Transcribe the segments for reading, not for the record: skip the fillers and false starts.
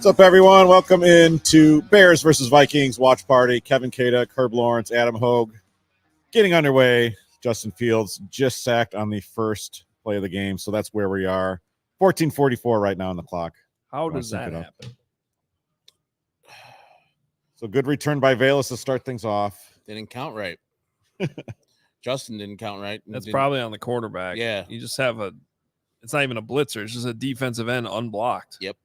What's up, everyone? Welcome into Bears versus Vikings watch party. Kevin Cada, Herb Lawrence, Adam Hogue getting underway. Justin Fields just sacked on the first play of the game, so that's where we are. 14:44 right now on the clock. How does that happen? So good return by Valus to start things off. Didn't count right. Justin didn't count right. That's probably on the quarterback. Yeah. You just have it's not even a blitzer. It's just a defensive end unblocked. Yep.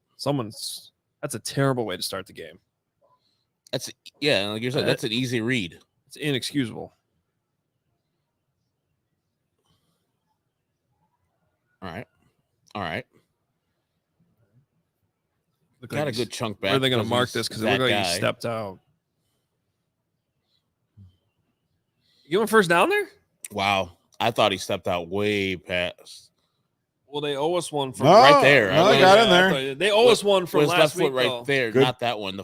That's a terrible way to start the game. Like you said, that's an easy read. It's inexcusable. All right. Got a good chunk back. Where are they going to mark this? Because it looked like he stepped out. You went first down there? Wow. I thought he stepped out way past. Well, they owe us one from right there. No, they got in there. They owe us one from last week. Right there, good. Not that one. No,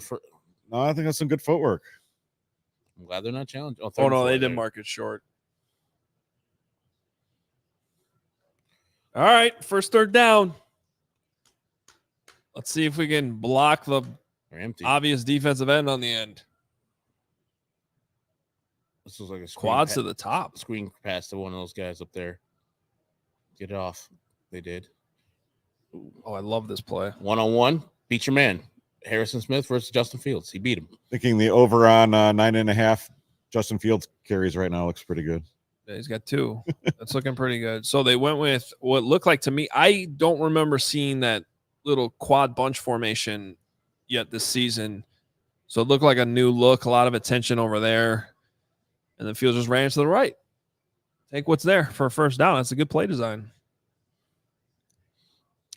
I think that's some good footwork. I'm glad they're not challenged. Oh no, they did mark it short. All right, first third down. Let's see if we can block the obvious defensive end on the end. This was like a quads to the top. Screen pass to one of those guys up there. Get it off. They did. Oh, I love this play. 1-on-1. Beat your man. Harrison Smith versus Justin Fields. He beat him. Thinking the over on 9.5 Justin Fields carries right now looks pretty good. Yeah, he's got 2. That's looking pretty good. So they went with what looked like to me. I don't remember seeing that little quad bunch formation yet this season. So it looked like a new look, a lot of attention over there. And then Fields just ran to the right. Take what's there for a first down. That's a good play design.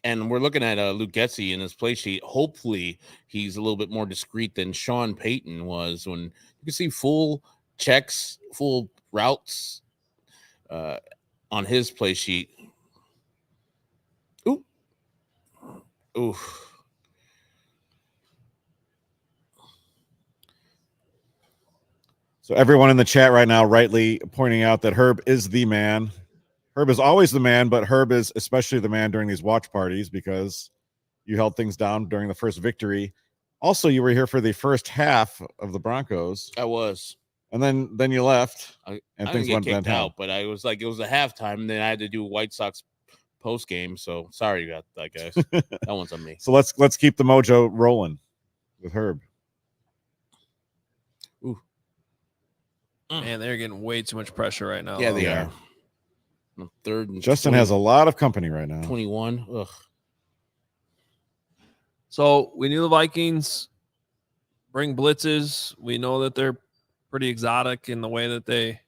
And we're looking at Luke Getsy in his play sheet. Hopefully, he's a little bit more discreet than Sean Payton was when you can see full checks, full routes on his play sheet. Ooh. So everyone in the chat right now rightly pointing out that Herb is the man. Herb is always the man, but Herb is especially the man during these watch parties because you held things down during the first victory. Also, you were here for the first half of the Broncos. I was. And then you left, and things went kicked out. But I was like, it was a halftime, and then I had to do White Sox post game. So sorry about that, guys. That one's on me. So let's keep the mojo rolling with Herb. Ooh. Man, they're getting way too much pressure right now. Yeah, they are. Third and Justin 20, has a lot of company right now. 21. Ugh. So we knew the Vikings bring blitzes. We know that they're pretty exotic in the way that they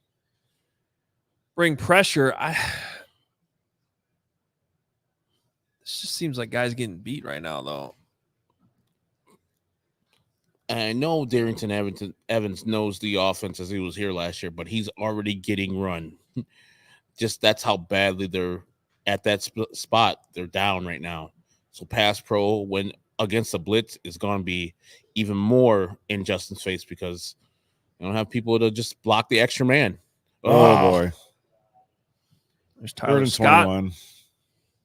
bring pressure. This just seems like guys getting beat right now, though. And I know Darrington Evans knows the offense as he was here last year, but he's already getting run. Just that's how badly they're at that spot. They're down right now. So pass pro when against the blitz is going to be even more in Justin's face because you don't have people to just block the extra man. Oh boy. There's Tyler Scott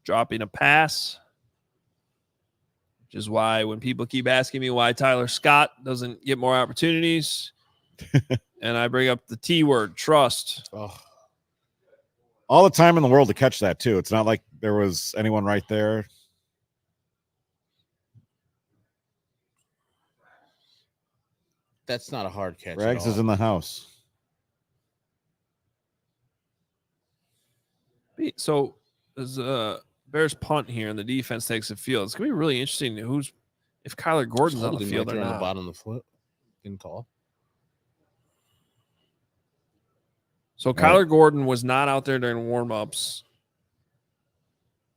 dropping a pass, which is why when people keep asking me why Tyler Scott doesn't get more opportunities, and I bring up the T word, trust. Oh. All the time in the world to catch that, too. It's not like there was anyone right there. That's not a hard catch. Rags is in the house. So there's Bears punt here, and the defense takes the field. It's going to be really interesting if Kyler Gordon's on the field or not. On the bottom of the foot. Didn't call. So Kyler Gordon was not out there during warm-ups,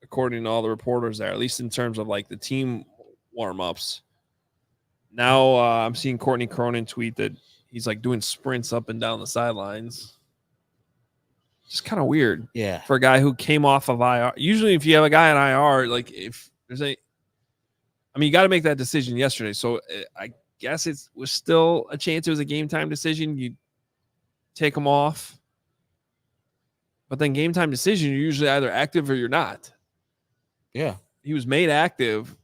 according to all the reporters there, at least in terms of like the team warm-ups. Now I'm seeing Courtney Cronin tweet that he's like doing sprints up and down the sidelines. Just kind of weird. Yeah. For a guy who came off of IR. Usually if you have a guy on IR, like if there's you got to make that decision yesterday. So I guess it was still a chance it was a game time decision. You take him off. But then game time decision, you're usually either active or you're not. Yeah. He was made active,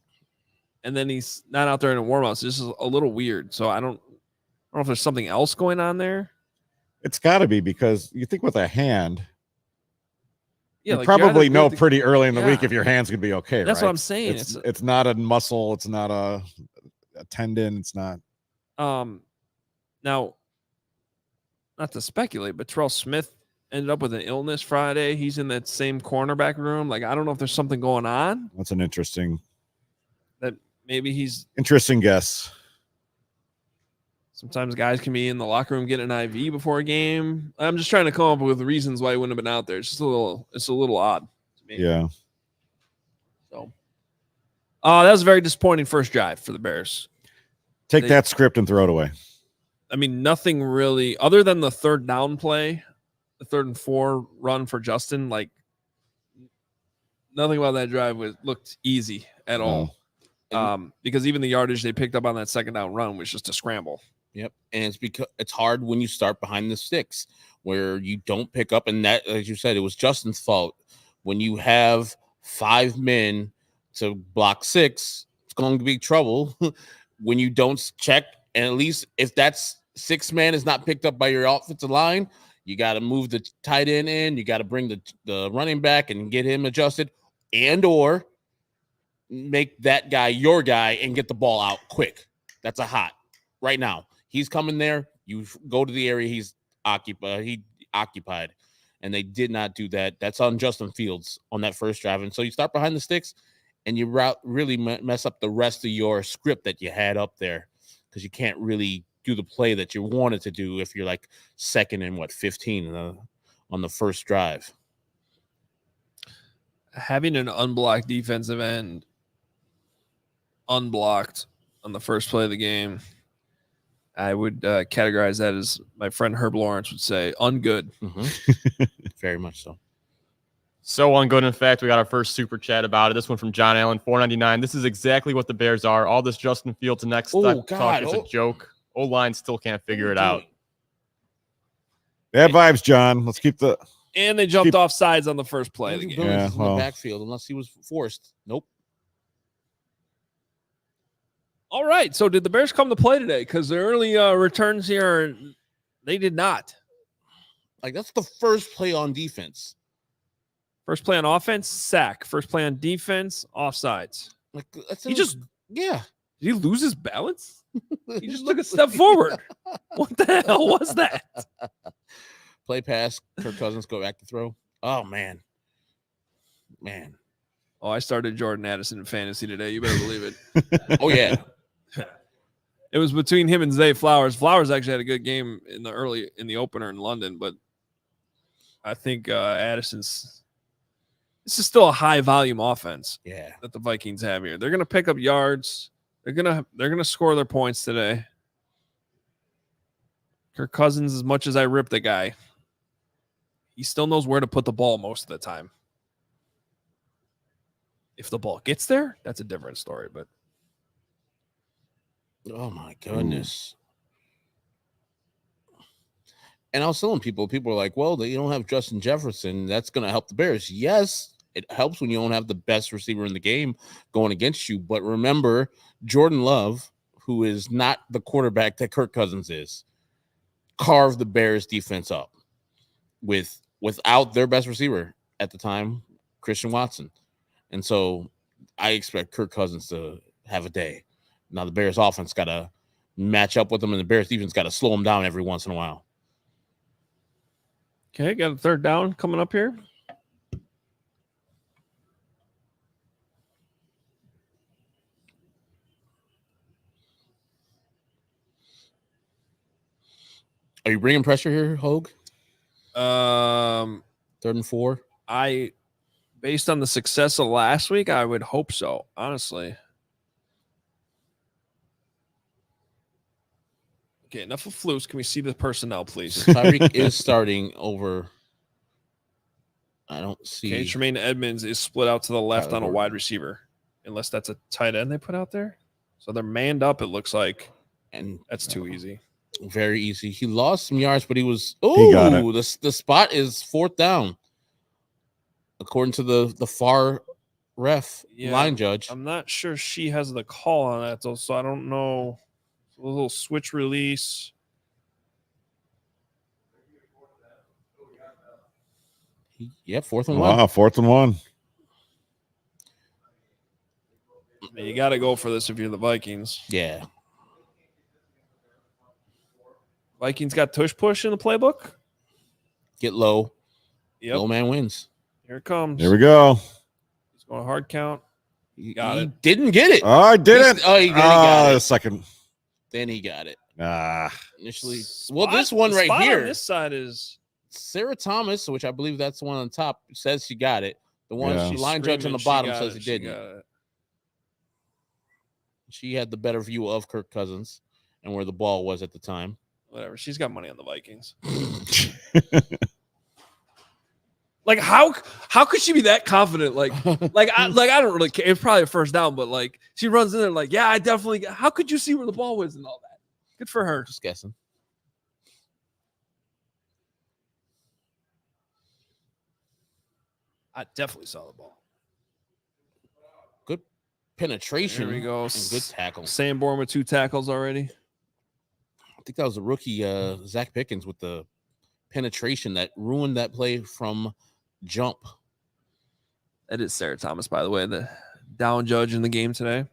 and then he's not out there in a warm-up. So this is a little weird. So I don't know if there's something else going on there. It's got to be, because you think with a hand, Yeah, you like probably you know gotta pretty early in the week yeah. if your hand's gonna be okay. That's right? what I'm saying. It's not a muscle. It's not a tendon. It's not. Now, not to speculate, but Terrell Smith ended up with an illness Friday. He's in that same cornerback room. Like, I don't know if there's something going on. That's an interesting That maybe he's. Interesting guess. Sometimes guys can be in the locker room getting an IV before a game. I'm just trying to come up with reasons why he wouldn't have been out there. It's just it's a little odd to me. Yeah. So, that was a very disappointing first drive for the Bears. Take that script and throw it away. I mean, nothing really other than the third down play, the 3rd and 4 run for Justin. Like, nothing about that drive looked easy at all. Because even the yardage they picked up on that second down run was just a scramble. Yep. And it's because it's hard when you start behind the sticks where you don't pick up. And that, as you said, it was Justin's fault. When you have 5 men to block 6, it's going to be trouble when you don't check. And at least if that's 6 man is not picked up by your offensive line, you got to move the tight end in. You got to bring the running back and get him adjusted, and or make that guy your guy and get the ball out quick. That's a hot right now. He's coming there. You go to the area he's occupied, and they did not do that. That's on Justin Fields on that first drive. And so you start behind the sticks, and you really mess up the rest of your script that you had up there, because you can't really do the play that you wanted to do if you're like 2nd and 15 on the first drive. Having an unblocked defensive end unblocked on the first play of the game, I would categorize that as, my friend Herb Lawrence would say, ungood. Mm-hmm. Very much so. So ungood. In fact, we got our first super chat about it. This one from John Allen, $4.99. This is exactly what the Bears are. All this Justin Fields next talk is a joke. O-line still can't figure it out. Bad vibes, John. Let's keep the. And they jumped off sides on the first play of the game. In the backfield, unless he was forced. Nope. All right. So did the Bears come to play today? Because the early returns here, they did not. Like, that's the first play on defense. First play on offense, sack. First play on defense, offsides. Like, Did he lose his balance? He just took a step forward. What the hell was that? Play pass. Kirk Cousins go back to throw. Oh, man. Oh, I started Jordan Addison in fantasy today. You better believe it. Oh, yeah. It was between him and Zay Flowers. Flowers actually had a good game in the opener in London, but I think Addison's. This is still a high volume offense. Yeah. That the Vikings have here. They're going to pick up yards. They're gonna score their points today. Kirk Cousins, as much as I rip the guy, he still knows where to put the ball most of the time. If the ball gets there, that's a different story. But oh my goodness. And I was telling people are like, well, you don't have Justin Jefferson. That's going to help the Bears. Yes, it helps when you don't have the best receiver in the game going against you. But remember, Jordan Love, who is not the quarterback that Kirk Cousins is, carved the Bears defense up without their best receiver at the time, Christian Watson. And so I expect Kirk Cousins to have a day. Now the Bears offense got to match up with them, and the Bears defense got to slow them down every once in a while. okay, got a third down coming up here. Are you bringing pressure here, Hogue? 3rd and 4? Based on the success of last week, I would hope so, honestly. Okay, enough of flus. Can we see the personnel, please? Tyreek is starting over. I don't see. Okay, Tremaine Edmonds is split out to the left on a wide receiver, unless that's a tight end they put out there. So they're manned up, it looks like. And that's too easy. Very easy. He lost some yards, but he was. He got it. The spot is 4th down. According to the far line judge. I'm not sure she has the call on that though, so I don't know. A little switch release. Yeah, 4th and 1. Wow, 4th and 1. I mean, you got to go for this if you're the Vikings. Yeah. Vikings got tush push in the playbook. Get low. Yep. Low man wins. Here it comes. Here we go. He's going hard count. Got it. Didn't get it. Oh, I didn't. He got it. Second. Then he got it. Initially. Spot, this one right here. On this side is Sarah Thomas, which I believe that's the one on top, says she got it. The one she line judge on the bottom says he didn't. She had the better view of Kirk Cousins and where the ball was at the time. Whatever. She's got money on the Vikings. Like how could she be that confident? Like I don't really care. It's probably a first down, but like she runs in there like, yeah, I definitely. How could you see where the ball was and all that? Good for her. Just guessing. I definitely saw the ball. Good penetration. There we go. And good tackle. Sanborn with 2 tackles already. I think that was a rookie, Zach Pickens, with the penetration that ruined that play from jump. That is Sarah Thomas, by the way, the down judge in the game today.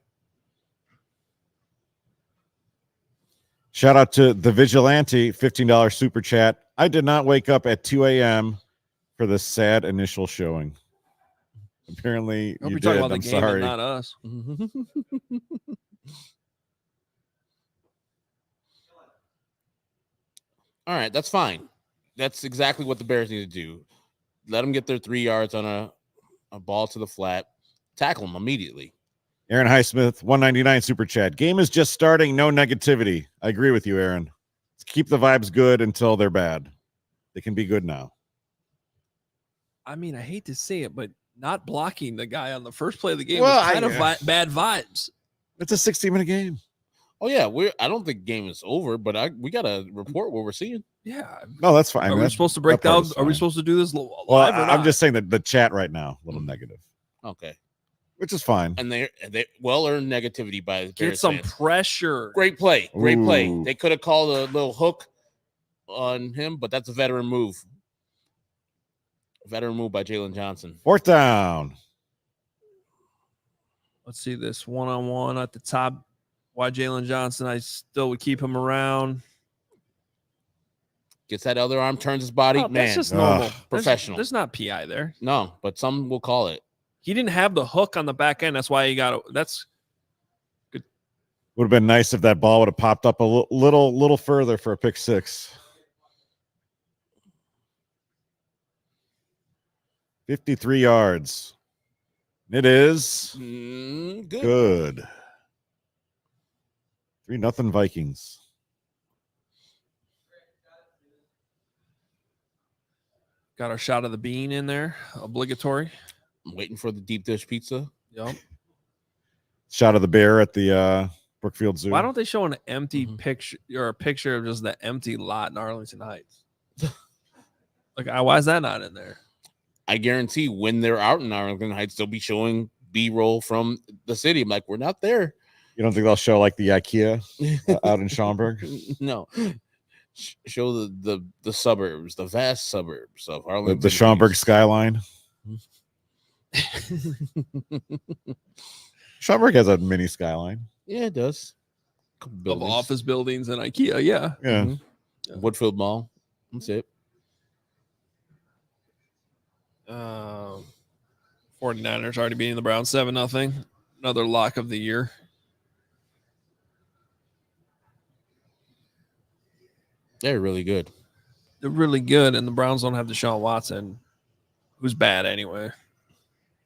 Shout out to the Vigilante, $15 super chat. I did not wake up at 2 a.m. for the sad initial showing. Apparently, you did. About the I'm game sorry. And not us. All right, that's fine. That's exactly what the Bears need to do. Let them get their 3 yards on a ball to the flat. Tackle them immediately. Aaron Highsmith, 199 super chat. Game is just starting. No negativity. I agree with you, Aaron. Let's keep the vibes good until they're bad. They can be good now. I mean, I hate to say it, but not blocking the guy on the first play of the game Well, was kind of bad vibes. It's a 60-minute game. Oh yeah, I don't think the game is over, but we got to report what we're seeing. Yeah. No, that's fine. Are we supposed to break down? Are we supposed to do this live or I'm just saying that the chat right now, a little negative. Okay. Which is fine. And they well-earned negativity by the Bears get some fans. pressure. Great play. Great play. Ooh. They could have called a little hook on him, but that's a veteran move. A veteran move by Jalen Johnson. 4th down. Let's see this one-on-one at the top. Why Jalen Johnson? I still would keep him around. Gets that other arm, turns his body. Oh, Man, that's just normal. Professional. There's not PI there. No, but some will call it. He didn't have the hook on the back end. That's why he got it. That's good. Would have been nice if that ball would have popped up a little further for a pick 6. 53 yards. It is good. 3-0 Vikings. Got our shot of the bean in there. Obligatory. I'm waiting for the deep dish pizza. Yep. Shot of the bear at the Brookfield Zoo. Why don't they show an empty picture or a picture of just the empty lot in Arlington Heights? Like, why is that not in there? I guarantee when they're out in Arlington Heights, they'll be showing B-roll from the city. I'm like, we're not there. You don't think they'll show like the IKEA out in Schaumburg? No. Show the suburbs, the vast suburbs of Arlington. The Schaumburg skyline. Schaumburg has a mini skyline. Yeah, it does. Of office buildings and IKEA, yeah. Yeah. Yeah. Woodfield Mall. That's it. 49ers already beating the Browns 7-0. Another lock of the year. They're really good. They're really good, and the Browns don't have Deshaun Watson, who's bad anyway.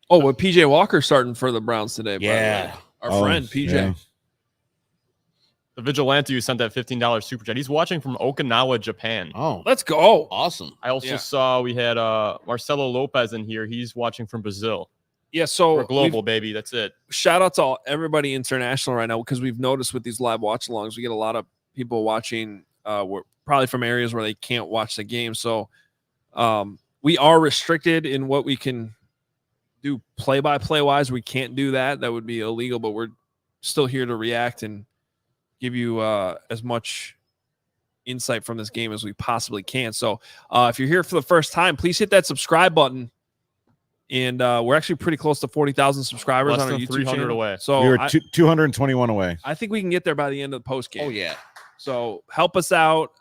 Oh, but PJ Walker starting for the Browns today. Yeah. By the way. Our friend PJ. Yeah. The Vigilante who sent that $15 super chat. He's watching from Okinawa, Japan. Oh, Let's go. awesome. I also saw we had Marcelo Lopez in here. He's watching from Brazil. Yeah, so we're global, baby. That's it. Shout out to everybody international right now, because we've noticed with these live watch alongs, we get a lot of people watching probably from areas where they can't watch the game. So we are restricted in what we can do play-by-play wise. We can't do that. That would be illegal, but we're still here to react and give you as much insight from this game as we possibly can. So if you're here for the first time, please hit that subscribe button. And we're actually pretty close to 40,000 subscribers on our YouTube 300 channel. away. So we were 221 away. I think we can get there by the end of the post game. Oh, yeah. So help us out.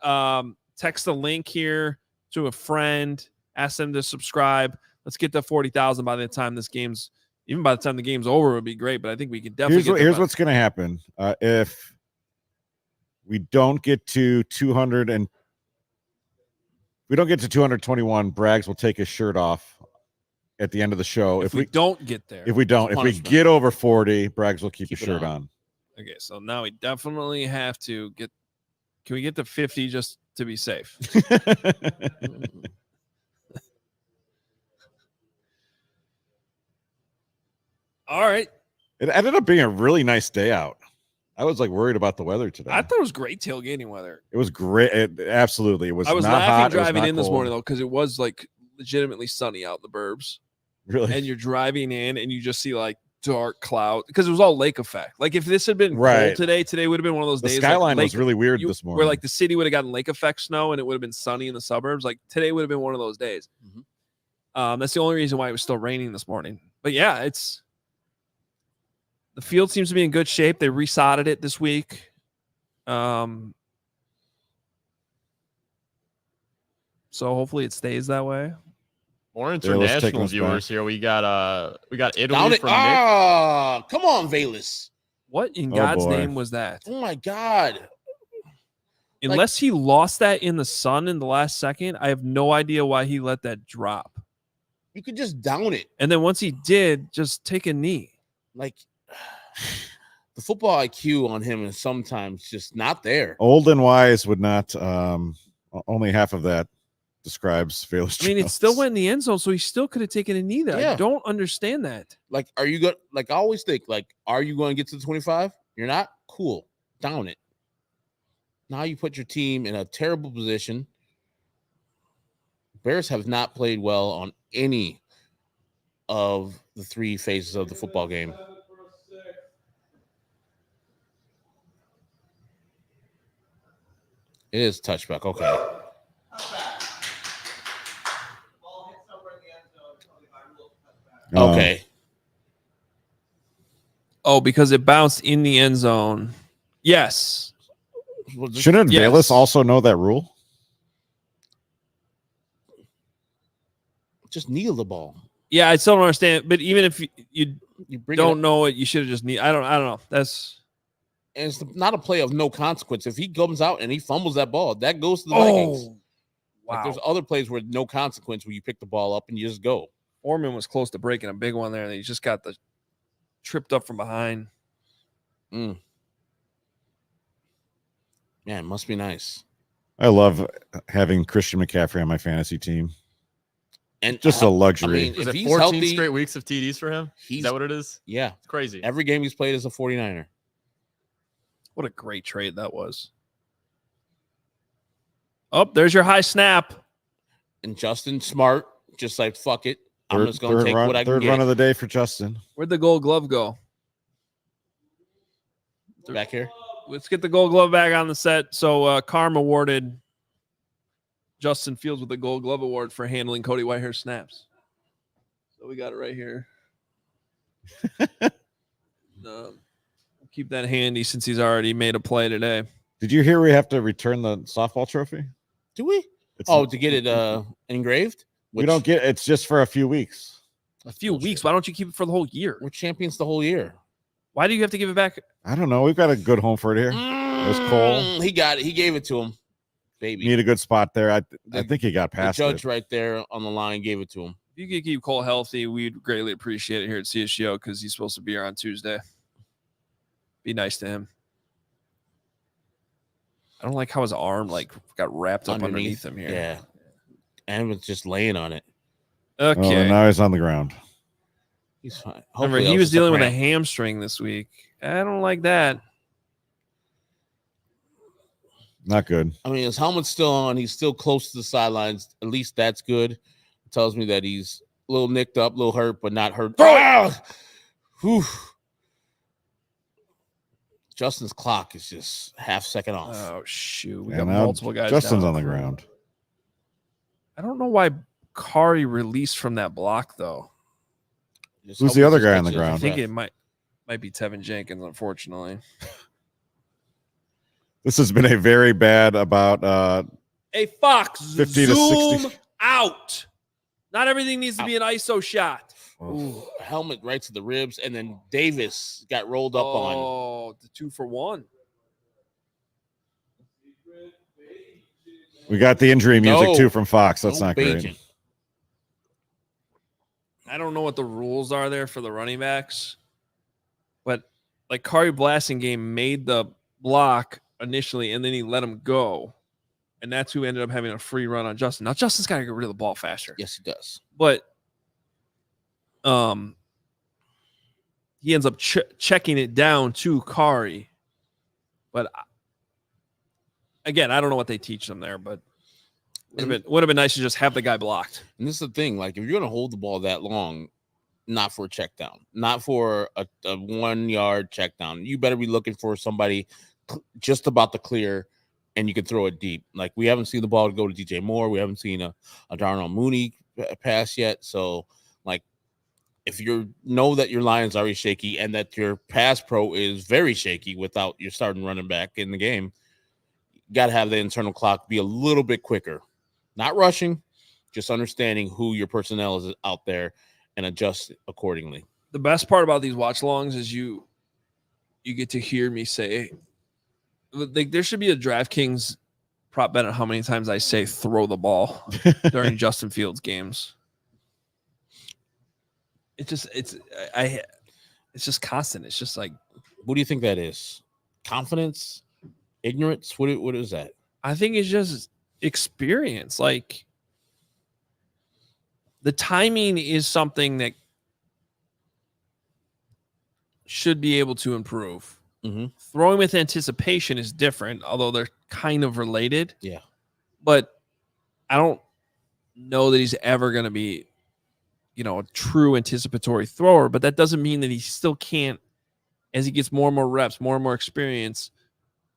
Text the link here to a friend. Ask them to subscribe. Let's get to 40,000 by the time this game's, even by the time the game's over, would be great. But I think we could definitely. Here's what's going to happen. If we don't get to 200 and we don't get to 221, Braggs will take his shirt off at the end of the show. If we don't get there. If we get over 40, Braggs will keep his shirt on. Okay, so now we definitely have to get. Can we get to 50 just to be safe? All right. It ended up being a really nice day out. I was like worried about the weather today. I thought it was great tailgating weather. It was great. Absolutely. It was. I was not laughing hot, driving in cold. this morning though, because it was like legitimately sunny out in the burbs. Really? And you're driving in and you just see like dark cloud because it was all lake effect. Like if this had been Right. cold today would have been one of those The days. skyline like was really weird this morning. Where like the city would have gotten lake effect snow and it would have been sunny in the suburbs. Like today would have been one of those days. Mhm. That's the only reason why it was still raining this morning. But yeah, the field seems to be in good shape. They resodded it this week. So hopefully it stays that way. More let's take international us viewers back. here. We got Italy Down it. from Nick. Come on, Velas. What in Oh, God's boy. name was that? Oh, my God. Unless he lost that in the sun in the last second, I have no idea why he let that drop. You could just down it. And then once he did, just take a knee. Like, the football IQ on him is sometimes just not there. Old and wise would not. Only half of that describes Felix. I mean, it still went in the end zone, so he still could have taken a knee there. Yeah. I don't understand that. Like, are you going? Like, I always think, like, are you going to get to the 25? You're not? Cool. Down it. Now you put your team in a terrible position. Bears have not played well on any of the three phases of the football game. It is touchback. Okay. Okay. Oh, because it bounced in the end zone. Yes. Well, just- Shouldn't Yes. Velas also know that rule? just kneel the ball. Yeah, I still don't understand. But even if you You bring don't it, know it, you should have just I don't know. That's and it's not a play of no consequence. If he comes out and he fumbles that ball, that goes to the Vikings. wow. Like, there's other plays where no consequence, where you pick the ball up and you just go. Foreman was close to breaking a big one there, and he just got the tripped up from behind. Man, it must be nice. I love having Christian McCaffrey on my fantasy team. And Just a luxury. I mean, Is if it he's 14 healthy, straight weeks of TDs for him? Is he's that what it is? yeah. It's crazy. Every game he's played as a 49er. What a great trade that was. Oh, there's your high snap. And Justin Smart, just like fuck it. I'm Third- just gonna third take run, what I can third get. run of the day for Justin. Where'd the gold glove go? Back here. Let's get the gold glove back on the set. So Carm awarded Justin Fields with the gold glove award for handling Cody Whitehair's snaps. So we got it right here. Keep that handy since he's already made a play today. Did you hear we have to return the softball trophy? Do we? It's- To get it engraved? we don't get. It's just for a few weeks. A few weeks. Why don't you keep it for the whole year? We're champions the whole year. Why do you have to give it back? I don't know. We've got a good home for it here. was Cole. He got it. He gave it to him. Baby. Need a good spot there. I The- think he got The past judge it. right there on the line gave it to him. If you could keep Cole healthy, we'd greatly appreciate it here at CHGO because he's supposed to be here on Tuesday. Be nice to him. I don't like how his arm got wrapped up underneath him here. Yeah. And was just laying on it. Okay. Oh, now he's on the ground. He's fine. Remember, Hopefully that he was just a dealing with a cramp. hamstring this week. I don't like that. Not good. I mean, his helmet's still on. He's still close to the sidelines. At least that's good. It tells me that he's little nicked up, a little hurt, but not hurt. Whew. Justin's clock is just half second off. Oh, shoot. We And got now multiple guys Justin's down on the crew. ground. I don't know why Kari released from that block, though. Just Who's hope the he other just guy on catches the his ground? I think breath. it might be Tevin Jenkins, unfortunately. This has been a very bad about Hey, Fox, 50 to zoom 60. out. Not everything needs to be an ISO shot. Ooh, helmet right to the ribs, and then Davis got rolled up on. Oh, the 2-for-1. we got the injury music No. too from Fox. That's No not Bagent. great. I don't know what the rules are there for the running backs, but like Kari Blasingame made the block initially, and then he let him go. And that's who ended up having a free run on Justin. Now, Justin's got to get rid of the ball faster. Yes, he does. But he ends up checking it down to Kari. But again, I don't know what they teach them there, but would have been nice to just have the guy blocked. And this is the thing, like if you're gonna hold the ball that long, not for a check down, not for a 1 yard check down, you better be looking for somebody just about to clear, and you can throw it deep. Like we haven't seen the ball go to DJ Moore, we haven't seen a Darnell Mooney pass yet. So like if you know that your line is already shaky and that your pass pro is very shaky without your starting running back in the game, you got to have the internal clock be a little bit quicker. Not rushing, just understanding who your personnel is out there and adjust accordingly. The best part about these watch longs is you get to hear me say, like, there should be a DraftKings prop bet on how many times I say throw the ball during Justin Fields games. It's just constant. It's just like, What do you think that is? Confidence? Ignorance? What is that? I think it's just experience. Like the timing is something that should be able to improve. Mm-hmm. Throwing with anticipation is different, although they're kind of related. Yeah. But I don't know that he's ever going to be, a true anticipatory thrower, but that doesn't mean that he still can't, as he gets more and more reps, more and more experience,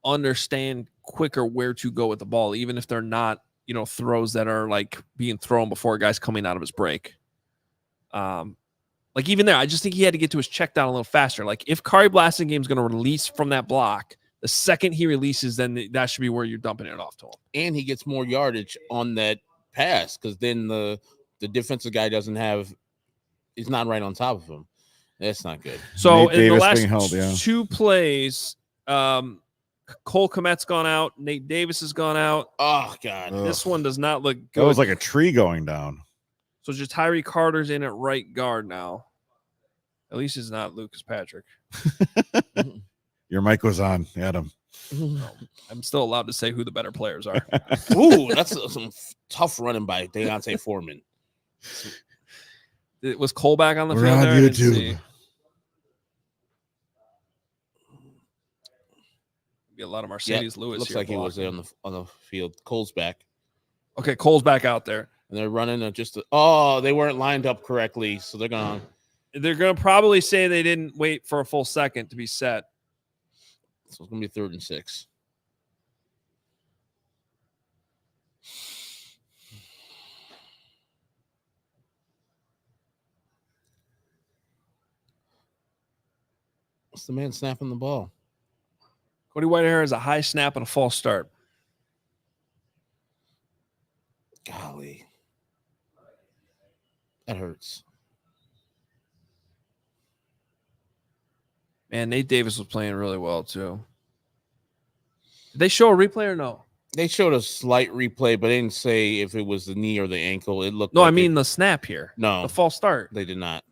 understand quicker where to go with the ball, even if they're not, throws that are like being thrown before guys coming out of his break. Like even there, I just think he had to get to his check down a little faster. Like if Kari Blasingame is going to release from that block, the second he releases, then that should be where you're dumping it off to him. And he gets more yardage on that pass because then the defensive guy he's not right on top of him. That's not good. So Nate in Davis the last being held, yeah. 2 plays, Cole Kmet's gone out. Nate Davis has gone out. Oh, God. Ugh. This one does not look good. That was like a tree going down. So just Tyree Carter's in at right guard now. At least it's not Lucas Patrick. Your mic was on, Adam. I'm still allowed to say who the better players are. Ooh, that's some tough running by Deontay Foreman. Was Cole back on the We're field on there? I didn't YouTube. see. Be a lot of Mercedes Lewis. Looks here like he was blocking. there on the field. Cole's back. Okay, Cole's back out there. And they're running they weren't lined up correctly, so they're gonna Probably say they didn't wait for a full second to be set. So it's gonna be 3rd and 6. What's the man snapping the ball? Cody Whitehair has a high snap and a false start. Golly. That hurts. Man, Nate Davis was playing really well too. Did they show a replay or no? They showed a slight replay, but they didn't say if it was the knee or the ankle. It looked No, like I mean the snap here. No. The false start. They did not.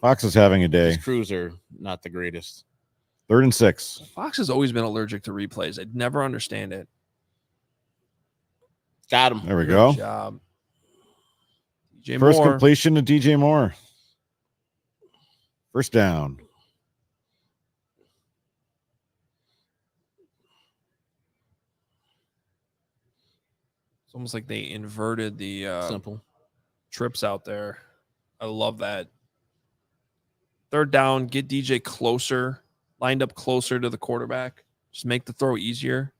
Fox is having a day. His crews are not the greatest. 3rd and 6. Fox has always been allergic to replays. I'd never understand it. Got him. There we go. Good job. DJ First Moore. completion to DJ Moore. First down. It's almost like they inverted the Simple. trips out there. I love that. Third down, get DJ closer, lined up closer to the quarterback. Just make the throw easier.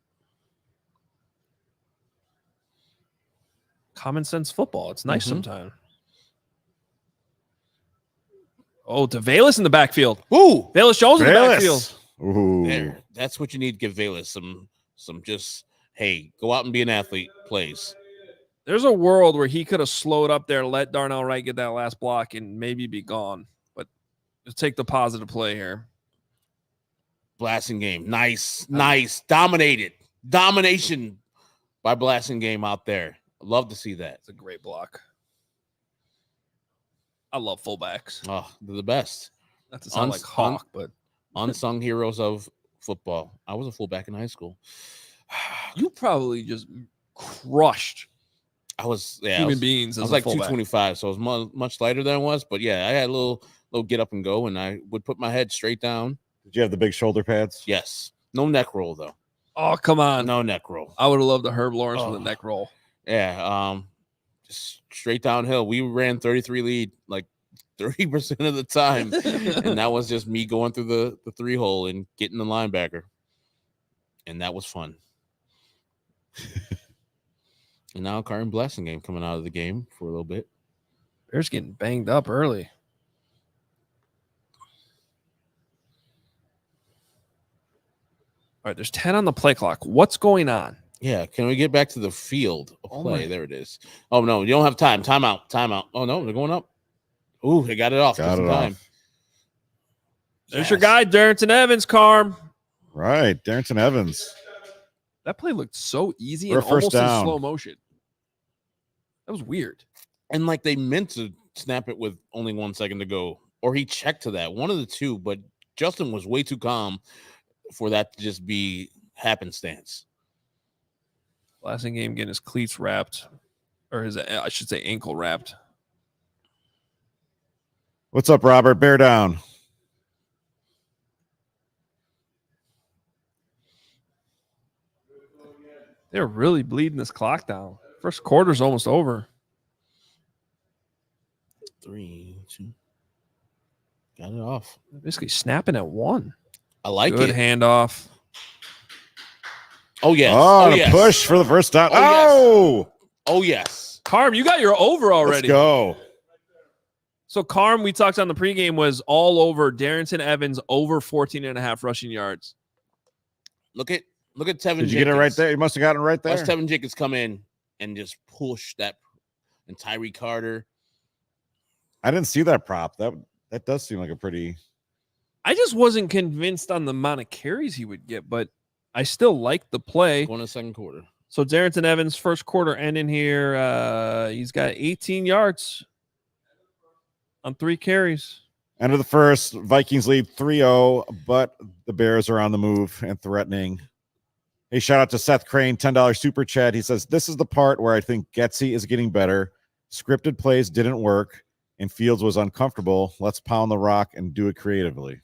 Common sense football. It's nice sometimes. Oh, to Velus in the backfield. Ooh, Velus Jones in the backfield. Ooh. there. That's what you need to give Velus some just, hey, go out and be an athlete plays. There's a world where he could have slowed up there, let Darnell Wright get that last block, and maybe be gone. But let's take the positive play here. Blasting game. Nice. Domination by Blasting game out there. Love to see that. It's a great block. I love fullbacks. Oh, they're the best. Not to sound like Hawk, but unsung heroes of football. I was a fullback in high school. You probably just crushed human beings. I was like 225, so I was much lighter than I was. But yeah, I had a little get up and go, and I would put my head straight down. Did you have the big shoulder pads? Yes. No neck roll though. Oh, come on. No neck roll. I would have loved the Herb Lawrence with a neck roll. Yeah. Just straight downhill. We ran 33 lead like 30% of the time. And that was just me going through the 3-hole and getting the linebacker. And that was fun. And now Carton Blasting game coming out of the game for a little bit. Bears getting banged up early. All right, there's 10 on the play clock. What's going on? Yeah, can we get back to the field of play? There it is. Oh, no, you don't have time. Timeout. Oh, no, they're going up. Ooh, they got it off. Got it time. off. There's your guy, Darrington Evans, Carm. Right, Darrington Evans. That play looked so easy For and a first almost down. in slow motion. That was weird. And like they meant to snap it with only 1 second to go, or he checked to that. One of the two, but Justin was way too calm for that to just be happenstance. Blasting game getting his cleats wrapped, or his, I should say, ankle wrapped. What's up, Robert? Bear down. They're really bleeding this clock down. First quarter's almost over. 3, 2. Got it off. Basically snapping at 1. I like Good it. handoff. Oh, yes. Oh, Oh, a yes. push for the first down. Oh, Oh, Oh, yes. Carm, you got your over already. let's go. So Carm, we talked on the pregame, was all over Darrington Evans over 14.5 rushing yards. Look at Tevin Did Jenkins. you get it right there? You must have gotten it right there. Watch Tevin Jenkins come in and just push that. And Tyree Carter. I didn't see that prop. That does seem like a pretty. I just wasn't convinced on the amount of carries he would get, but I still like the play. Going to second quarter. So Darrington Evans, first quarter ending here. He's got 18 yards on 3 carries. End of the first, Vikings lead 3-0, but the Bears are on the move and threatening. Hey, shout out to Seth Crane, $10 super chat. He says, this is the part where I think Getsy is getting better. Scripted plays didn't work, and Fields was uncomfortable. Let's pound the rock and do it creatively.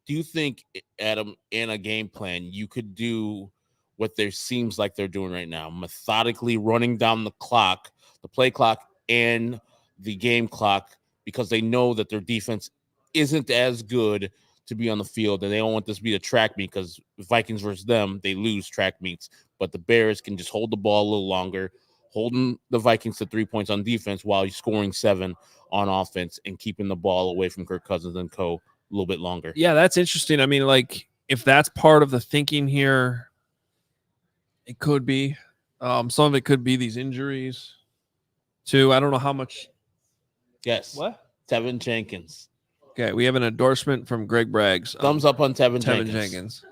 Do you think, Adam, in a game plan, you could do what there seems like they're doing right now, methodically running down the clock, the play clock, and the game clock, because they know that their defense isn't as good to be on the field, and they don't want this to be a track meet, because Vikings versus them, they lose track meets. But the Bears can just hold the ball a little longer, holding the Vikings to 3 points on defense while you're scoring 7 on offense and keeping the ball away from Kirk Cousins and co. a little bit longer. Yeah, that's interesting. I mean, like, if that's part of the thinking here, it could be. Some of it could be these injuries, too. I don't know how much. Yes. What? Tevin Jenkins. Okay, we have an endorsement from Greg Braggs. Thumbs up on Tevin Jenkins.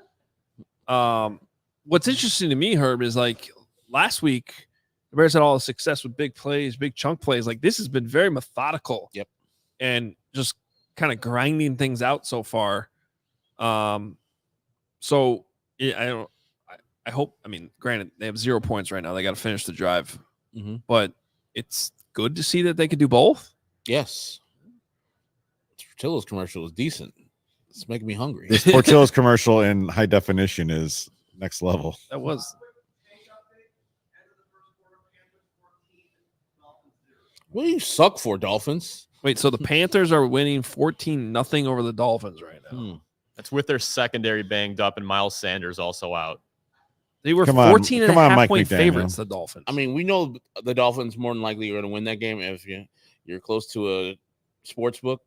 What's interesting to me, Herb, is like last week, the Bears had all the success with big plays, big chunk plays. Like this has been very methodical. Yep. And just kind of grinding things out so far. So yeah, I hope, I mean, granted, they have 0 points right now. They got to finish the drive. Mm-hmm. But it's good to see that they could do both. Yes. Portillo's commercial is decent. It's making me hungry. This Portillo's commercial in high definition is next level. That was. What do you suck for, Dolphins? Wait, so the Panthers are winning 14-0 over the Dolphins right now. That's with their secondary banged up and Miles Sanders also out. They were Come on, 14 and a half Mike point McDaniel. favorites, the Dolphins. I mean, we know the Dolphins more than likely are going to win that game. If you're close to a sports book,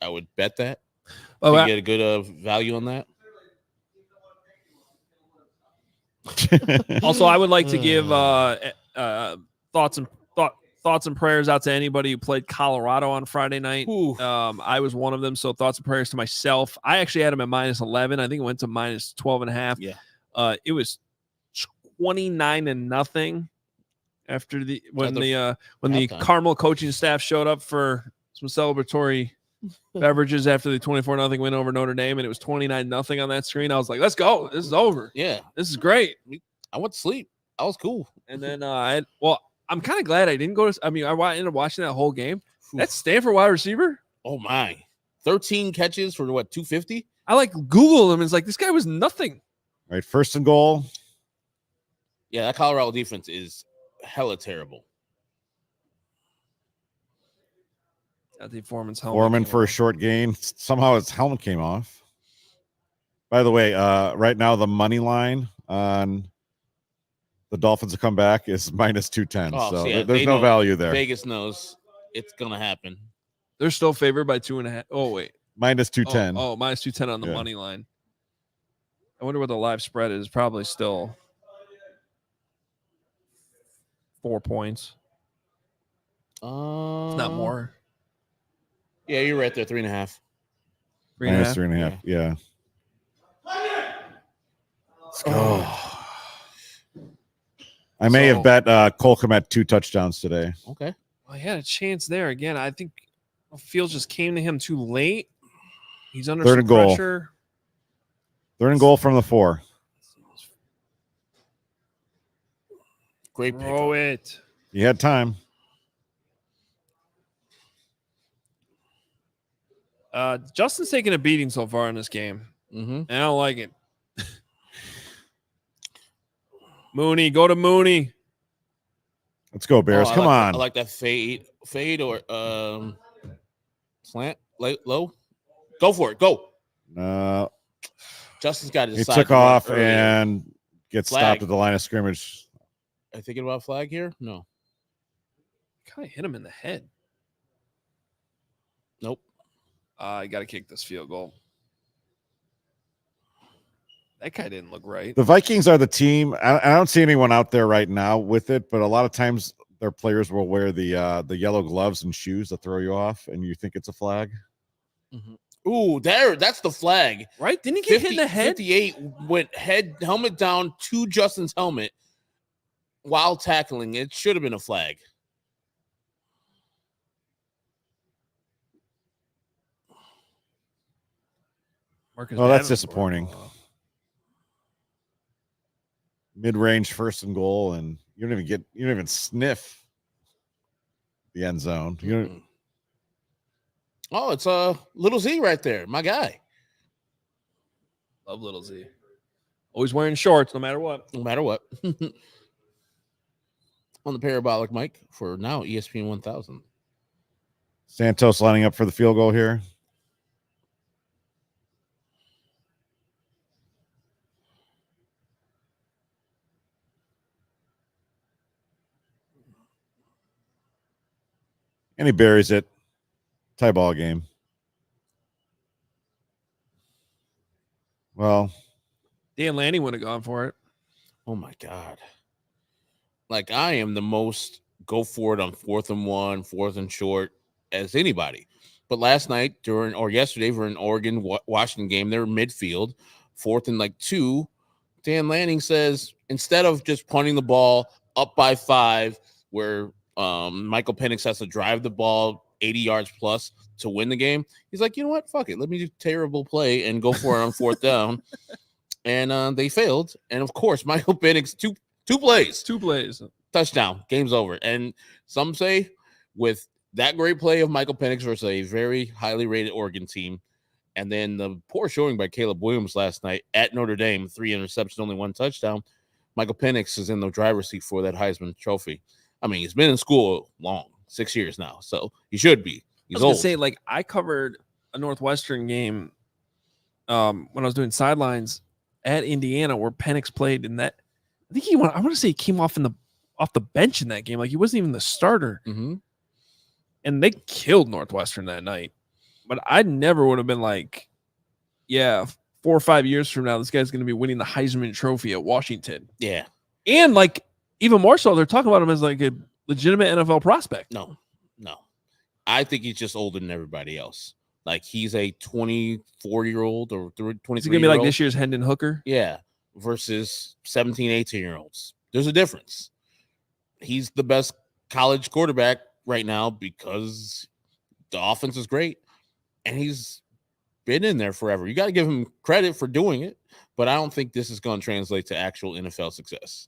I would bet that. You get a good value on that. Also, I would like to give thoughts and prayers out to anybody who played Colorado on Friday night. I was one of them, so thoughts and prayers to myself. I actually had them at -11. I think it went to -12.5. Yeah. It was 29-0 after when the Carmel coaching staff showed up for some celebratory beverages after the 24-0 win over Notre Dame, and it was 29-0 on that screen. I was like, let's go. This is over. Yeah. This is great. I went to sleep. I was cool. And then I'm kind of glad I didn't go to – I mean, I ended up watching that whole game. That's Stanford wide receiver. Oh, my. 13 catches for, 250? I, Googled him, and it's like, this guy was nothing. All right, 1st and goal. Yeah, that Colorado defense is hella terrible. The Foreman's helmet. Foreman for a short gain. Somehow his helmet came off. By the way, right now the money line on the Dolphins to come back is -210. So yeah, there's no value there. Vegas knows it's going to happen. They're still favored by 2.5. Oh, wait. -210. Oh, -210 on the money line. I wonder what the live spread is. Probably still 4 points. It's not more. Yeah, you're right there. 3.5. -3.5. Yeah. Let's go. I may have bet Cole Kmet 2 touchdowns today. Okay. Well, he had a chance there again. I think Fields just came to him too late. He's under some pressure. 3rd and goal from the 4. Great pick. Throw it. You had time. Justin's taking a beating so far in this game. Mm-hmm. I don't like it. Mooney, go to Mooney. Let's go, Bears. Come on. I like that fade or slant, low. Go for it. Go. Justin's got his. He took off and gets stopped at the line of scrimmage. Are you thinking about flag here? No. Kind of hit him in the head. Nope. I got to kick this field goal. That guy didn't look right. The Vikings are the team. I don't see anyone out there right now with it, but a lot of times their players will wear the yellow gloves and shoes that throw you off, and you think it's a flag. Mm-hmm. Ooh, that's the flag. Right? Didn't he get hit in the head? 58 went helmet down to Justin's helmet while tackling. It should have been a flag. Oh, that's disappointing. Mid-range 1st and goal, and you don't even sniff the end zone. Oh, it's Little Z right there, my guy. Love Little Z. Always wearing shorts, no matter what. No matter what. On the parabolic mic for now, ESPN 1000. Santos lining up for the field goal here. And he buries it. Tie ball game. Well, Dan Lanning would have gone for it. Oh my God. Like, I am the most go for it on 4th and 1, 4th and short as anybody. But last night yesterday for an Oregon Washington game, they're midfield, 4th and 2. Dan Lanning says, instead of just punting the ball up by 5, where Michael Penix has to drive the ball 80 yards plus to win the game, he's like, you know what? Fuck it. Let me do terrible play and go for it on 4th down. And they failed. And of course, Michael Penix, two plays, touchdown, game's over. And some say with that great play of Michael Penix versus a very highly rated Oregon team, and then the poor showing by Caleb Williams last night at Notre Dame, 3 interceptions, only 1 touchdown, Michael Penix is in the driver's seat for that Heisman Trophy. I mean, he's been in school long, 6 years now, so he should be. He's I was gonna old. say, like, I covered a Northwestern game when I was doing sidelines at Indiana where Penix played in that. I think I want to say he came off the bench in that game. Like, he wasn't even the starter. Mm-hmm. And they killed Northwestern that night. But I never would have been like, yeah, 4 or 5 years from now, this guy's going to be winning the Heisman Trophy at Washington. Yeah. And, like, even more so, they're talking about him as, like, a legitimate NFL prospect. No. I think he's just older than everybody else. Like, he's a 24-year-old or 23-year-old. He's going to be like this year's Hendon Hooker? Yeah, versus 17, 18-year-olds. There's a difference. He's the best college quarterback right now because the offense is great, and he's been in there forever. You got to give him credit for doing it, but I don't think this is going to translate to actual NFL success.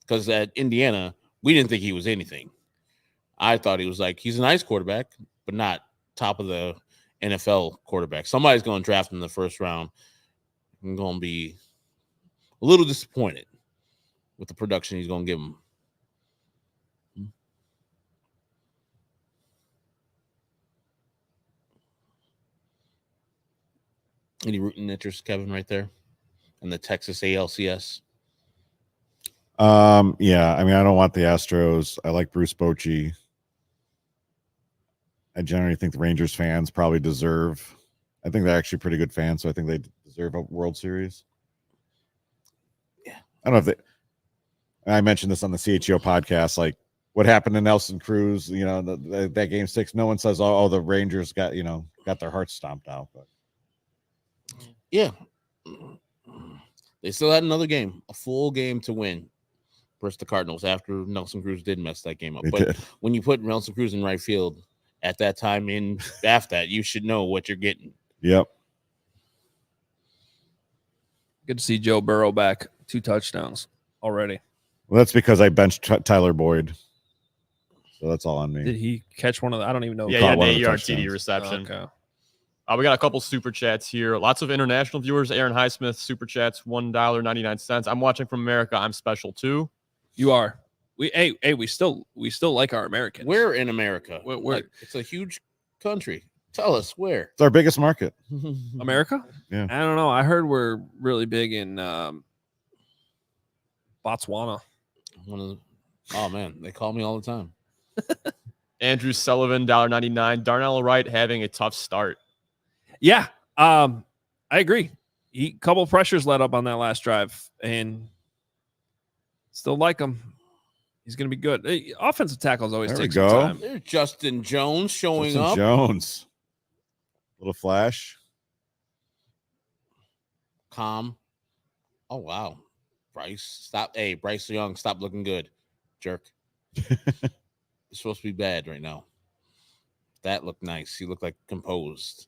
Because at Indiana, we didn't think he was anything. I thought he was like, he's a nice quarterback, but not top of the NFL quarterback. Somebody's going to draft him in the first round. I'm going to be a little disappointed with the production he's going to give him. Any rooting interest, Kevin, right there? And the Texas ALCS? Yeah, I mean, I don't want the Astros. I like Bruce Bochy. I generally think the Rangers fans probably deserve. I think they're actually pretty good fans, so I think they deserve a World Series. Yeah. I don't know if I mentioned this on the CHGO podcast, like what happened to Nelson Cruz, that game 6. No one says, oh, the Rangers got their hearts stomped out. But yeah. They still had another game, a full game to win versus the Cardinals after Nelson Cruz did mess that game up. But when you put Nelson Cruz in right field at that time in after that, you should know what you're getting. Yep. Good to see Joe Burrow back. 2 touchdowns already. Well, that's because I benched Tyler Boyd. So that's all on me. Did he catch one of the? I don't even know. Yeah, he had an 8-yard TD reception. Okay. We got a couple super chats here. Lots of international viewers. Aaron Highsmith, super chats, $1.99. I'm watching from America. I'm special too. You are. We still like our Americans. We're in America. We're it's a huge country. Tell us where. It's our biggest market. America? Yeah. I don't know. I heard we're really big in Botswana. Oh man, they call me all the time. Andrew Sullivan, $1.99. Darnell Wright having a tough start. Yeah, I agree. Couple pressures let up on that last drive, and still like him. He's going to be good. Offensive tackles always take some time. There's Justin Jones showing up. Jones. Little flash. Calm. Oh, wow. Bryce, stop. Hey, Bryce Young, stop looking good. Jerk. It's supposed to be bad right now. That looked nice. He looked like composed.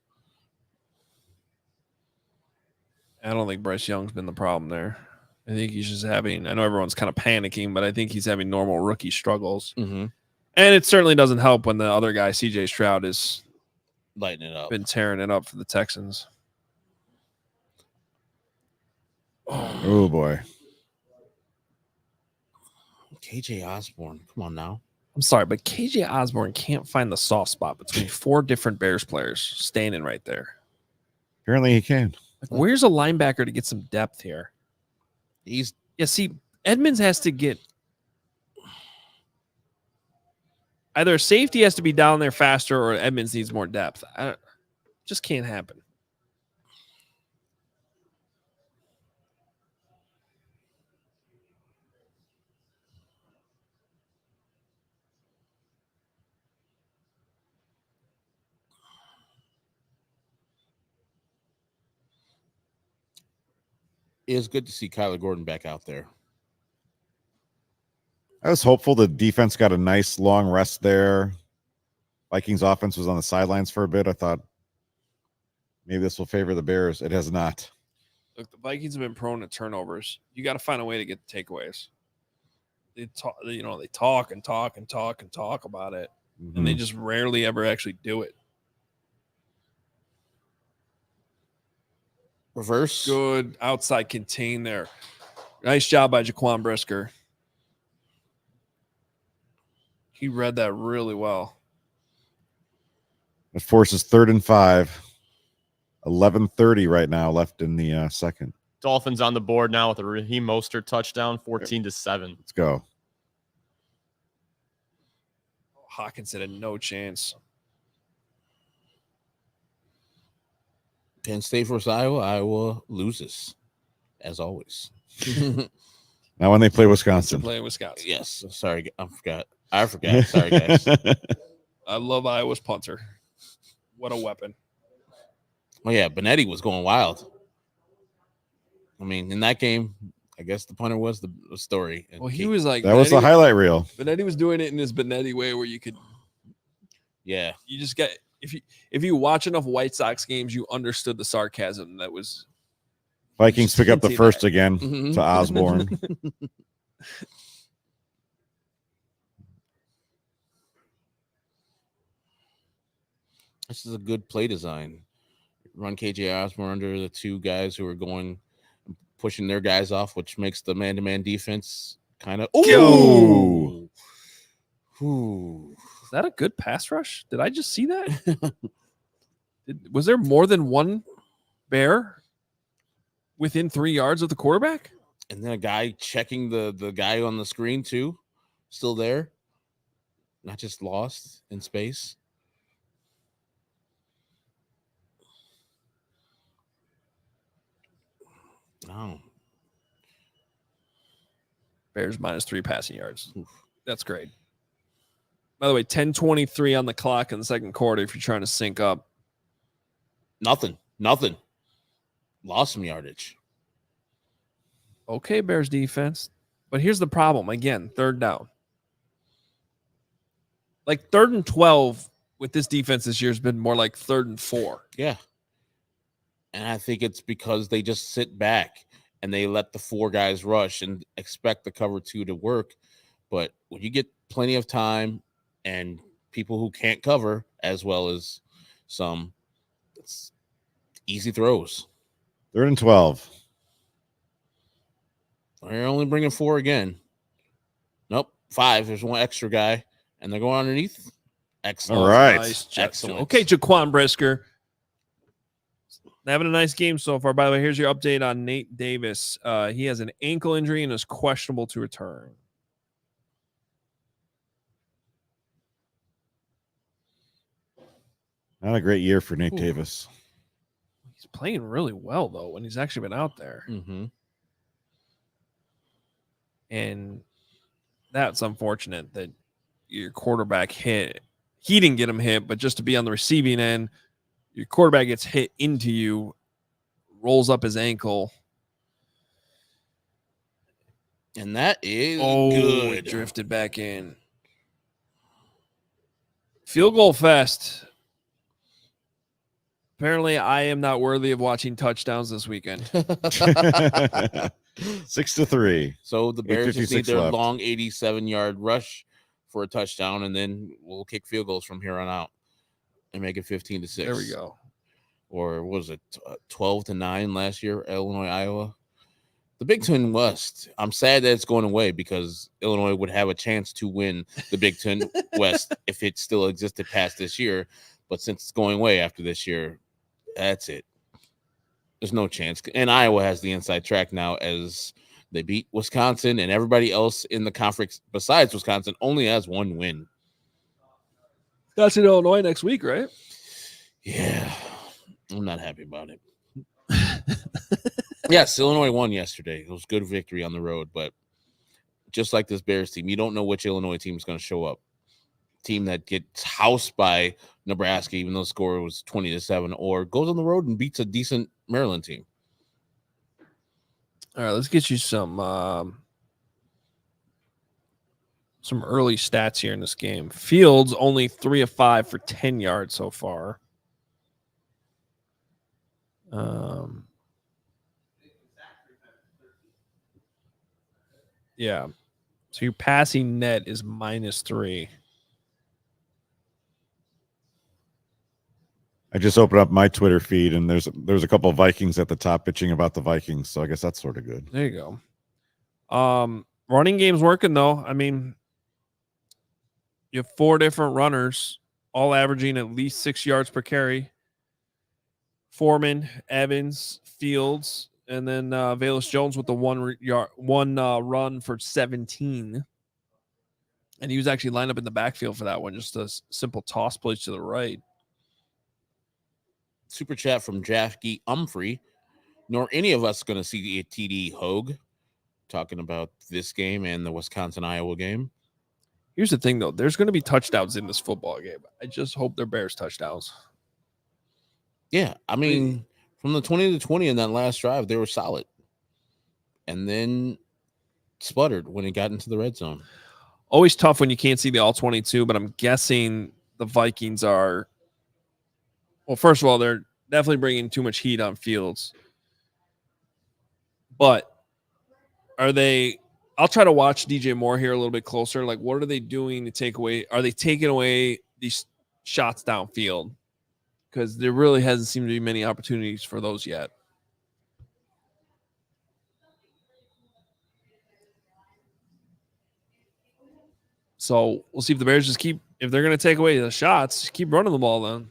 I don't think Bryce Young's been the problem there. I think he's just having, I know everyone's kind of panicking, but I think he's having normal rookie struggles. Mm-hmm. And it certainly doesn't help when the other guy, CJ Stroud, is lighting it up. Been tearing it up for the Texans. Oh boy. KJ Osborne. Come on now. I'm sorry, but KJ Osborne can't find the soft spot between 4 different Bears players standing right there. Apparently he can. Like, where's a linebacker to get some depth here? See, Edmonds has to get either a safety has to be down there faster or Edmonds needs more depth. Just can't happen. It is good to see Kyler Gordon back out there. I was hopeful the defense got a nice long rest there. Vikings offense was on the sidelines for a bit. I thought maybe this will favor the Bears. It has not. Look, the Vikings have been prone to turnovers. You got to find a way to get the takeaways. They talk, they talk and talk and talk and talk about it, and they just rarely ever actually do it. Reverse. Good outside contain there. Nice job by Jaquan Brisker. He read that really well. It forces 3rd and 5. 11:30 right now left in the second. Dolphins on the board now with a Raheem Mostert touchdown, 14-7. Let's go. Hawkinson had no chance. Penn State versus Iowa. Iowa loses, as always. Now when they play Wisconsin. Playing Wisconsin. Yes. Sorry, I forgot. Sorry, guys. I love Iowa's punter. What a weapon. Oh, yeah. Benetti was going wild. I mean, in that game, I guess the punter was the story. Well, he was like, that was the highlight reel. Benetti was doing it in his Benetti way where you could. Yeah. You just get, if you watch enough White Sox games, you understood the sarcasm that was. Vikings pick up the first again to Osborne. This is a good play design. Run KJ Osborne under the two guys who are pushing their guys off, which makes the man-to-man defense kind of. Ooh. Is that a good pass rush? Did I just see that? Was there more than one Bear within 3 yards of the quarterback? And then a guy checking the guy on the screen too, still there, not just lost in space. Oh. Bears -3 passing yards. Oof. That's great. By the way, 10:23 on the clock in the second quarter if you're trying to sync up. Nothing. Lost some yardage. Okay, Bears defense. But here's the problem. Again, 3rd down. Like 3rd and 12 with this defense this year has been more like 3rd and 4. Yeah. And I think it's because they just sit back and they let the 4 guys rush and expect the cover 2 to work. But when you get plenty of time and people who can't cover as well as some, it's easy throws. 3rd and 12. They're only bringing 4 again. Nope, 5. There's one extra guy, and they're going underneath. Excellent. All right. Nice. Excellent. Okay, Jaquan Brisker. Having a nice game so far. By the way, here's your update on Nate Davis. He has an ankle injury and is questionable to return. Not a great year for Nate Davis. He's playing really well, though, when he's actually been out there. Mm-hmm. And that's unfortunate that your quarterback hit. He didn't get him hit, but just to be on the receiving end, your quarterback gets hit into you, rolls up his ankle. And that is good. It drifted back in. Field goal fest. Apparently, I am not worthy of watching touchdowns this weekend. 6-3. So the Bears just need their left. long 87-yard rush for a touchdown, and then we'll kick field goals from here on out and make it 15-6. There we go. Or what was it 12-9 last year, Illinois, Iowa? The Big Ten West. I'm sad that it's going away because Illinois would have a chance to win the Big Ten West if it still existed past this year. But since it's going away after this year, that's it. There's no chance. And Iowa has the inside track now as they beat Wisconsin, and everybody else in the conference besides Wisconsin only has 1 win. That's in Illinois next week, right? Yeah. I'm not happy about it. Yes, Illinois won yesterday. It was a good victory on the road, but just like this Bears team, you don't know which Illinois team is going to show up. Team that gets housed by Nebraska, even though the score was 20-7, or goes on the road and beats a decent Maryland team. All right, let's get you some early stats here in this game. Fields only 3 of 5 for 10 yards so far. Yeah. So your passing net is -3. I just opened up my Twitter feed, and there's a couple of Vikings at the top bitching about the Vikings, so I guess that's sort of good. There you go. Running game's working though. I mean, You have 4 different runners, all averaging at least 6 yards per carry. Foreman, Evans, Fields, and then Velus Jones with the one run for 17. And he was actually lined up in the backfield for that one, just a simple toss play to the right. Super chat from Jackie Humphrey. Nor any of us going to see a TD Hogue talking about this game and the Wisconsin-Iowa game. Here's the thing, though. There's going to be touchdowns in this football game. I just hope they're Bears touchdowns. Yeah, I mean, from the 20-20 in that last drive, they were solid. And then sputtered when it got into the red zone. Always tough when you can't see the all 22, but I'm guessing the Vikings are. Well, first of all, they're definitely bringing too much heat on Fields. But are they? I'll try to watch DJ Moore here a little bit closer. Like, what are they doing to take away? Are they taking away these shots downfield? Because there really hasn't seemed to be many opportunities for those yet. So we'll see if the Bears just keep, if they're going to take away the shots, just keep running the ball then.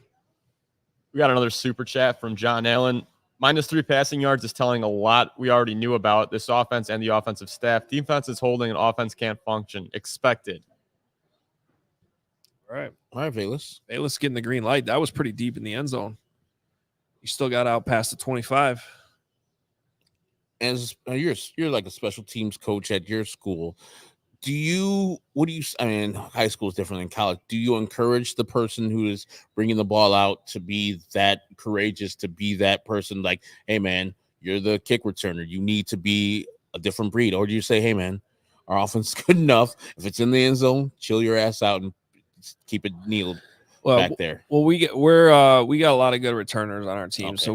We got another super chat from John Allen. -3 passing yards is telling a lot we already knew about this offense and the offensive staff. Defense is holding and offense can't function. Expected. All right. All right, Velus. Velus getting the green light. That was pretty deep in the end zone. You still got out past the 25. As you're like a special teams coach at your school. I mean, high school is different than college. Do you encourage the person who is bringing the ball out to be that courageous, to be that person like, hey, man, you're the kick returner. You need to be a different breed. Or do you say, hey, man, our offense is good enough. If it's in the end zone, chill your ass out and keep it kneeled back there. Well, we got a lot of good returners on our team. Okay. So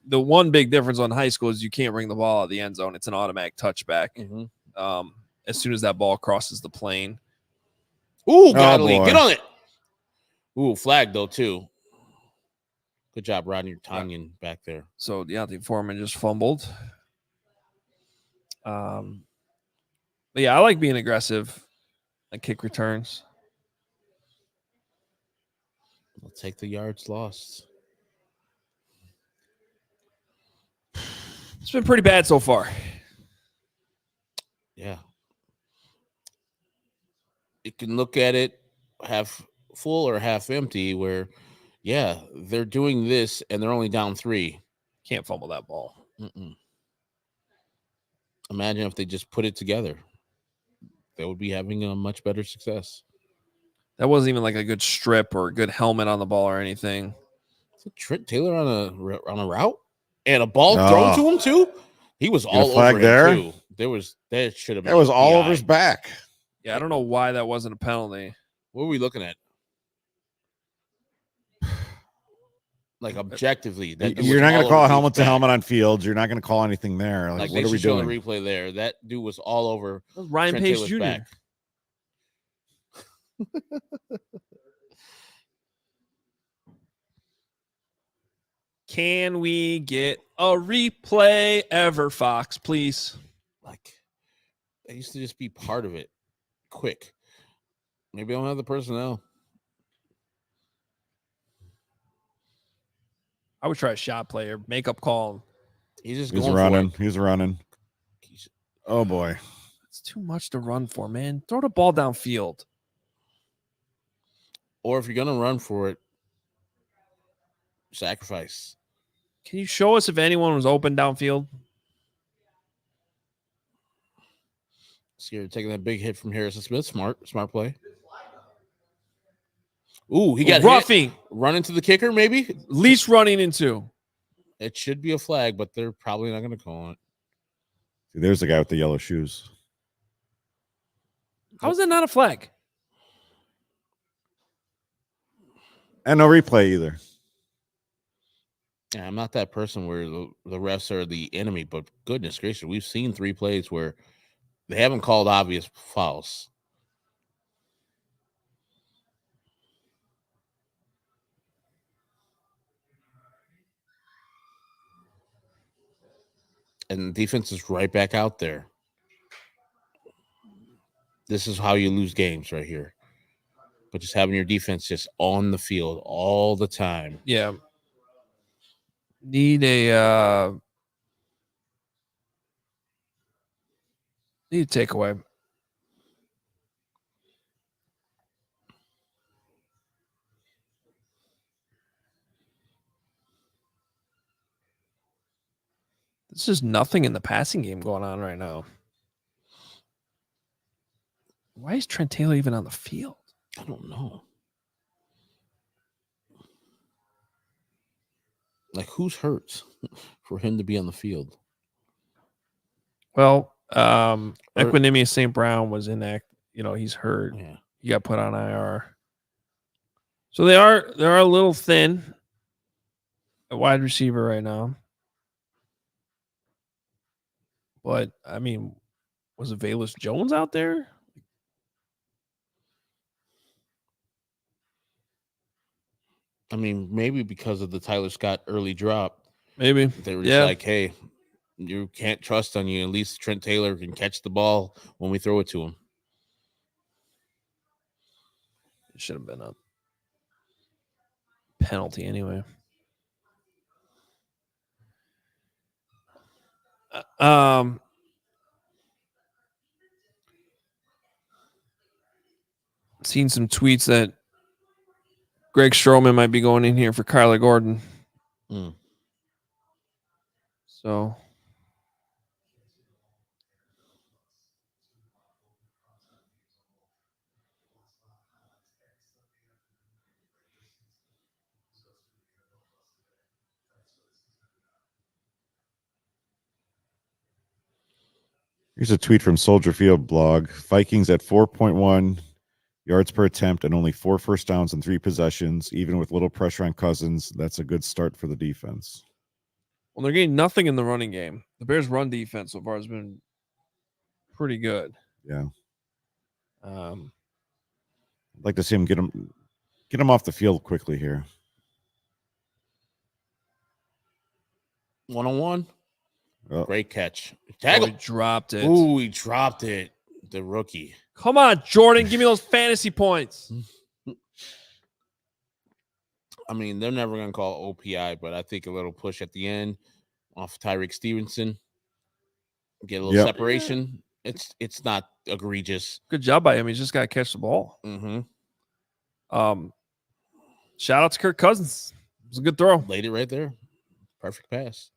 the one big difference on high school is you can't bring the ball out of the end zone. It's an automatic touchback. Mm-hmm. As soon as that ball crosses the plane. Ooh, Godly, get on it. Ooh, flag though too. Good job, Rodney Tanyan back there. So yeah, the Foreman just fumbled. But yeah, I like being aggressive at kick returns. I'll take the yards lost. It's been pretty bad so far. Yeah. You can look at it half full or half empty where, yeah, they're doing this and they're only down 3. Can't fumble that ball. Mm-mm. Imagine if they just put it together. They would be having a much better success. That wasn't even like a good strip or a good helmet on the ball or anything. Trent Taylor on a route and a ball thrown to him too. He was all over him there too. That should have been. That was all over his back. Yeah, I don't know why that wasn't a penalty. What were we looking at? Like objectively, you're not going to call helmet to helmet on Fields. You're not going to call anything there. Like what are we doing? The replay there. That dude was all over. That was Ryan Pace Jr. Back. Can we get a replay ever, Fox, please? Like, I used to just be part of it. Quick. Maybe I don't have the personnel. I would try a shot player, makeup call. He's running. He's running. Oh boy. It's too much to run for, man. Throw the ball downfield. Or if you're gonna run for it, sacrifice. Can you show us if anyone was open downfield? Scared taking that big hit from Harrison Smith. Smart play. Ooh, he got roughing. Run into the kicker, maybe? Least running into. It should be a flag, but they're probably not going to call it. See, there's the guy with the yellow shoes. How is that not a flag? And no replay either. Yeah, I'm not that person where the refs are the enemy, but goodness gracious, we've seen 3 plays where they haven't called obvious fouls. And the defense is right back out there. This is how you lose games right here. but just having your defense just on the field all the time. Yeah. Need a takeaway. There's just nothing in the passing game going on right now. Why is Trent Taylor even on the field? I don't know. Like, who's hurt for him to be on the field? Well, Equinemius St. Brown was he's hurt. Yeah. He got put on IR. So they are a little thin at wide receiver right now. But I mean, was Velus Jones out there? I mean, maybe because of the Tyler Scott early drop. Maybe. They were just like, hey, you can't trust on you. At least Trent Taylor can catch the ball when we throw it to him. It should have been a penalty anyway. Seen some tweets that Greg Stroman might be going in here for Kyler Gordon. So here's a tweet from Soldier Field blog. Vikings at 4.1 yards per attempt and only 4 first downs in 3 possessions, even with little pressure on Cousins. That's a good start for the defense. Well, they're getting nothing in the running game. The Bears' run defense so far has been pretty good. Yeah. I'd like to see him get him off the field quickly here. 1-on-1. Oh. Great catch. Tackle. He dropped it. Ooh, he dropped it. The rookie. Come on, Jordan. Give me those fantasy points. I mean, they're never going to call OPI, but I think a little push at the end off Tyreek Stevenson. Get a little separation. It's not egregious. Good job by him. He's just got to catch the ball. Shout out to Kirk Cousins. It was a good throw. Laid it right there. Perfect pass.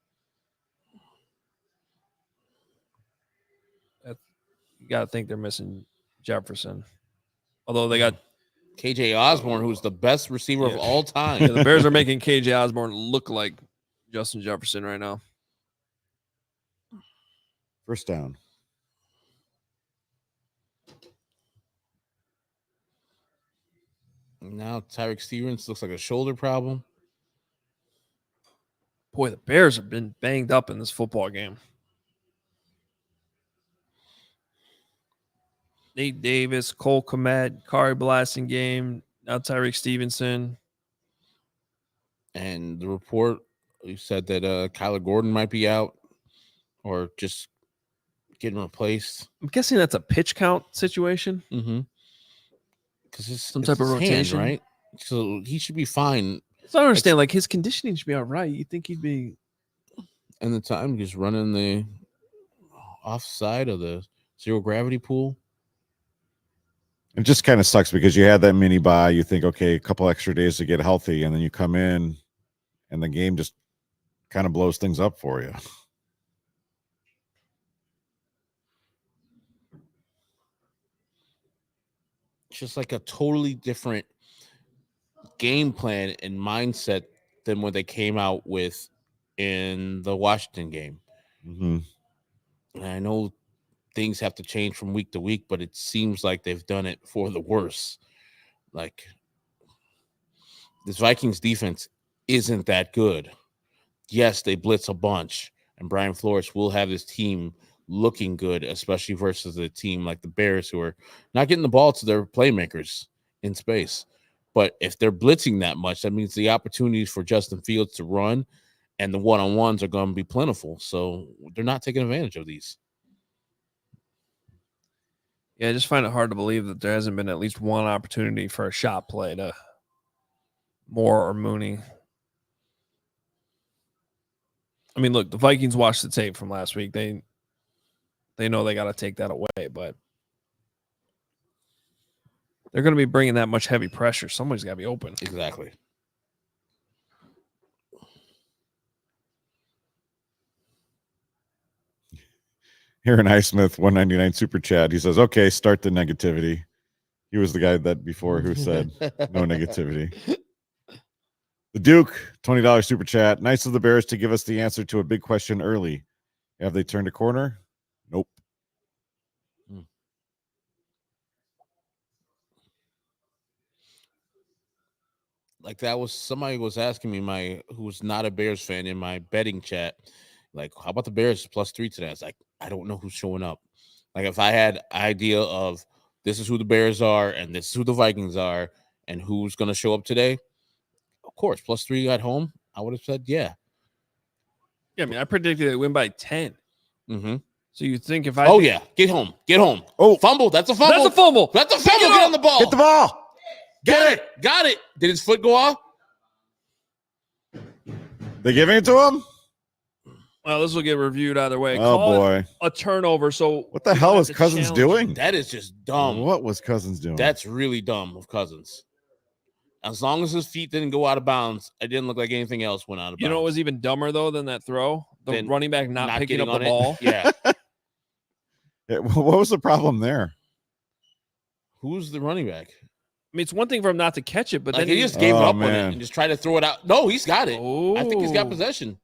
You got to think they're missing Jefferson. Although they got KJ Osborne, who's the best receiver of all time. Yeah, the Bears are making KJ Osborne look like Justin Jefferson right now. First down. Now Tyreek Stevens looks like a shoulder problem. Boy, the Bears have been banged up in this football game. Nate Davis, Cole Kmet, Kari Blasingame, now Tyreek Stevenson. And the report said that Kyler Gordon might be out or just getting replaced. I'm guessing that's a pitch count situation. Because it's some type of rotation, hand, right? So he should be fine. So I don't understand. Like his conditioning should be all right. You think he'd be? And the time just running the offside of the zero gravity pool. It just kind of sucks because you had that mini bye. You think, okay, a couple extra days to get healthy, and then you come in, and the game just kind of blows things up for you. It's just like a totally different game plan and mindset than what they came out with in the Washington game. And I know things have to change from week to week, but it seems like they've done it for the worse. Like, this Vikings defense isn't that good. Yes, they blitz a bunch, and Brian Flores will have his team looking good, especially versus a team like the Bears, who are not getting the ball to their playmakers in space. But if they're blitzing that much, that means the opportunities for Justin Fields to run and the one-on-ones are going to be plentiful. So they're not taking advantage of these. Yeah, I just find it hard to believe that there hasn't been at least one opportunity for a shot play to Moore or Mooney. I mean, look, the Vikings watched the tape from last week. They know they got to take that away, but they're going to be bringing that much heavy pressure. Somebody's got to be open. Exactly. Aaron Highsmith, 199 super chat. He says, "Okay, start the negativity." He was the guy that before who said no negativity. The Duke, $20 super chat. Nice of the Bears to give us the answer to a big question early. Have they turned a corner? Nope. Like that was somebody was asking me who's not a Bears fan in my betting chat, like, how about the Bears +3 today? I was like, I don't know who's showing up. Like if I had idea of this is who the Bears are and this is who the Vikings are and who's going to show up today, of course, +3 at home, I would have said yeah. Yeah, I mean, I predicted they win by 10. Mm-hmm. So you think if I yeah, get home. Oh, fumble. That's a fumble. That's a fumble. Get on the ball. Get the ball. Got it. Did his foot go off? They giving it to him? Well, this will get reviewed either way. Oh, boy. A turnover. So what the hell is Cousins doing? That is just dumb. What was Cousins doing? That's really dumb of Cousins. As long as his feet didn't go out of bounds, it didn't look like anything else went out of bounds. You know what was even dumber, though, than that throw? The running back not picking up the ball. Yeah. What was the problem there? Who's the running back? I mean, it's one thing for him not to catch it, but then he just gave up on it and just tried to throw it out. No, he's got it. Oh. I think he's got possession.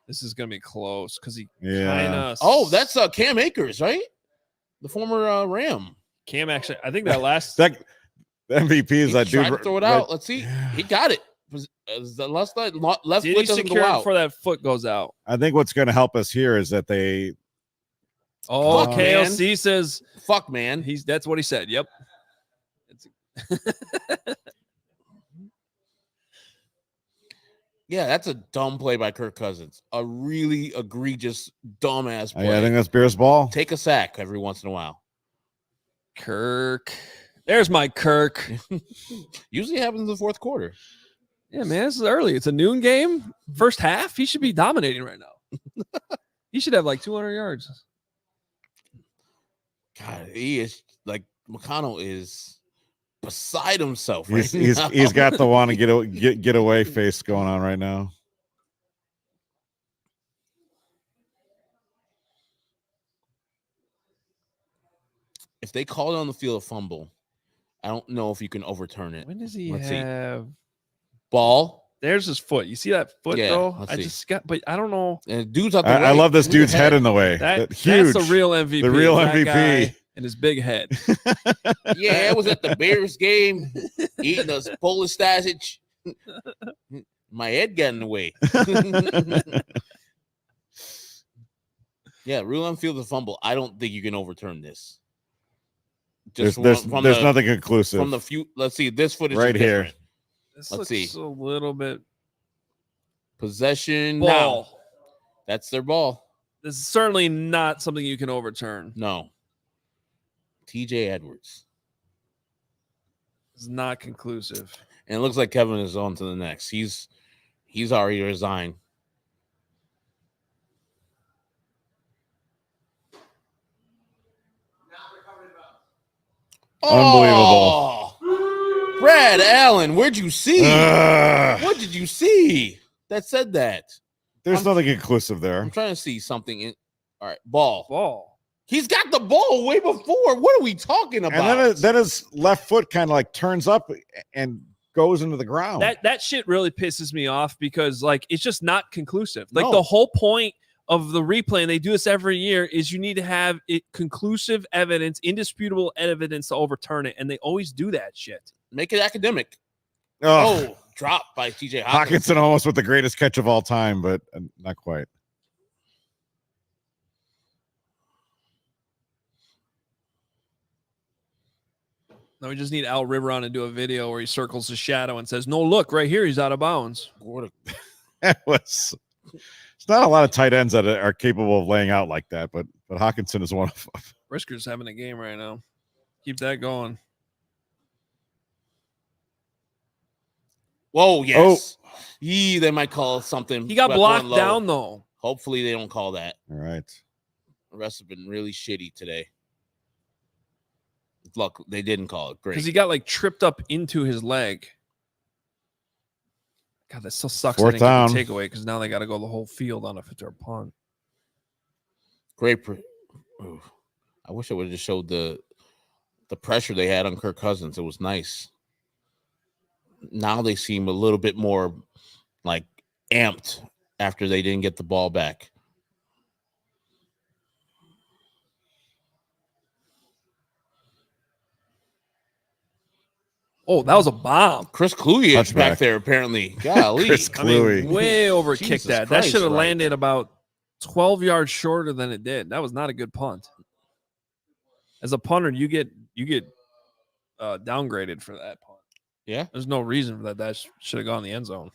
This is going to be close because he kind of. Oh, that's Cam Akers, right? The former Ram. Cam actually, I think that last. The MVP is that dude. Tried to throw it out. Let's see. He got it. The left foot doesn't go out. Before that foot goes out. I think what's going to help us here is that they. Oh, KLC says, "Fuck, man." That's what he said. Yep. Yeah, that's a dumb play by Kirk Cousins. A really egregious, dumbass play. I think that's Bears ball. Take a sack every once in a while. Kirk. There's my Kirk. Usually happens in the fourth quarter. Yeah, man, this is early. It's a noon game. First half, he should be dominating right now. He should have like 200 yards. God, he is like McConnell is beside himself. He's got the want to get away face going on right now. If they call it on the field a fumble, I don't know if you can overturn it. When does he have ball? There's his foot. You see that foot though? But I don't know. And dude's out the I love this dude's head in the way. Huge. That's the real MVP. The real MVP. And his big head. Yeah, I was at the Bears game eating a Polish sausage. My head got in the way. Yeah, rule on field of fumble. I don't think you can overturn this. There's nothing conclusive. From the few, let's see, this footage right is here. Let's see. A little bit possession ball. Now. That's their ball. This is certainly not something you can overturn. No. TJ Edwards. It's not conclusive. And it looks like Kevin is on to the next. He's already resigned. Unbelievable. Oh, Brad Allen, where'd you see? What did you see that said that? There's nothing conclusive there. I'm trying to see something. All right, ball. He's got the ball way before. What are we talking about? And then his left foot kind of like turns up and goes into the ground. That shit really pisses me off because like it's just not conclusive. Like the whole point of the replay, and they do this every year, is you need to have conclusive evidence, indisputable evidence to overturn it, and they always do that shit. Make it academic. Oh, drop by TJ Hawkinson almost with the greatest catch of all time, but not quite. Now we just need Al Riveron to do a video where he circles his shadow and says, "No, look right here, he's out of bounds." It's not a lot of tight ends that are capable of laying out like that, but Hawkinson is one of them. Brisker's having a game right now. Keep that going. Whoa, yes. Oh. They might call something. He got blocked down, though. Hopefully they don't call that. All right. The rest have been really shitty today. Look, they didn't call it. Great. Because he got, like, tripped up into his leg. God, that still sucks. Fourth down. Takeaway because now they got to go the whole field on a punt. Great. I wish I would have just showed the pressure they had on Kirk Cousins. It was nice. Now they seem a little bit more like amped after they didn't get the ball back. Oh, that was a bomb. Chris Cluey is back there, apparently. Golly. Chris Cluey. Way overkicked that. That should have landed about 12 yards shorter than it did. That was not a good punt. As a punter, you get downgraded for that punt. Yeah. There's no reason for that. That should have gone in the end zone.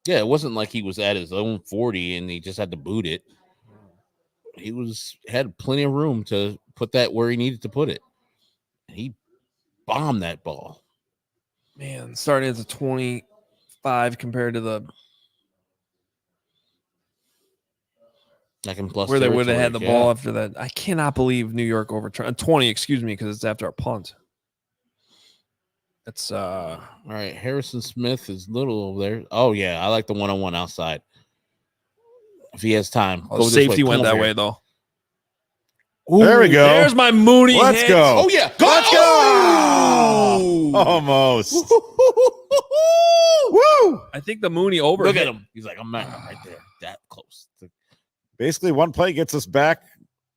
Yeah, it wasn't like he was at his own 40 and he just had to boot it. He had plenty of room to put that where he needed to put it. He bombed that ball. Man, starting at the 25 compared to the second plus where they would have had the ball after that. I cannot believe New York overturned 20, excuse me, because it's after a punt. It's all right. Harrison Smith is little over there. Oh yeah, I like the one-on-one outside. If he has time. Oh, safety went that way though. Ooh, there we go. There's my Mooney. Let's hit. go. Oh yeah. Let's go. Almost. Woo! I think the Mooney over. Look at him. He's like, I'm not right there. That close. Basically, one play gets us back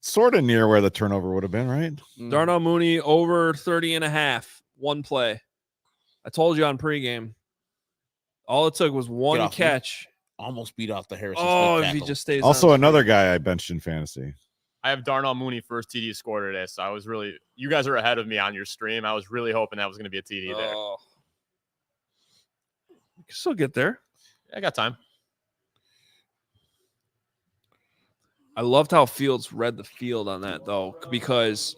sort of near where the turnover would have been, right? Darnell Mooney over 30.5. One play. I told you on pregame. All it took was one catch. Almost beat off the Harrison. Oh, Smith if he tackle. just stays. Also, another guy I benched in fantasy. I have Darnell Mooney first TD score today, so I was really – you guys are ahead of me on your stream. I was really hoping that was going to be a TD there. You can still get there. Yeah, I got time. I loved how Fields read the field on that, though, because,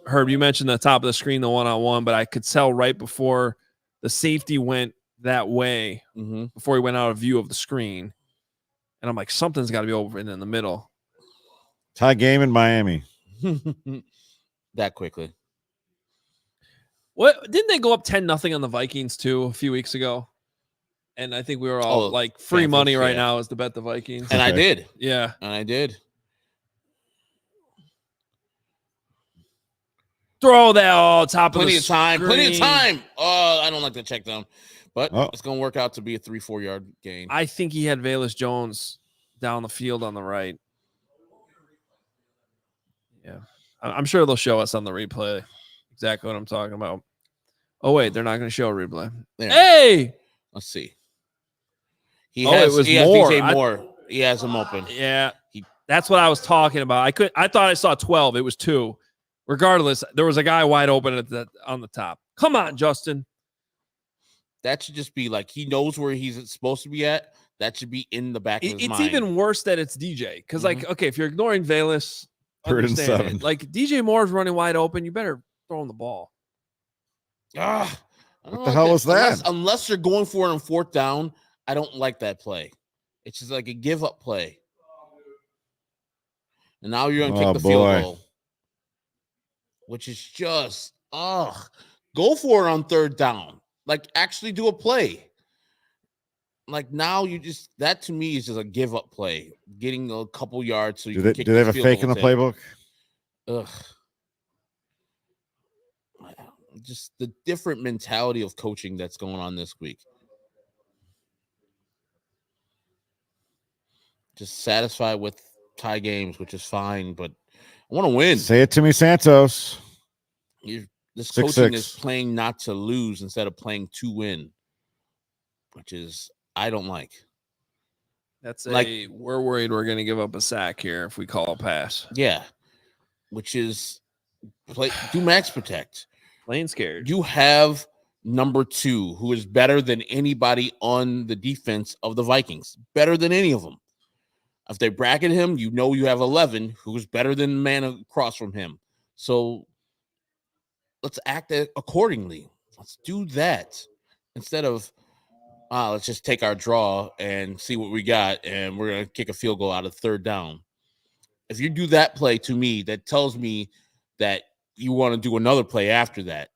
Herb, you mentioned the top of the screen, the one-on-one, but I could tell right before the safety went that way, before he went out of view of the screen. And I'm like, something's got to be over in the middle. Tie game in Miami. That quickly. What didn't they go up 10-0 on the Vikings too a few weeks ago? And I think we were all like free money right now is to bet the Vikings. And I did. Yeah. And I did. Throw that top of the screen. Plenty of time. Oh, I don't like to check down. But it's going to work out to be a 3-4 yard gain. I think he had Velus Jones down the field on the right. Yeah. I'm sure they'll show us on the replay exactly what I'm talking about. Oh, wait. They're not going to show a replay. There. Hey! Let's see. He has DJ Moore. He has him open. Yeah. That's what I was talking about. I thought I saw 12. It was 2. Regardless, there was a guy wide open on the top. Come on, Justin. That should just be like he knows where he's supposed to be at. That should be in the back of his mind. It's even worse that it's DJ. Because, like, okay, if you're ignoring Velus, 3rd and 7. Like, DJ Moore's running wide open. You better throw him the ball. What the hell was that? Unless you're going for it on 4th down, I don't like that play. It's just like a give-up play. And now you're going to kick the field goal. Which is just, go for it on 3rd down. Like, actually do a play. Like, now that to me is just a give-up play. Getting a couple yards so you can kick the field goal. Do they have a fake in the playbook? Ugh. Just the different mentality of coaching that's going on this week. Just satisfied with tie games, which is fine, but I want to win. Say it to me, Santos. This coaching is playing not to lose instead of playing to win, which is I don't like. That's we're worried we're going to give up a sack here if we call a pass. Yeah, which is do max protect. Playing scared. You have number 2, who is better than anybody on the defense of the Vikings. Better than any of them. If they bracket him, you know you have 11 who's better than the man across from him. So let's act accordingly. Let's do that instead of let's just take our draw and see what we got, and we're going to kick a field goal out of third down. If you do that play, to me, that tells me that you want to do another play after that.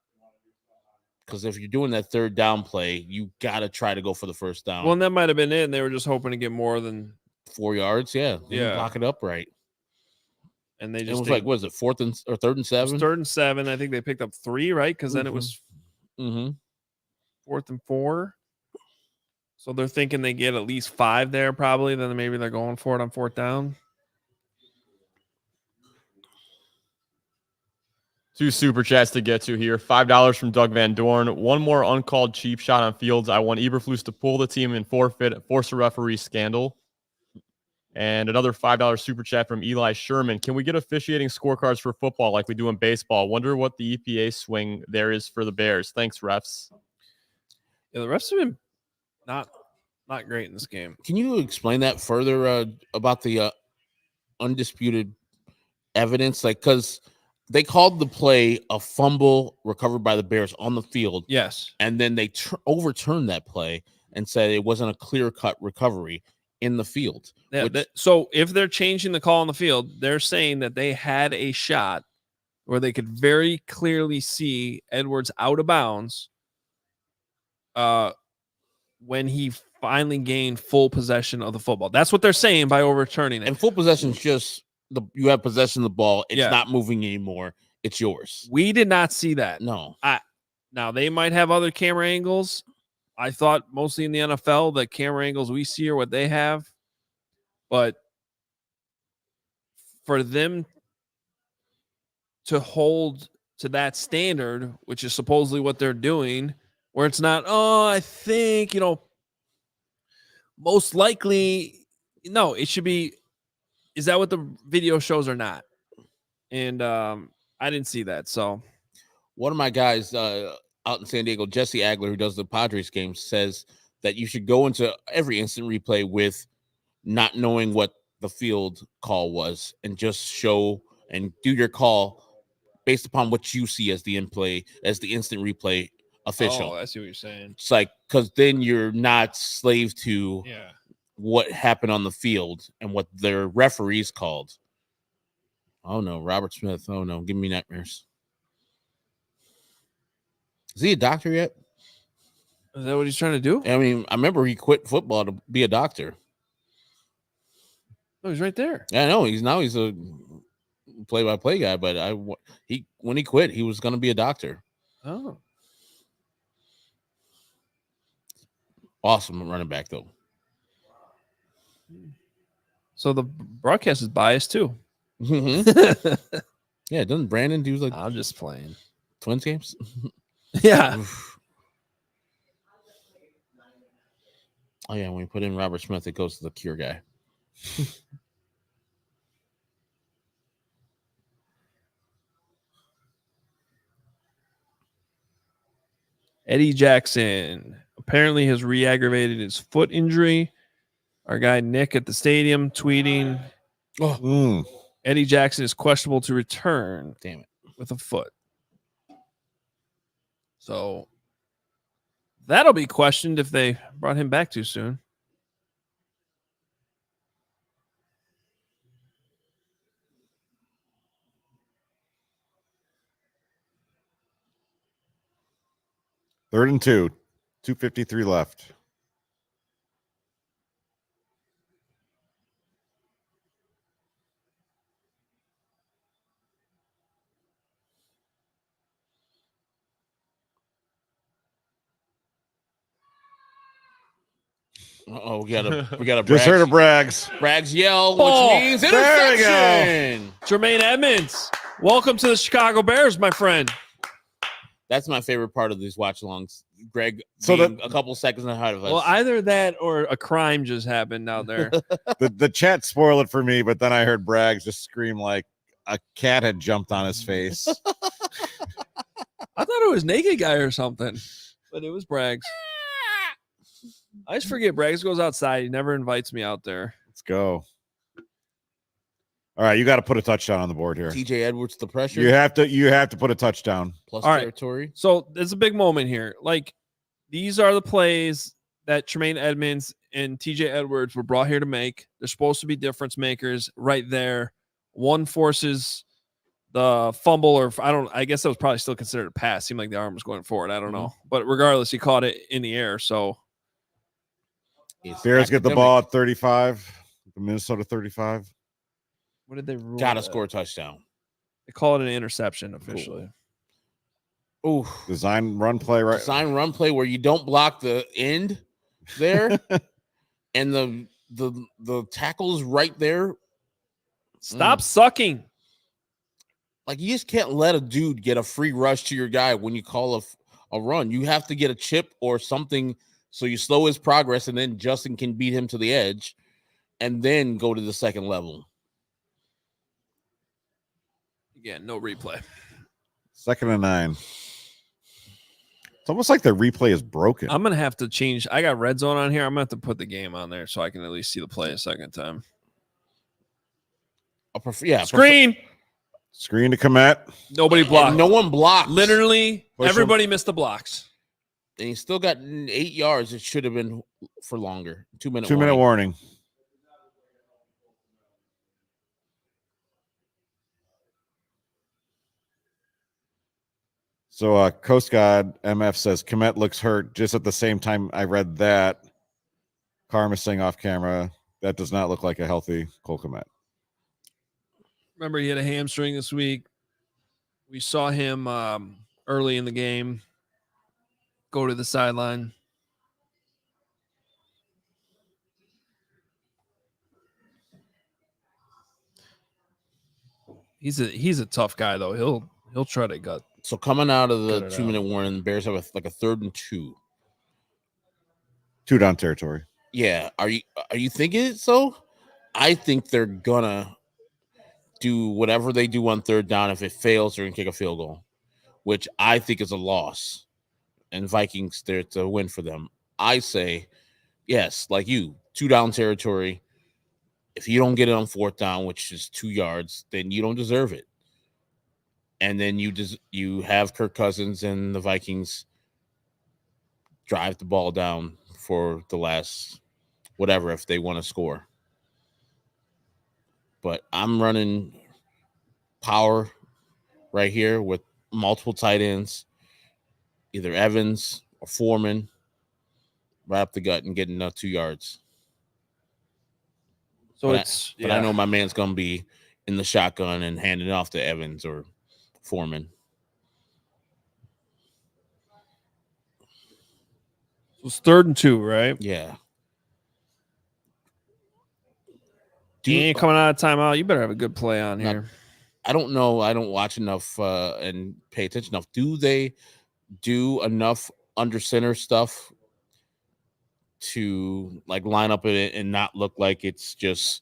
Because if you're doing that third down play, you got to try to go for the first down. Well, and that might have been it, and they were just hoping to get more than 4 yards. Yeah. Yeah. Lock it up right. And they just it was like, what is it, third and 7? Third and 7. I think they picked up 3, right? Because then it was 4th and 4. So they're thinking they get at least 5 there, probably. Then maybe they're going for it on 4th down. 2 super chats to get to here. $5 from Doug Van Dorn. One more uncalled cheap shot on Fields. I want Eberflus to pull the team and force a referee scandal. And another $5 super chat from Eli Sherman. Can we get officiating scorecards for football like we do in baseball? Wonder what the EPA swing there is for the Bears. Thanks, refs. Yeah, the refs have been not great in this game. Can you explain that further about the undisputed evidence? Like, because they called the play a fumble recovered by the Bears on the field. Yes. And then they overturned that play and said it wasn't a clear-cut recovery in the field. Yeah, so if they're changing the call on the field, they're saying that they had a shot where they could very clearly see Edwards out of bounds when he finally gained full possession of the football. That's what they're saying by overturning it. And full possession is just you have possession of the ball. It's not moving anymore. It's yours. We did not see that. No. Now, they might have other camera angles. I thought mostly in the NFL, the camera angles we see are what they have. But for them to hold to that standard, which is supposedly what they're doing, where it's not, I think, most likely, no, it should be, is that what the video shows or not? And I didn't see that. So one of my guys out in San Diego, Jesse Agler, who does the Padres games, says that you should go into every instant replay with not knowing what the field call was and just show and do your call based upon what you see as the instant replay official. Oh, I see what you're saying. It's like, because then you're not slave to what happened on the field and what their referees called. Oh no, Robert Smith. Oh no, give me nightmares. Is he a doctor yet? Is that what he's trying to do? I mean, I remember he quit football to be a doctor. Oh, he's right there. Yeah, I know. He's a play-by-play guy, but when he quit, he was going to be a doctor. Oh. Awesome running back, though. So the broadcast is biased, too. Mm-hmm. Yeah, doesn't Brandon do like I'm just playing Twins games? Yeah. Oh, yeah, when we put in Robert Smith, it goes to the Cure guy. Eddie Jackson apparently has re-aggravated his foot injury. Our guy Nick at the stadium tweeting, Eddie Jackson is questionable to return. Damn it. With a foot. So that'll be questioned if they brought him back too soon. Third and 2, 2:53 left. Uh-oh, we got a Just heard of Braggs yell, which means interception. There we go. Jermaine Edmonds, welcome to the Chicago Bears, my friend. That's my favorite part of these watch-alongs. Greg, so being a couple seconds ahead of us. Well, either that or a crime just happened out there. The chat spoiled it for me, but then I heard Braggs just scream like a cat had jumped on his face. I thought it was Naked Guy or something, but it was Braggs. I just forget Braggs goes outside. He never invites me out there. Let's go. All right, you got to put a touchdown on the board here. TJ Edwards, the pressure. You have to put a touchdown. Plus All right. territory. So there's a big moment here. Like, these are the plays that Tremaine Edmonds and TJ Edwards were brought here to make. They're supposed to be difference makers right there. One forces the fumble, or I guess that was probably still considered a pass. Seemed like the arm was going forward. I don't know. But regardless, he caught it in the air. So Bears get the ball at 35. The Minnesota 35. what did they rule? Gotta score a touchdown. They call it an interception officially. Ooh. Design run play, right? Design run play where you don't block the end there, and the tackle's right there. Stop sucking. Like, you just can't let a dude get a free rush to your guy when you call a run. You have to get a chip or something so you slow his progress, and then Justin can beat him to the edge and then go to the second level. Again, no replay. 2nd and 9. It's almost like the replay is broken. I'm gonna have to change. I got red zone on here. I'm gonna have to put the game on there so I can at least see the play a second time. Screen. Screen to Komet. Nobody blocked. And no one blocked. Literally, Push everybody missed the blocks. And he still got 8 yards. It should have been for longer. 2 minute. 2 minute warning. So Coast Guard MF says Komet looks hurt. Just at the same time I read that, Karma saying off camera, that does not look like a healthy Cole Komet. Remember, he had a hamstring this week. We saw him early in the game go to the sideline. He's a tough guy though. He'll try to gut. So coming out of the Cut it 2 minute warning, the Bears have a 3rd and 2. 2 down territory. Yeah. Are you thinking it so? I think they're gonna do whatever they do on 3rd down. If it fails, they're gonna kick a field goal, which I think is a loss. And Vikings, it's a win for them. I say, yes, like you, 2 down territory. If you don't get it on 4th down, which is 2 yards, then you don't deserve it. And then you have Kirk Cousins and the Vikings drive the ball down for the last whatever if they want to score. But I'm running power right here with multiple tight ends, either Evans or Foreman, right up the gut and getting 2 yards. So but I know my man's going to be in the shotgun and handing it off to Evans or Foreman. It's 3rd and 2, right? Yeah. You ain't coming out of timeout. You better have a good play on here. I don't know. I don't watch enough and pay attention enough. Do they do enough under center stuff to like line up in it and not look like it's just,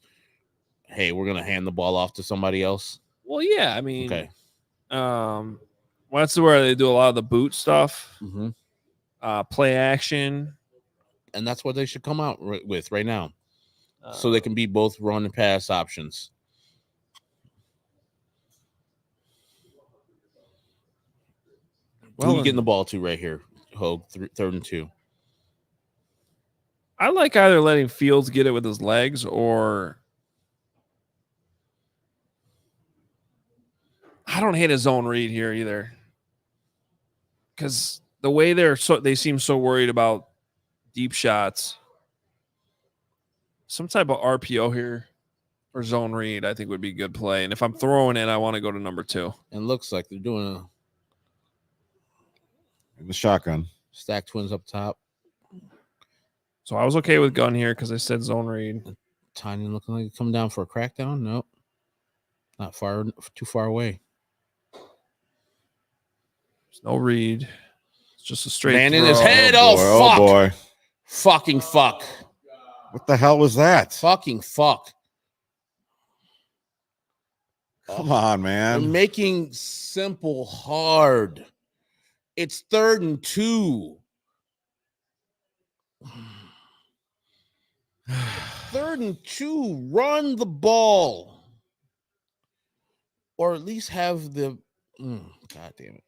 hey, we're gonna hand the ball off to somebody else? Well, yeah. I mean, Okay. Well, that's where they do a lot of the boot stuff, Mm-hmm. play action, And that's what they should come out with right now, so they can be both run and pass options. Well, who are you getting the ball to right here, Hogue? 3rd and 2. I like either letting Fields get it with his legs or I don't hate a zone read here either. Because the way they seem so worried about deep shots. Some type of RPO here or zone read, I think would be a good play. And if I'm throwing it, I want to go to number 2. And looks like they're doing In the shotgun. stack twins up top. So I was okay with gun here because I said zone read. Tiny looking like coming down for a crackdown. Nope. Not far, too far away. There's no read. It's just a straight Man in throw. his head. Oh, Oh, boy. fuck. Oh, boy. Fucking fuck. What the hell was that? Fucking fuck. Come on, They're man. making simple hard. It's 3rd and 2. 3rd and 2. Run the ball. or at least have the God damn it.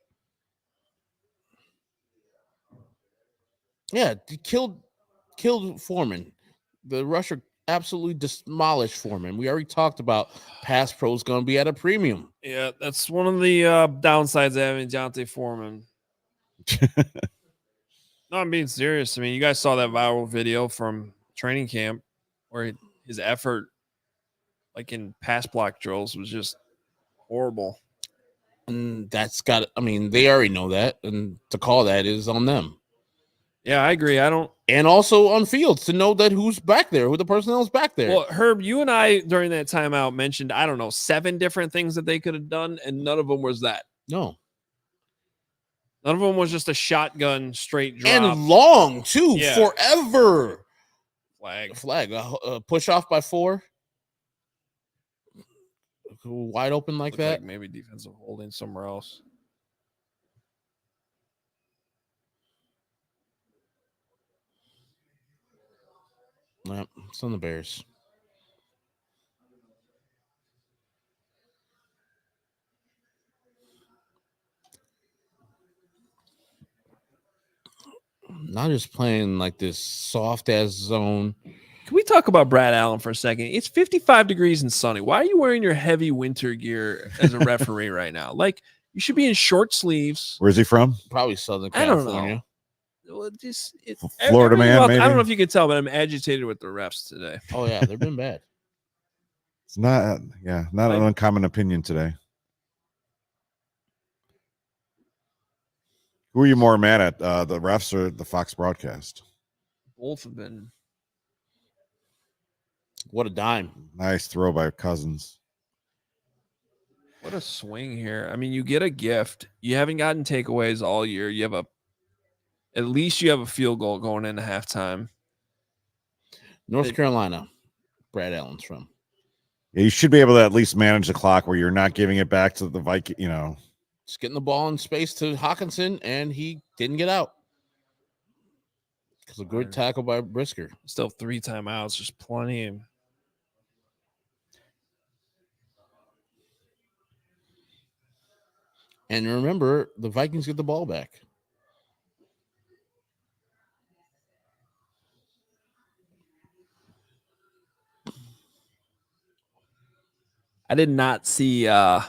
Yeah, killed Foreman. The rusher absolutely demolished Foreman. We already talked about pass pro is going to be at a premium. Yeah, that's one of the downsides of having Jonte Foreman. No, I'm being serious. I mean, you guys saw that viral video from training camp where his effort, like in pass block drills, was just horrible. And that's got, I mean, they already know that. And to call that is on them. Yeah, I agree. I don't. And also on fields to know that who's back there, who the personnel is back there. Well, Herb, you and I during that timeout mentioned, I don't know, 7 different things that they could have done, and none of them was that. No. None of them was just a shotgun straight drop. And long, too, Yeah. forever. Flag. Push off by 4. Wide open like Looked that. like maybe defensive holding somewhere else. Yeah, it's on the Bears. Not just playing like this soft ass zone. Can we talk about Brad Allen for a second? It's 55 degrees and sunny. Why are you wearing your heavy winter gear as a referee right now? Like, you should be in short sleeves. Where's he from? Probably Southern I don't California. know. Well, Florida man, I maybe? don't know if you can tell, but I'm agitated with the refs today. Oh yeah, they've been bad. It's not, not an uncommon opinion today. Who are you more mad at, the refs or the Fox broadcast? Both have been. What a dime. Nice throw by Cousins. What a swing here. I mean, you get a gift. You haven't gotten takeaways all year. You have at least you have a field goal going into halftime. North Carolina, Brad Allen's from. Yeah, you should be able to at least manage the clock where you're not giving it back to the Viking, Just getting the ball in space to Hawkinson, and he didn't get out. Because a good tackle by Brisker. Still 3 timeouts. There's plenty. And remember, the Vikings get the ball back. I did not see a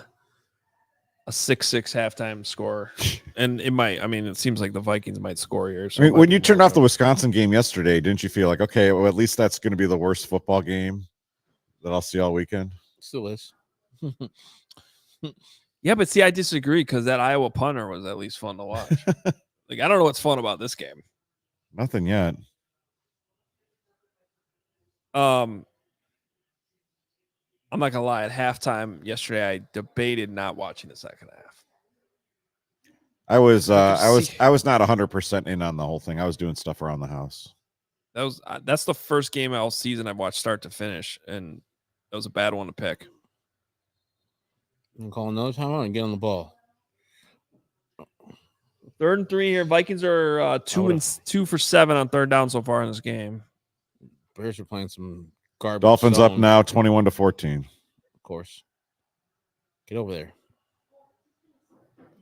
6-6 halftime score. And it might, I mean, it seems like the Vikings might score here. So I mean, when you turned off the Wisconsin game yesterday, didn't you feel like, okay, well, at least that's going to be the worst football game that I'll see all weekend? Still is. Yeah, but see, I disagree because that Iowa punter was at least fun to watch. Like, I don't know what's fun about this game. Nothing yet. I'm not gonna lie. At halftime yesterday, I debated not watching the second half. I was not 100% in on the whole thing. I was doing stuff around the house. That's the first game all season I've watched start to finish, and that was a bad one to pick. I'm calling another timeout and get on the ball. 3rd and 3 here. Vikings are 2 for 7 on 3rd down so far in this game. Bears are playing some garbage. Dolphins zone. up now, 21-14. Of course. Get over there.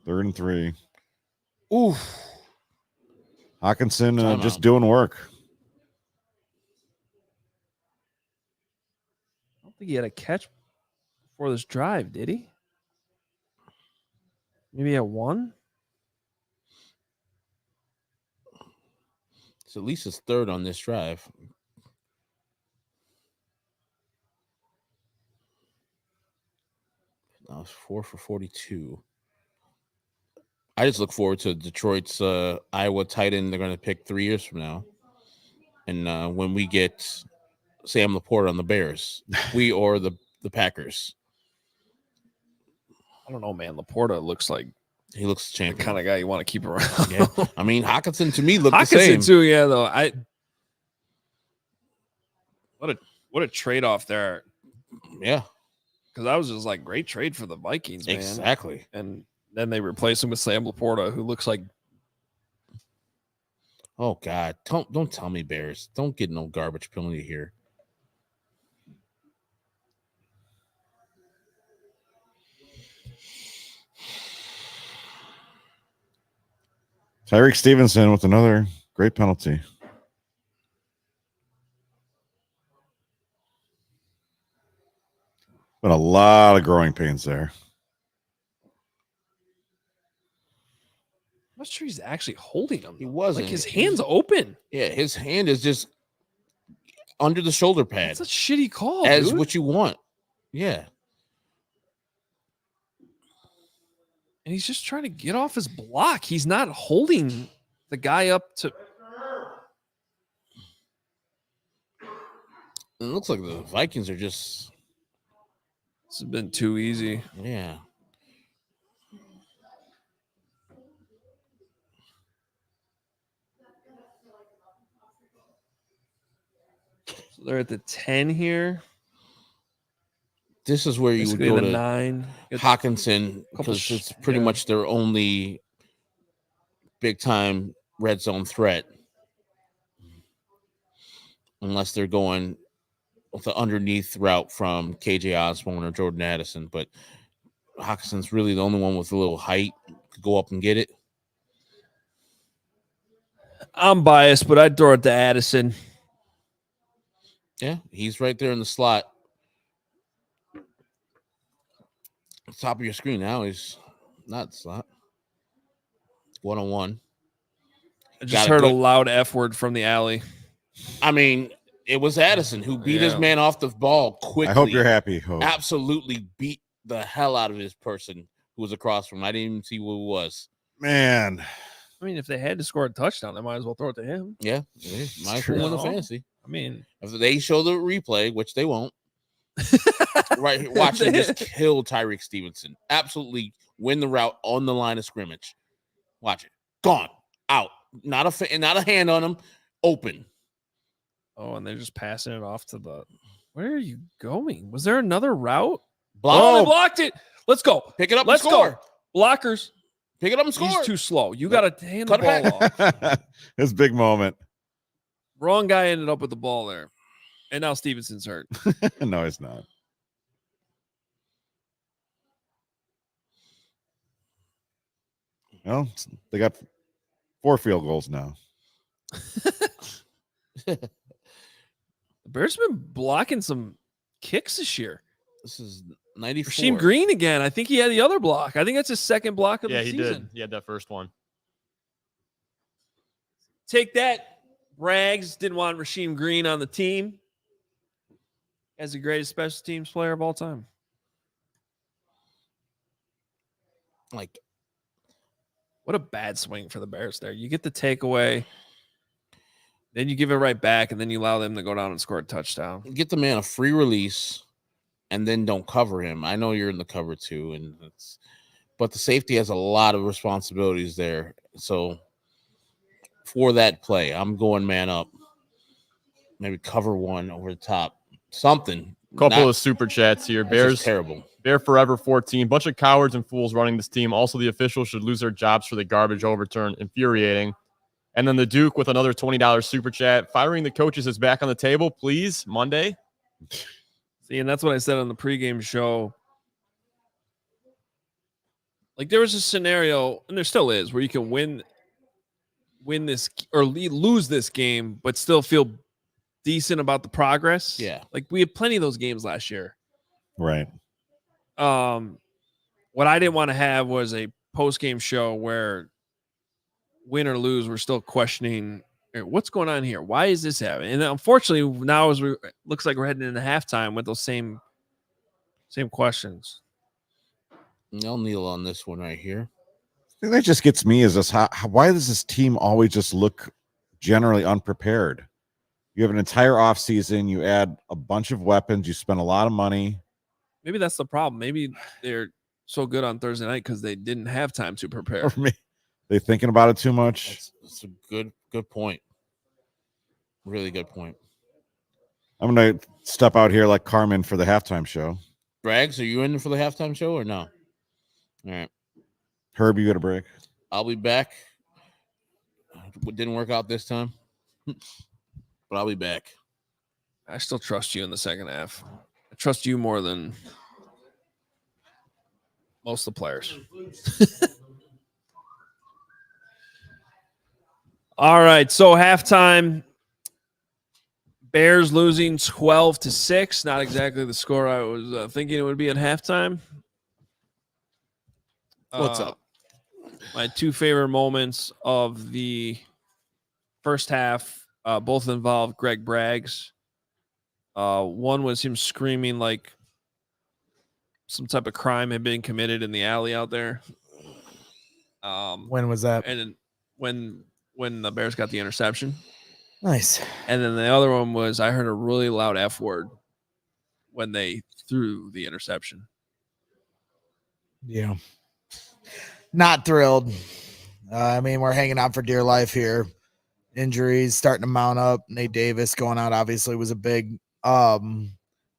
3rd and 3. Oof. Hawkinson Timeout. just doing work. I don't think he had a catch before this drive, did he? Maybe at 1? It's at least his 3rd on this drive. That was 4 for 42. I just look forward to Detroit's Iowa tight end they're going to pick 3 years from now. And when we get Sam Laporta on the Bears, we or the Packers. I don't know, man. Laporta looks like He looks the champion. kind of guy you want to keep around. Yeah. I mean, Hawkinson to me looked the Hawkinson same. too, yeah. Though what a trade off there, Yeah, because I was just like, great trade for the Vikings, man. exactly. And then they replace him with Sam Laporta, who looks like Oh God, don't tell me Bears. Don't get no garbage penalty here. Tyreek Stevenson with another great penalty. But a lot of growing pains there. I'm not sure he's actually holding him. He wasn't. Like his hand's open. Yeah, his hand is just under the shoulder pad. That's a shitty call, as dude. what you want. Yeah. And he's just trying to get off his block. He's not holding the guy up to. It looks like the Vikings are just. This has been too easy. Yeah. So they're at the 10 here. This is where you would Basically go the to 9. Hawkinson because it's pretty much their only big time red zone threat. Unless they're going with the underneath route from KJ Osborne or Jordan Addison. But Hawkinson's really the only one with a little height to go up and get it. I'm biased, but I'd throw it to Addison. Yeah, he's right there in the slot. Top of your screen now is not slot. 1-on-1. I just heard a loud F word from the alley. I mean, it was Addison who beat his man off the ball quickly. I hope you're happy. Hope. Absolutely beat the hell out of this person who was across from him. I didn't even see who it was. Man. I mean, if they had to score a touchdown, they might as well throw it to him. Yeah, might as well win the fantasy. I mean, if they show the replay, which they won't, right? Watch him just kill Tyreek Stevenson. Absolutely win the route on the line of scrimmage. Watch it. Gone. Out. Not a hand on him. Open. Oh, and they're just passing it off to the. Where are you going? Was there another route? Oh, they blocked it. Let's go. Pick it up. Let's and score. Go. Blockers. Pick it up and score. He's too slow. You got to hand the ball off. His big moment. Wrong guy ended up with the ball there. And now Stevenson's hurt. No, he's not. Well, they got 4 field goals now. The Bears have been blocking some kicks this year. This is 94. Rasheem Green again. I think he had the other block. I think that's his second block of the season. Yeah, he did. He had that first one. Take that, Rags. Didn't want Rasheem Green on the team as the greatest special teams player of all time. Like, what a bad swing for the Bears there. You get the takeaway, then you give it right back, and then you allow them to go down and score a touchdown. Get the man a free release, and then don't cover him. I know you're in the cover too, but the safety has a lot of responsibilities there. So for that play, I'm going man up. Maybe cover one over the top. Something. Couple of super chats here. Bears terrible. Bear Forever 14. Bunch of cowards and fools running this team. Also, the officials should lose their jobs for the garbage overturn. Infuriating. And then the Duke with another $20 super chat. Firing the coaches is back on the table, please. Monday. See, and that's what I said on the pregame show. Like, there was a scenario, and there still is, where you can win this or lose this game, but still feel decent about the progress. Yeah. Like, we had plenty of those games last year. Right. What I didn't want to have was a post-game show where win or lose, we're still questioning what's going on here. Why is this happening? And unfortunately, now as we looks like we're heading into halftime with those same questions. I'll kneel on this one right here. The thing that just gets me is this: why does this team always just look generally unprepared? You have an entire offseason, you add a bunch of weapons, you spend a lot of money. Maybe that's the problem. Maybe they're so good on Thursday night because they didn't have time to prepare. They thinking about it too much. That's a good point. Really good point. I'm gonna step out here like Carmen for the halftime show. Rags, are you in for the halftime show or no? All right. Herb, you got a break? I'll be back. It didn't work out this time, but I'll be back. I still trust you in the second half. I trust you more than most of the players. All right, so halftime, Bears losing 12-6. Not exactly the score I was thinking it would be at halftime. What's up? My two favorite moments of the first half both involved Greg Braggs. One was him screaming like some type of crime had been committed in the alley out there. When was that? And when the Bears got the interception. Nice. And then the other one was I heard a really loud F word when they threw the interception. Yeah. Not thrilled. I mean, we're hanging out for dear life here. Injuries starting to mount up. Nate Davis going out obviously was a big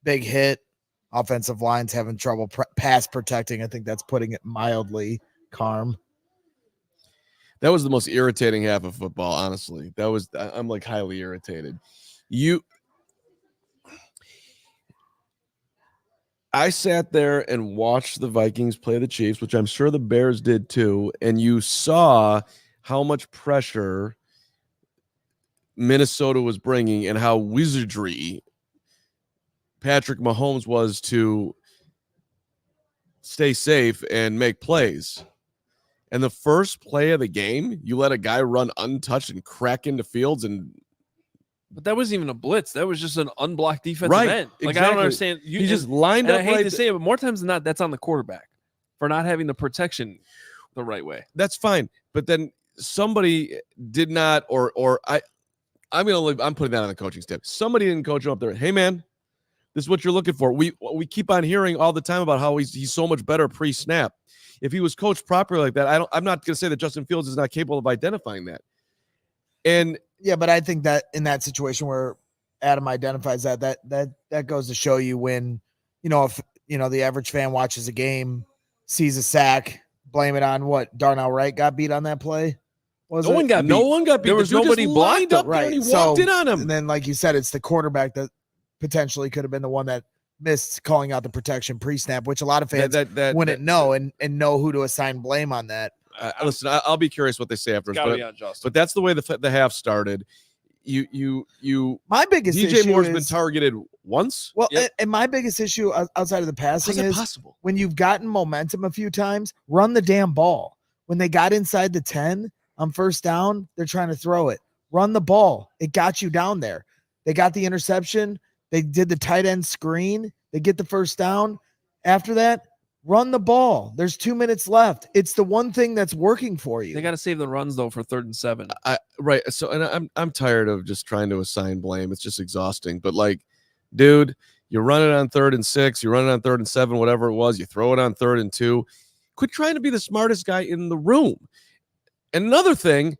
hit. Offensive line's having trouble pass protecting. I think that's putting it mildly calm. That was the most irritating half of football, honestly. I'm like highly irritated. I sat there and watched the Vikings play the Chiefs, which I'm sure the Bears did too, and you saw how much pressure Minnesota was bringing and how wizardry Patrick Mahomes was to stay safe and make plays. And the first play of the game, you let a guy run untouched and crack into Fields, But that wasn't even a blitz. That was just an unblocked defensive Right, end. Like, I exactly. don't understand. He just lined and up I hate right to say it, but more times than not, that's on the quarterback for not having the protection the right way. That's fine. But then somebody did not, I'm putting that on the coaching staff. Somebody didn't coach him up there. Hey man, this is what you're looking for. We keep on hearing all the time about how he's so much better pre-snap. If he was coached properly like that, I'm not going to say that Justin Fields is not capable of identifying that. And yeah, but I think that in that situation where Adam identifies that goes to show you when, if the average fan watches a game, sees a sack, blame it on what Darnell Wright got beat on that play. No one got beat. There was nobody blocked up right. And he walked in on him. And then, like you said, it's the quarterback that potentially could have been the one that missed calling out the protection pre-snap, which a lot of fans wouldn't know and know who to assign blame on that. Listen, I'll be curious what they say afterwards. But but that's the way the half started. My biggest DJ issue Moore's is, been targeted once. Well, and my biggest issue outside of the passing is possible? When you've gotten momentum a few times, run the damn ball. When they got inside the 10 on first down, they're trying to throw it. Run the ball. It got you down there. They got the interception. They did the tight end screen. They get the first down. After that, run the ball. There's 2 minutes left. It's the one thing that's working for you. They got to save the runs though for 3rd and 7. Right. So, and I'm tired of just trying to assign blame. It's just exhausting. But like, dude, you run it on 3rd and 6, you run it on 3rd and 7, whatever it was. You throw it on 3rd and 2. Quit trying to be the smartest guy in the room. And another thing,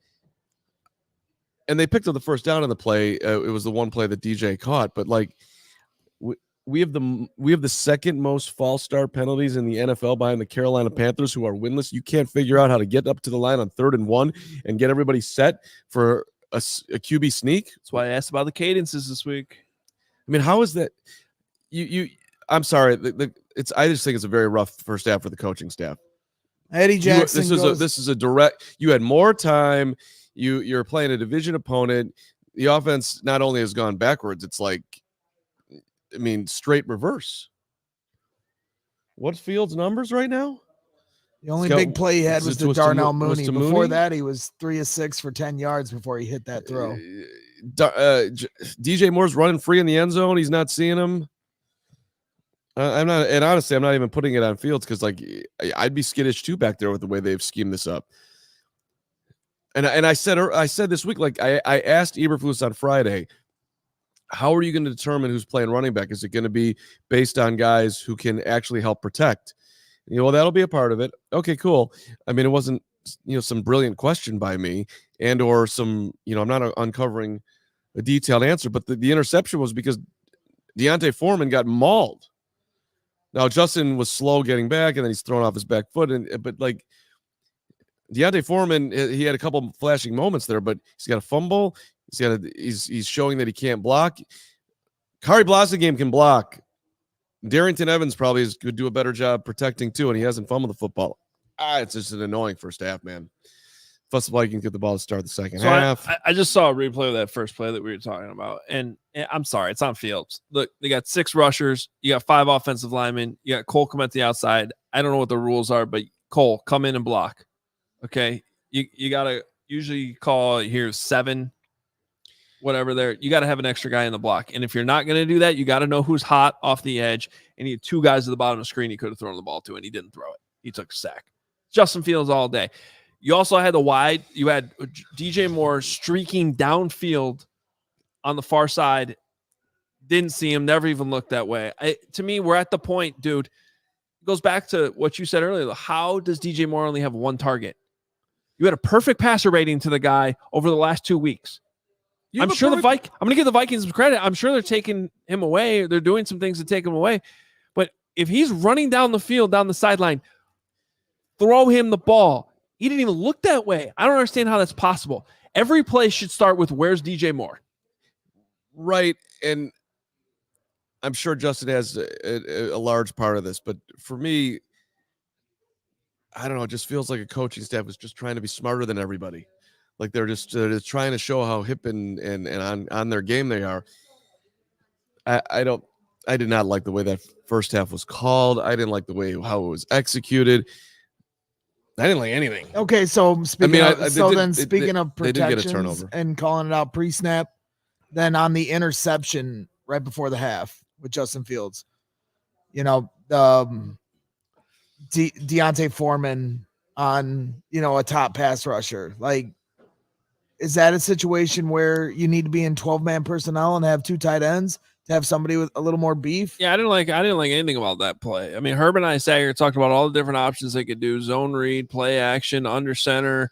and they picked up the first down in the play. It was the one play that DJ caught. But like, we have the second most false start penalties in the NFL behind the Carolina Panthers, who are winless. You can't figure out how to get up to the line on 3rd and 1 and get everybody set for a QB sneak. That's why I asked about the cadences this week. I mean, how is that? I'm sorry. I just think it's a very rough first half for the coaching staff. Eddie Jackson. This is a direct. You had more time. You're playing a division opponent. The offense not only has gone backwards, it's like, I mean, straight reverse. What's Fields' numbers right now? The only big play he had was to Darnell Mooney. Before Mooney? that, he was 3 of 6 for 10 yards before he hit that throw. DJ Moore's running free in the end zone. He's not seeing him. I'm not, and honestly, I'm not even putting it on Fields because, like, I'd be skittish too back there with the way they've schemed this up. And I said this week, like, I asked Eberflus on Friday, how are you going to determine who's playing running back? Is it going to be based on guys who can actually help protect? Well, that'll be a part of it. Okay, cool. I mean, it wasn't, some brilliant question by me and or some, I'm not uncovering a detailed answer, but the interception was because Deontay Foreman got mauled. Now, Justin was slow getting back, and then he's thrown off his back foot. But like Deontay Foreman, he had a couple flashing moments there, but he's got a fumble. He's showing that he can't block. Kari Blasingame can block. Darrington Evans probably could do a better job protecting too, and he hasn't fumbled the football. It's just an annoying first half, man. plus the Vikings get the ball to start the second So half. I just saw a replay of that first play that we were talking about, and I'm sorry, it's on Fields. Look, they got 6 rushers, you got 5 offensive linemen, you got Cole come at the outside. I don't know what the rules are, but Cole, come in and block. Okay, you gotta usually call here 7, whatever there. You got to have an extra guy in the block, and if you're not going to do that, you got to know who's hot off the edge. And he had 2 guys at the bottom of the screen he could have thrown the ball to, and he didn't throw it. He took a sack. Justin Fields all day. You also had the wide. You had DJ Moore streaking downfield on the far side. Didn't see him. Never even looked that way. To me, we're at the point, dude. It goes back to what you said earlier. How does DJ Moore only have 1 target? You had a perfect passer rating to the guy over the last 2 weeks. I'm sure I'm going to give the Vikings some credit. I'm sure they're taking him away. They're doing some things to take him away. But if he's running down the field, down the sideline, throw him the ball. He didn't even look that way. I don't understand how that's possible. Every play should start with, where's DJ Moore? Right. And I'm sure Justin has a large part of this. But for me, I don't know. It just feels like a coaching staff is just trying to be smarter than everybody. Like they're just trying to show how hip and on their game they are. I did not like the way that first half was called. I didn't like the way how it was executed. I didn't like anything. Okay, so speaking of they did get a protections turnover and calling it out pre-snap, then on the interception right before the half with Justin Fields, Deontay Foreman on a top pass rusher, like. Is that a situation where you need to be in 12-man personnel and have 2 tight ends to have somebody with a little more beef? Yeah, I didn't like anything about that play. I mean, Herb and I sat here and talked about all the different options they could do: zone read, play action, under center,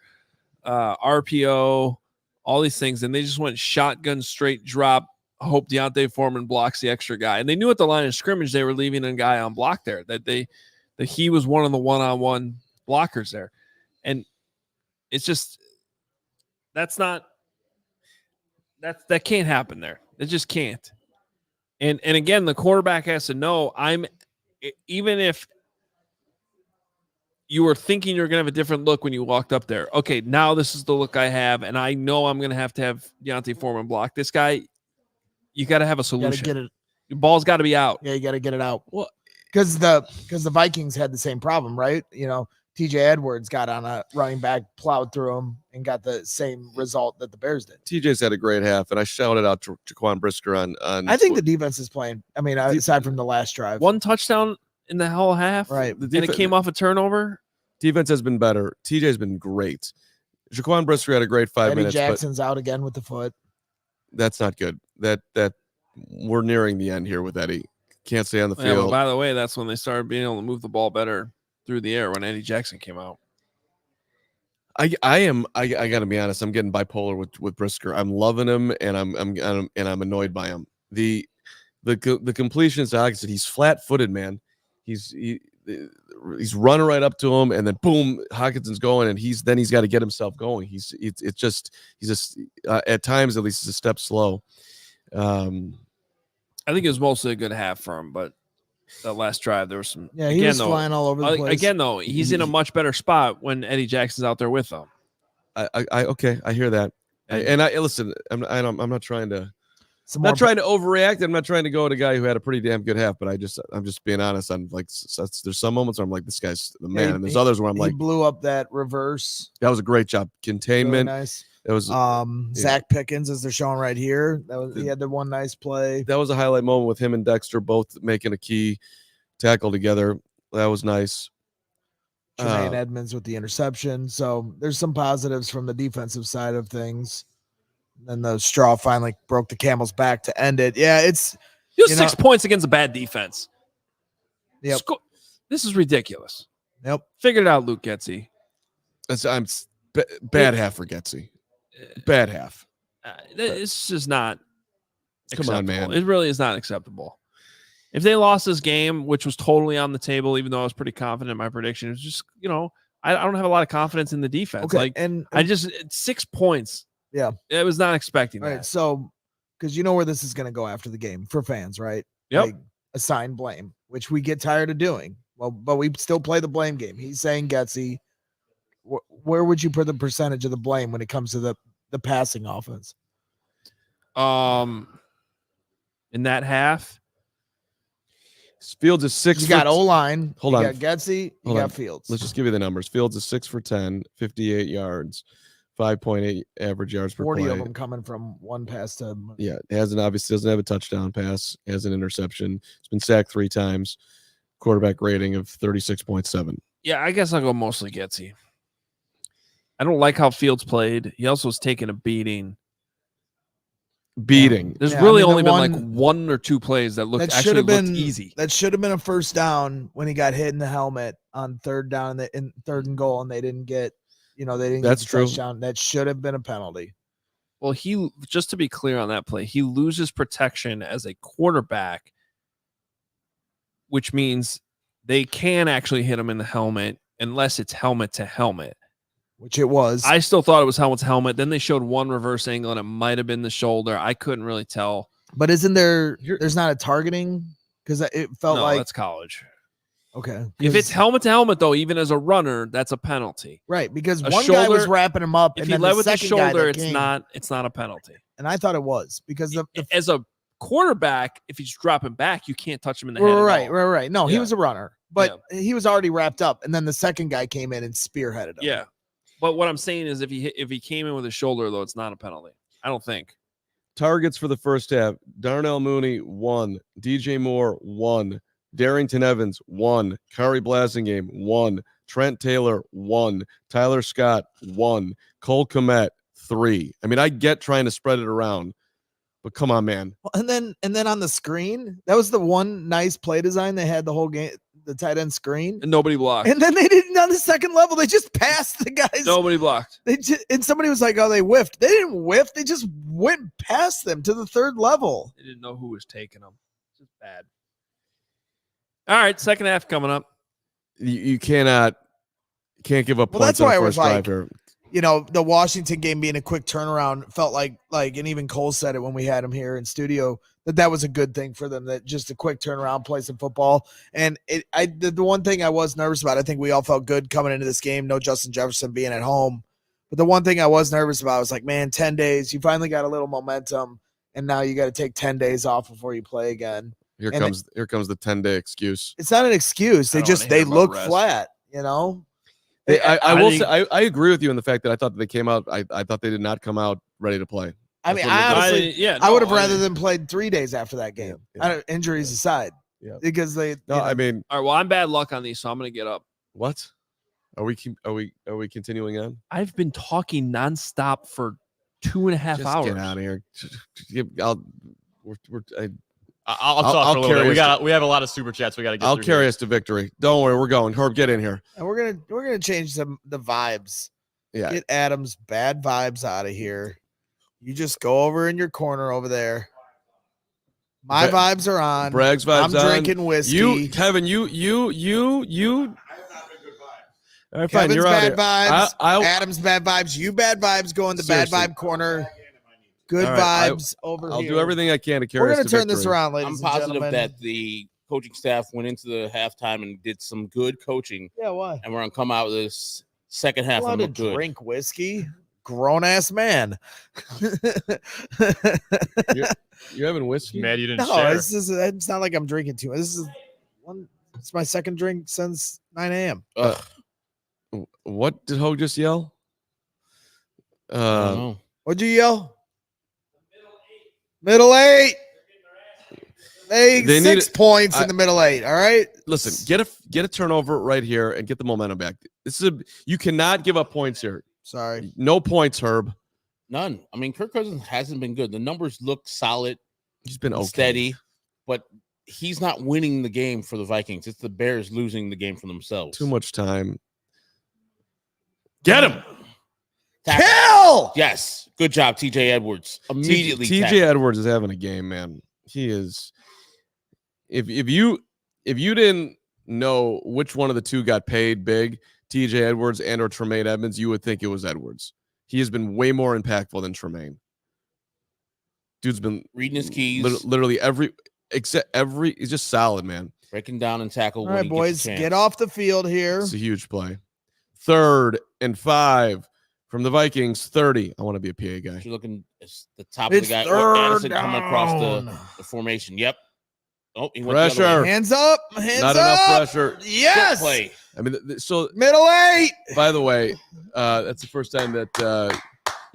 RPO, all these things, and they just went shotgun straight drop. Hope Deontay Foreman blocks the extra guy, and they knew at the line of scrimmage they were leaving a guy on block there. That he was one of the one-on-one blockers there, and it's just. That can't happen there. It just can't. And again, the quarterback has to know even if you were thinking you're going to have a different look when you walked up there. Okay, now this is the look I have, and I know I'm going to have Deontay Foreman block this guy. You got to have a solution. Get it. Your ball's got to be out. Yeah, you got to get it out. Well, because the Vikings had the same problem, right? TJ Edwards got on a running back, plowed through him, and got the same result that the Bears did. TJ's had a great half, and I shouted out to Jaquan Brisker on. I think the defense is playing. I mean, aside from the last drive, 1 touchdown in the whole half, right? And it came off a turnover. Defense has been better. TJ's been great. Jaquan Brisker had a great 5 minutes. Eddie Jackson's out again with the foot. That's not good. That we're nearing the end here with Eddie. Can't stay on the field. Yeah, well, by the way, that's when they started being able to move the ball better through the air when Eddie Jackson came out. I gotta be honest. I'm getting bipolar with Brisker. I'm loving him, and I'm annoyed by him. The completion is opposite. He's flat-footed, man. He's running right up to him, and then boom, Hawkinson's going, and he's got to get himself going. He's just at times at least he's a step slow. I think it was mostly a good half for him, but. That last drive, there was some. Yeah, he was flying all over the place. Again, though, he's in a much better spot when Eddie Jackson's out there with him. I hear that, and I listen. I'm not trying to. Trying to overreact. I'm not trying to go at a guy who had a pretty damn good half, but I'm just being honest. I'm like, there's some moments where I'm like, this guy's the man, and there's others where I'm like, he blew up that reverse. That was a great job, containment. Really nice. It was Zach Pickens, as they're showing right here. He had the one nice play. That was a highlight moment with him and Dexter both making a key tackle together. That was nice. Jermaine Edmonds with the interception. So there's some positives from the defensive side of things. Then the straw finally broke the camel's back to end it. Yeah, it's 6 points against a bad defense. Yep. This is ridiculous. Yep. Figured it out, Luke Getsy. Bad half for Getsy. Bad half. It's just not Come on, man. It really is not acceptable. If they lost this game, which was totally on the table, even though I was pretty confident in my prediction, it's just, I don't have a lot of confidence in the defense. Okay, like, and I just 6 points. Yeah. I was not expecting that. Right. So, because you know where this is going to go after the game for fans, right? Yep. Like, assign blame, which we get tired of doing. Well, but we still play the blame game. He's saying Getsy. where would you put the percentage of the blame when it comes to the passing offense? In that half, Fields is 6. You got O-line. Hold you on. got Getsy. You Hold got on. Fields. Let's just give you the numbers. Fields is 6 for 10, 58 yards, 5.8 average yards per 40 play. of them coming from one pass to. Yeah, obviously doesn't have a touchdown pass, has an interception. It's been sacked 3 times. Quarterback rating of 36.7. yeah, I guess I'll go mostly Getsy. I don't like how Fields played. He also was taking a beating. There's Yeah, really I mean, only the been like one- 1 or 2 plays that looked That should have been easy. That should have been a first down when he got hit in the helmet on third down in third and goal, and they didn't get. They didn't That's get the true. touchdown. That should have been a penalty. Well, he just to be clear on that play, he loses protection as a quarterback, which means they can actually hit him in the helmet unless it's helmet to helmet. Which it was. I still thought it was helmet to helmet. Then they showed one reverse angle and it might have been the shoulder. I couldn't really tell. But isn't there's not a targeting? Because it felt No, like that's college. okay. If it's helmet to helmet, though, even as a runner, that's a penalty. right, because a one guy was shoulder- wrapping him up, If and he then led the with the second guy shoulder, that came, it's not a penalty. And I thought it was because the As a quarterback, if he's dropping back, you can't touch him in the head. at all. right. No, he Yeah. was a runner, but he was already wrapped up, and then the second guy came in and spearheaded him. Yeah. But what I'm saying is if he came in with his shoulder, though, it's not a penalty. I don't think. Targets for the first half: Darnell Mooney 1, DJ Moore 1, Darrington Evans 1, Kari Blasingame 1, Trent Taylor 1, Tyler Scott 1, Cole Kmet 3. I mean, I get trying to spread it around, but come on, man. And then on the screen, that was the one nice play design they had the whole game, the tight end screen. And nobody blocked. And then they didn't on the second level. They just passed the guys. Nobody blocked. And somebody was like, "Oh, they whiffed." They didn't whiff. They just went past them to the third level. They didn't know who was taking them. It's just bad. All right, second half coming up. You can't give up Well, points that's on why the I was first like, drive here. The Washington game being a quick turnaround felt like, and even Cole said it when we had him here in studio, that was a good thing for them, that just a quick turnaround, play some football. And the one thing I was nervous about, I think we all felt good coming into this game, no Justin Jefferson being at home. But the one thing I was nervous about was like, man, 10 days, you finally got a little momentum, and now you got to take 10 days off before you play again. Here and comes the 10-day excuse. It's not an excuse. I don't wanna hear about look rest. flat, I will say I agree with you in the fact that I thought that they came out. I thought they did not come out ready to play. I mean, That's what I it was. honestly, I would have rather than played 3 days after that game. Injuries aside, because they. No, I mean, All right, well, I'm bad luck on these, so I'm going to get up. what? Are we continuing on? I've been talking nonstop for 2.5 Just hours. get out of here. I'll talk I'll for a little carry bit. us We have a lot of super chats. We got to get. I'll through carry here. us to victory. Don't worry, we're going. Herb, get in here. And we're gonna change the vibes. Yeah. Get Adam's bad vibes out of here. You just go over in your corner over there. My vibes are on. Bragg's vibes I'm on. drinking whiskey. You, Kevin, you. All right, fine. Kevin's You're out bad here. vibes. Adam's bad vibes. You bad vibes. Go in the Seriously. bad vibe corner. Good All right, vibes over I'll here. do everything I can to carry We're us gonna to turn this victory. around, ladies I'm and positive gentlemen. that the coaching staff went into the halftime and did some good coaching, Yeah, why? and we're gonna come out with this second half Allowed and to look good. drink whiskey. Grown ass man. You having whiskey? Mad you didn't No, share. it's not like I'm drinking too much. It's my second drink since 9 a.m. What did Hogue just yell? I don't know. What'd you yell? Middle eight. They They need 6 points in the middle eight. All right. Listen, get a turnover right here and get the momentum back. You cannot give up points here. Sorry. No points, Herb. None. I mean, Kirk Cousins hasn't been good. The numbers look solid, He's been okay. steady, but he's not winning the game for the Vikings. It's the Bears losing the game for themselves. Too much time. Get him. Tackle. Kill. Yes. Good job, TJ Edwards. Immediately. TJ tackled. Edwards is having a game, man. He is. If you didn't know which one of the two got paid big, TJ Edwards and or Tremaine Edmonds, you would think it was Edwards. He has been way more impactful than Tremaine. Dude's been reading his keys, literally he's just solid, man. breaking down and tackle. All right, boys, get off the field here. It's a huge play. 3rd and 5 from the Vikings 30. I want to be a PA guy. You're looking at the top of It's the guy. third Addison coming across down. the formation. Yep. Oh, he went the other Pressure. way. Hands up. Hands Not up. enough pressure. Yes. Good play. I mean, so Middle 8. by the way, that's the first time that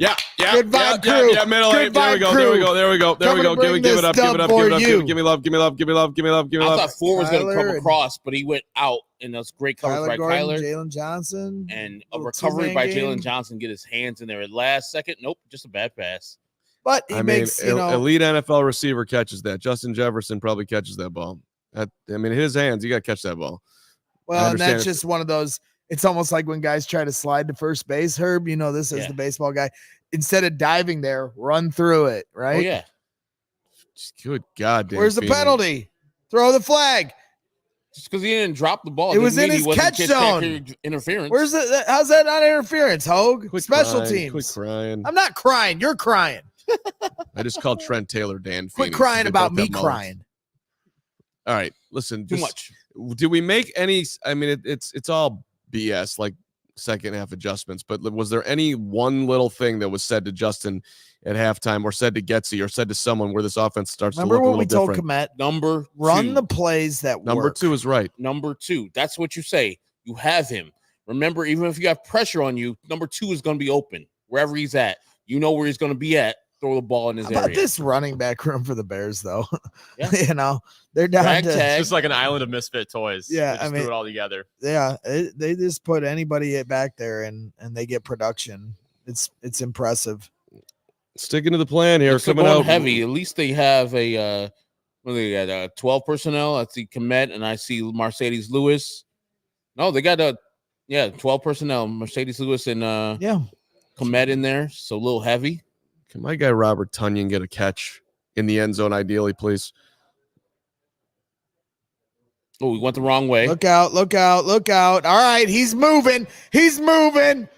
yeah, Good vibe crew. yeah, middle Good 8. There we vibe go. crew. There we go. There we go. There we Coming go. to bring Give it this up. Give it dub up. Give it for up. you. Give me love. Give me love. Give me love. Give me love. Give me I love. thought Ford was going to come Kyler and- across, but he went out, and that's great coverage by Gordon, Kyler. Jalen Johnson. And a Little recovery two-man by game. Jalen Johnson, get his hands in there at last second. Nope, just a bad pass. But he I mean, makes, elite NFL receiver catches that. Justin Jefferson probably catches that ball. I mean, his hands, you got to catch that ball. well, and understand that's it's- just one of those. It's almost like when guys try to slide to first base, Herb, this as Yeah. the baseball guy. Instead of diving there, run through it, right? Oh, yeah. Good God, Dan Where's the Feeney. penalty? Throw the flag. Just because he didn't drop the ball. It was doesn't in mean he his wasn't catch zone. spectacular interference. Where's the? How's that not interference, Hogue? Quit Special crying, teams. Quit crying. I'm not crying. You're crying. I just called Trent Taylor Dan Feeney. Quit crying They about both me have mullets. crying. All right, listen. Too just- much. Did we make any? I mean, it's all BS, like second half adjustments. But was there any one little thing that was said to Justin at halftime, or said to Getsy, or said to someone where this offense starts Remember to look a what we little told different? Komet? Number Run two. the plays that Number work. 2 is right. Number 2. That's what you say. You have him. Remember, even if you have pressure on you, number 2 is going to be open wherever he's at. You know where he's going to be at. Throw the ball in his How about area. this running back room for the Bears, though? Yeah. They're down Rag to tag. It's just like an island of misfit toys. Yeah, They just I mean- threw it all together. they just put anybody back there and they get production. It's impressive. Sticking to the plan here, They're still coming going out heavy. At least they have a what do they got? 12 personnel. I see Komet and I see Mercedes Lewis. No, they got 12 personnel. Mercedes Lewis and Yeah. Komet in there. So a little heavy. Can my guy Robert Tunyon get a catch in the end zone, ideally, please? Oh, we went the wrong way. Look out, look out, look out. All right, he's moving. He's moving.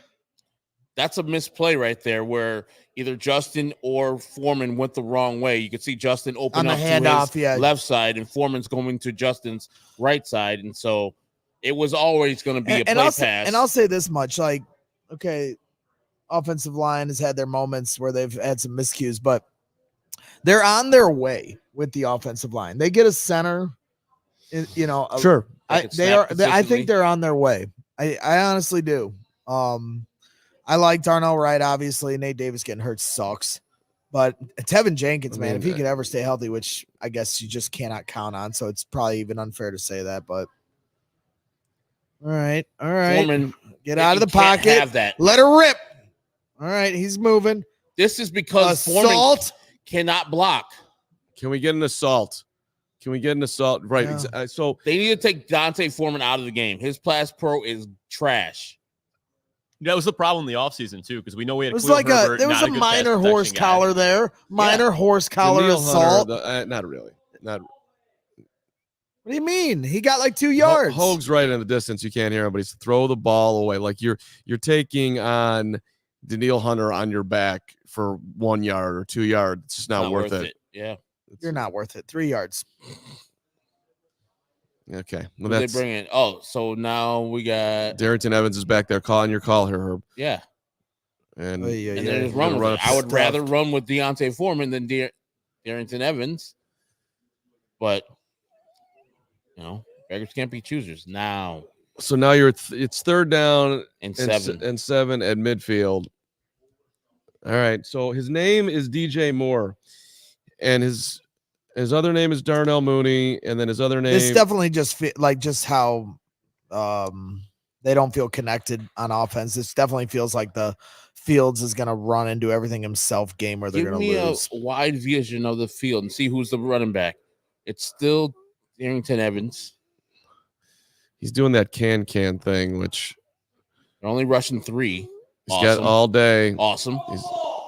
That's a misplay right there where either Justin or Foreman went the wrong way. You could see Justin open On the up to handoff, his yeah. left side and Foreman's going to Justin's right side. And so it was always going to be a play pass. And I'll say this much, like, okay, offensive line has had their moments where they've had some miscues, but they're on their way with the offensive line. They get a center, Sure. They could they snap are. I consistently. think they're on their way. I honestly do. I like Darnell Wright. Obviously, Nate Davis getting hurt sucks, but Tevin Jenkins, I man, mean, if he could ever stay healthy, which I guess you just cannot count on, so it's probably even unfair to say that. But all right, Foreman, get out of the you can't pocket. have that. Let her rip. All right, he's moving. This is because Foreman Assault. cannot block. Can we get an assault? Right. Yeah. So They need to take Dante Foreman out of the game. His pass pro is trash. That was the problem in the offseason, too, because we know we had It was Khalil like Herbert, there was not a good pass minor protection horsecollar guy. there. Minor horsecollar Daniil assault. Hunter, not really. Not What do you mean? He got like 2 yards. Hogue's right in the distance. You can't hear him, but he's throw the ball away. Like you're taking on Daniil Hunter on your back for 1 yard or 2 yards. It's just not worth it. Yeah. You're not worth it. 3 yards. Okay. Who Well, they that's bring in? Oh, so now we got Darrington Evans is back there calling your call here, Herb. yeah. And Ay, ay, And ay. then You're just run gonna with run it. up I would stuffed. rather run with Deontay Foreman than Darrington Evans. But beggars can't be choosers now. so now it's third down And and 7. and 7 at midfield. All right. So his name is DJ Moore, and his other name is Darnell Mooney, and then his other name. This definitely just just how they don't feel connected on offense. This definitely feels like the Fields is going to run and do everything himself game where they're Give going to me lose. a wide vision of the field and see who's the running back. It's still Darrington Evans. He's doing that can thing, which They're only rushing 3. he's Awesome. got all day. Awesome. He's-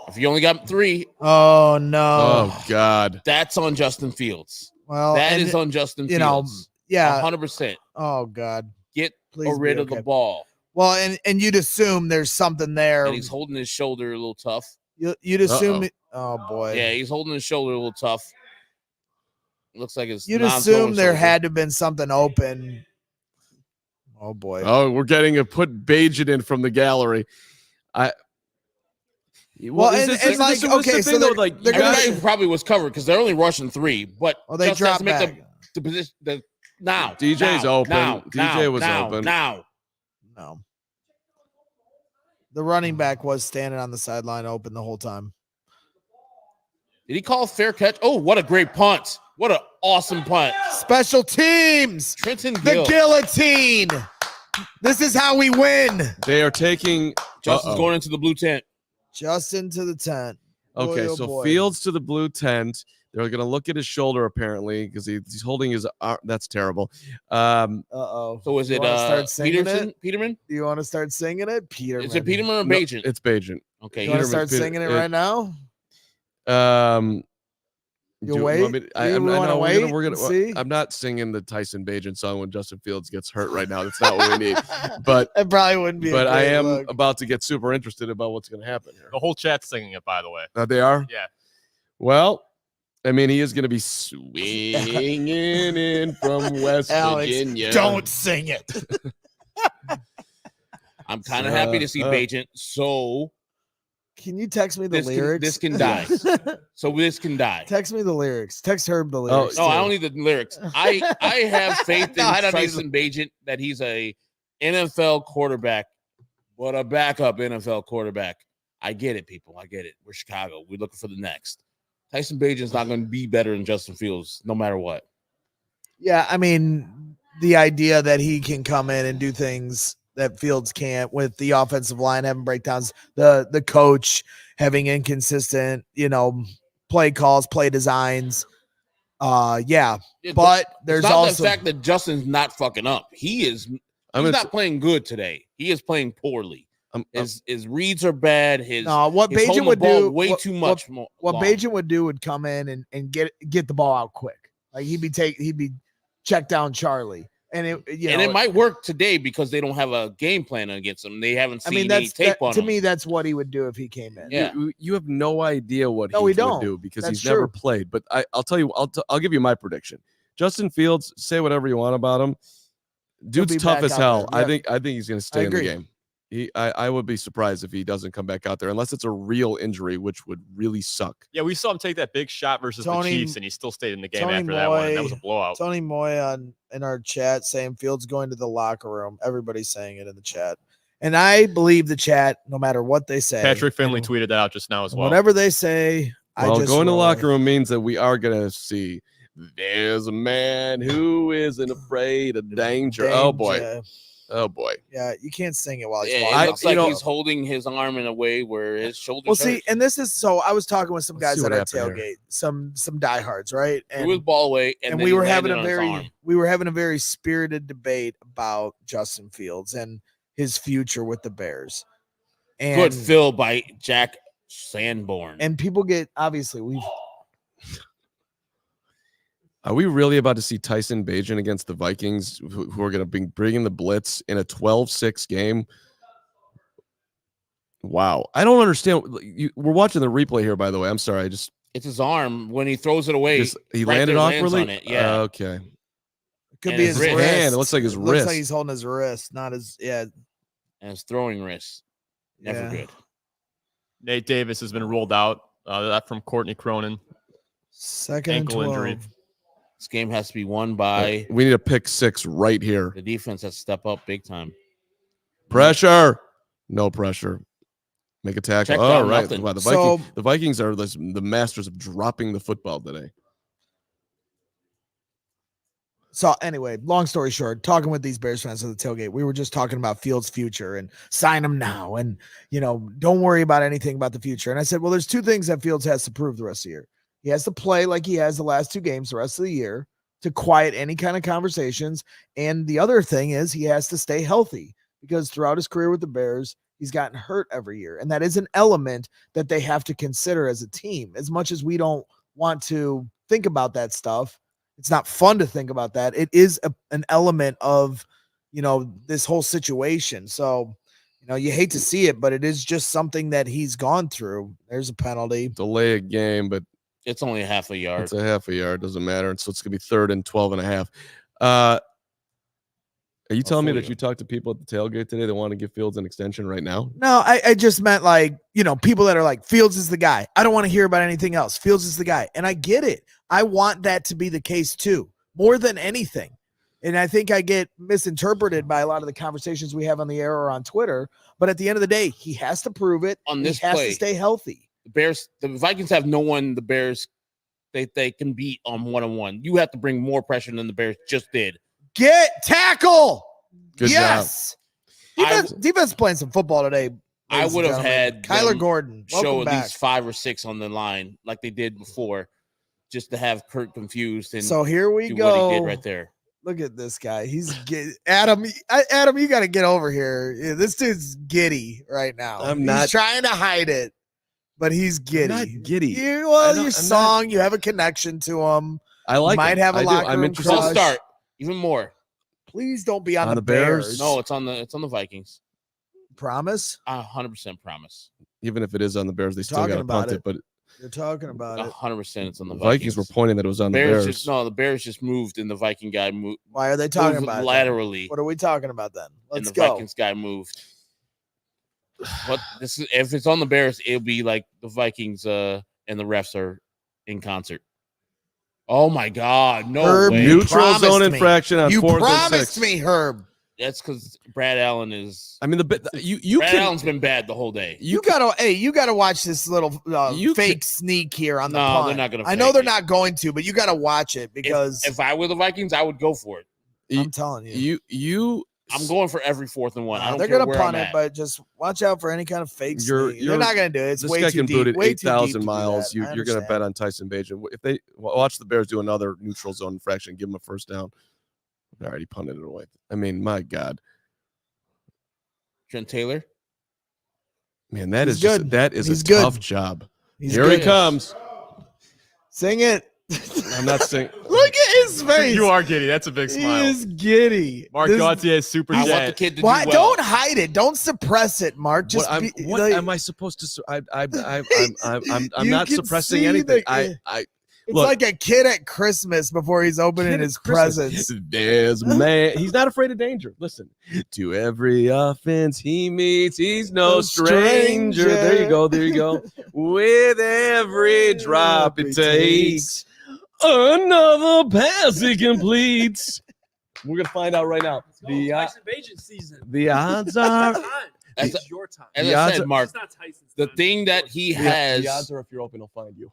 If you only got 3, Oh no! Oh God. that's on Justin Fields. Well, That and is on Justin you know, Fields. yeah. 100%. Oh God! Get Please rid be of okay. the ball. Well, and you'd assume there's something there. And he's holding his shoulder a little tough. You'd assume. Uh-oh. Oh boy! Yeah, he's holding his shoulder a little tough. Looks like it's You'd non-throwing assume there shoulder. had to have been something open. Oh boy. Oh, we're getting a put Bagent in from the gallery. Well, and like, okay, so though, like you Everybody guys, probably was covered because they're only rushing 3, but they just has dropped to make back. the position now. DJ's now, open. Now, DJ was now, open. Now. No. The running back was standing on the sideline open the whole time. Did he call a fair catch? Oh, what a great punt. What an awesome punt. Special teams. Trenton The Gill. guillotine. This is how we win. they are taking Justin's going into the blue tent. Just into the tent. Okay, Boy, oh so boy. Fields to the blue tent. They're going to look at his shoulder apparently because he's holding his arm. That's terrible. Uh-oh. So is You it wanna start singing Peterson? it? Peterman? Do you want to start singing it? Peterman. Is it Peterman or no, Bagent? it's Bagent. Okay. You want to Peterman, start singing it right now? Do wait? want me to- I wanna know wait we're and gonna. see? I'm not singing the Tyson Bagent song when Justin Fields gets hurt right now. That's not what we need. But it probably wouldn't be. but a I great am look. about to get super interested about what's going to happen here. The whole chat's singing it, by the way. They are. Yeah. Well, I mean, he is going to be swinging in from West Alex, Virginia. don't sing it. I'm kind of happy to see uh, Bagent. So Can you text me the this lyrics? can die. So this can die. Text me the lyrics. Text Herb the lyrics. No, I too. don't need the lyrics. I have faith in No, I don't need Tyson Bagent that he's a NFL quarterback, but a backup NFL quarterback. I get it, people. I get it. We're Chicago. We're looking for the next. Tyson Bagent's not going to be better than Justin Fields, no matter what. Yeah, I mean, the idea that he can come in and do things that Fields can't with the offensive line having breakdowns, the coach having inconsistent, play calls, play designs. Yeah, but there's it's not also the fact that Justin's not fucking up. He's not playing good today. He is playing poorly. His reads are bad. what he's Bagent holding would the ball do way too much more. What long. Bagent would do would come in and get the ball out quick. Like he'd be check down Charlie. And it might work today because they don't have a game plan against him. They haven't seen any tape on to him. me, that's what he would do if he came in. Yeah. You have no idea what No, he we would don't. do because That's he's never true. played. But I'll tell you, I'll give you my prediction. Justin Fields, say whatever you want about him. Dude's be tough back as out hell. there. Yep. I think he's going to stay in the agree. game. I would be surprised if he doesn't come back out there unless it's a real injury, which would really suck. Yeah, we saw him take that big shot versus Tony- the Chiefs, and he still stayed in the game Tony after that one. And that Moy- was a blowout. Tony Moy in our chat saying Fields going to the locker room. Everybody's saying it in the chat. And I believe the chat, no matter what they say. Patrick Finley and tweeted that out just now as well. Whatever they say, Well, I just going to the roll locker with. room means that we are going to see there's a man who isn't afraid of danger. Oh, boy. Danger. Oh, boy. Yeah, you can't sing it while he's Yeah, walking. it looks like you know- he's holding his arm in a way where his shoulders. Well, see, hurt. and this is so. I was talking with some Let's see guys at what our happened tailgate, here. some diehards, right? threw his ball away, and then we he were having landed a on his arm. we were having a very spirited debate about Justin Fields and his future with the Bears. And Good fill by Jack Sanborn. and people get obviously Are we really about to see Tyson Bagent against the Vikings, who are going to be bringing the blitz in a 12-6 game? Wow. I don't understand. We're watching the replay here, by the way. I'm sorry. It's his arm when he throws it away. He right landed there, lands awkwardly? on it, yeah. Okay. could And be his his wrist. wrist. Hand, it looks like his Looks wrist. like he's holding his wrist, not his And his throwing wrist. Never Yeah. good. Nate Davis has been ruled out. That from Courtney Cronin. Second and Ankle 12. injury. This game has to be won by We need a pick six right here. the defense. Has to step up big time. Pressure. No pressure. Make a tackle. Check All down, right. nothing. Wow, the So- Vikings are the masters of dropping the football today. So anyway, long story short, talking with these Bears fans at the tailgate, we were just talking about Fields' future and sign him now, and don't worry about anything about the future. And I said, well, there's two things that Fields has to prove the rest of the year. He has to play like he has the last two games the rest of the year to quiet any kind of conversations. And the other thing is he has to stay healthy because throughout his career with the Bears, he's gotten hurt every year. And that is an element that they have to consider as a team. As much as we don't want to think about that stuff, it's not fun to think about that. It is an element of, this whole situation. So, you hate to see it, but it is just something that he's gone through. There's a penalty. Delay a game, but It's only a half a yard. it's a half a yard. Doesn't matter. So it's going to be 3rd and 12 and a half. Are you telling me that you. you talked to people at the tailgate today that want to give Fields an extension right now? No, I just meant like, people that are like, Fields is the guy. I don't want to hear about anything else. Fields is the guy. And I get it. I want that to be the case too, more than anything. And I think I get misinterpreted by a lot of the conversations we have on the air or on Twitter. But at the end of the day, he has to prove it. On this he has play, to stay healthy. the Vikings have no one the Bears they can beat on one-on-one. You have to bring more pressure than the Bears just did. Tackle. Good Yes. Defense playing some football today. I would have had Kyler them Gordon show at back. least 5 or 6 on the line like they did before, just to have Kirk confused and So here we do go. what he did right there. Look at this guy. He's Adam. Adam, you got to get over here. Yeah, this dude's giddy right now. He's trying to hide it, but he's giddy. I'm not giddy. Your song, you have a connection to him. I like. Might have a locker room interested. crush. I'll start even more. Please don't be on the Bears. No, it's on the Vikings. Promise. 100% promise. Even if it is on the Bears, they still got Talking to about punt it. But You're talking about it. 100% it's on the Vikings were pointing that it was on the Bears. The Bears just moved and the Viking guy moved. Why are they talking about it? Laterally? What are we talking about then? Let's and the go. Vikings guy moved. What this is? If it's on the Bears, it'll be like the Vikings and the refs are in concert. Oh my God! No Herb, way. Neutral zone infraction on 4th and 6. You promised me, Herb. That's because Brad Allen is. I mean, Brad Allen's been bad the whole day. You gotta watch this little fake sneak here on the punt. They're not gonna. I know they're not going to, but you gotta watch it because if I were the Vikings, I would go for it. I'm telling you. I'm going for every 4th and 1. I don't they're care gonna where punt I'm it, at. but just watch out for any kind of fake sneak. They're not gonna do it. It's this way guy too can deep. boot it Way too deep 8,000 to do miles. that. You're gonna bet on Tyson Bagent. If they watch the Bears do another neutral zone infraction, give them a first down. They already punted it away. I mean, my God. Trent Taylor. Man, that He's is good. that is He's a good. tough job. He's Here good. he comes. Sing it. I'm not singing. Look at his face. You are giddy. That's a big He smile. is giddy. Mark Gauthier is super I want the jet. kid to Why? do well. Don't hide it. Don't suppress it, Mark. Just What am I supposed to? I'm You not can suppressing see anything. It's Look. like a kid at Christmas before he's opening his presents. There's man. He's not afraid of danger. Listen, to every offense he meets, he's no stranger. There you go. There you go. With every drop it takes, another pass he completes. We're gonna find out right now. Tyson Bagent season. The odds are. It's your time. As The I odds said, are- Mark, It's not Tyson's the time. thing that he The has odds are if you're open, he'll find you.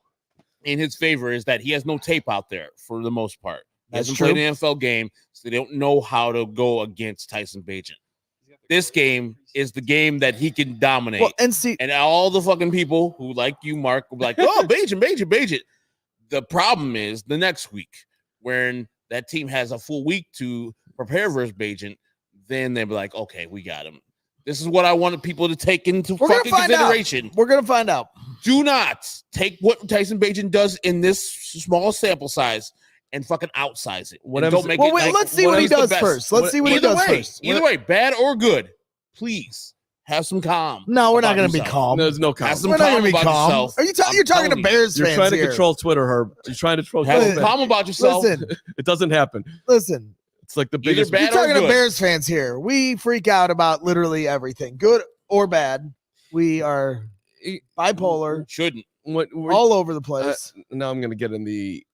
in his favor is that he has no tape out there for the most part. He That's hasn't true. played an NFL game, so they don't know how to go against Tyson Bagent. This game is the game that he can dominate. Well, and see, And all the fucking people who like you, Mark, will be like, oh, Bagent. The problem is the next week when that team has a full week to prepare versus Bagent, then they'll be like, okay, we got him. This is what I wanted people to take into We're gonna fucking find out. consideration. we're gonna find out. Do not take what Tyson Bagent does in this small sample size and fucking outsize it. What And happens- don't make Well, it wait, like let's see what he he's the does best. first. Let's see what he Either does way, first. either way, bad or good, please have some calm. No, we're not about going to be yourself. calm. There's no Have calm. some We're not calm going to be about calm. yourself. Are you I'm you're talking to telling you. Bears You're fans trying to here. control Twitter, Herb. You're trying to control Have Twitter. some calm about yourself. Listen, It doesn't happen. listen. It's like the Either biggest. bad You're or talking to good. Bears fans here. We freak out about literally everything, good or bad. We are bipolar, Shouldn't. all over the place. Now I'm going to get in the.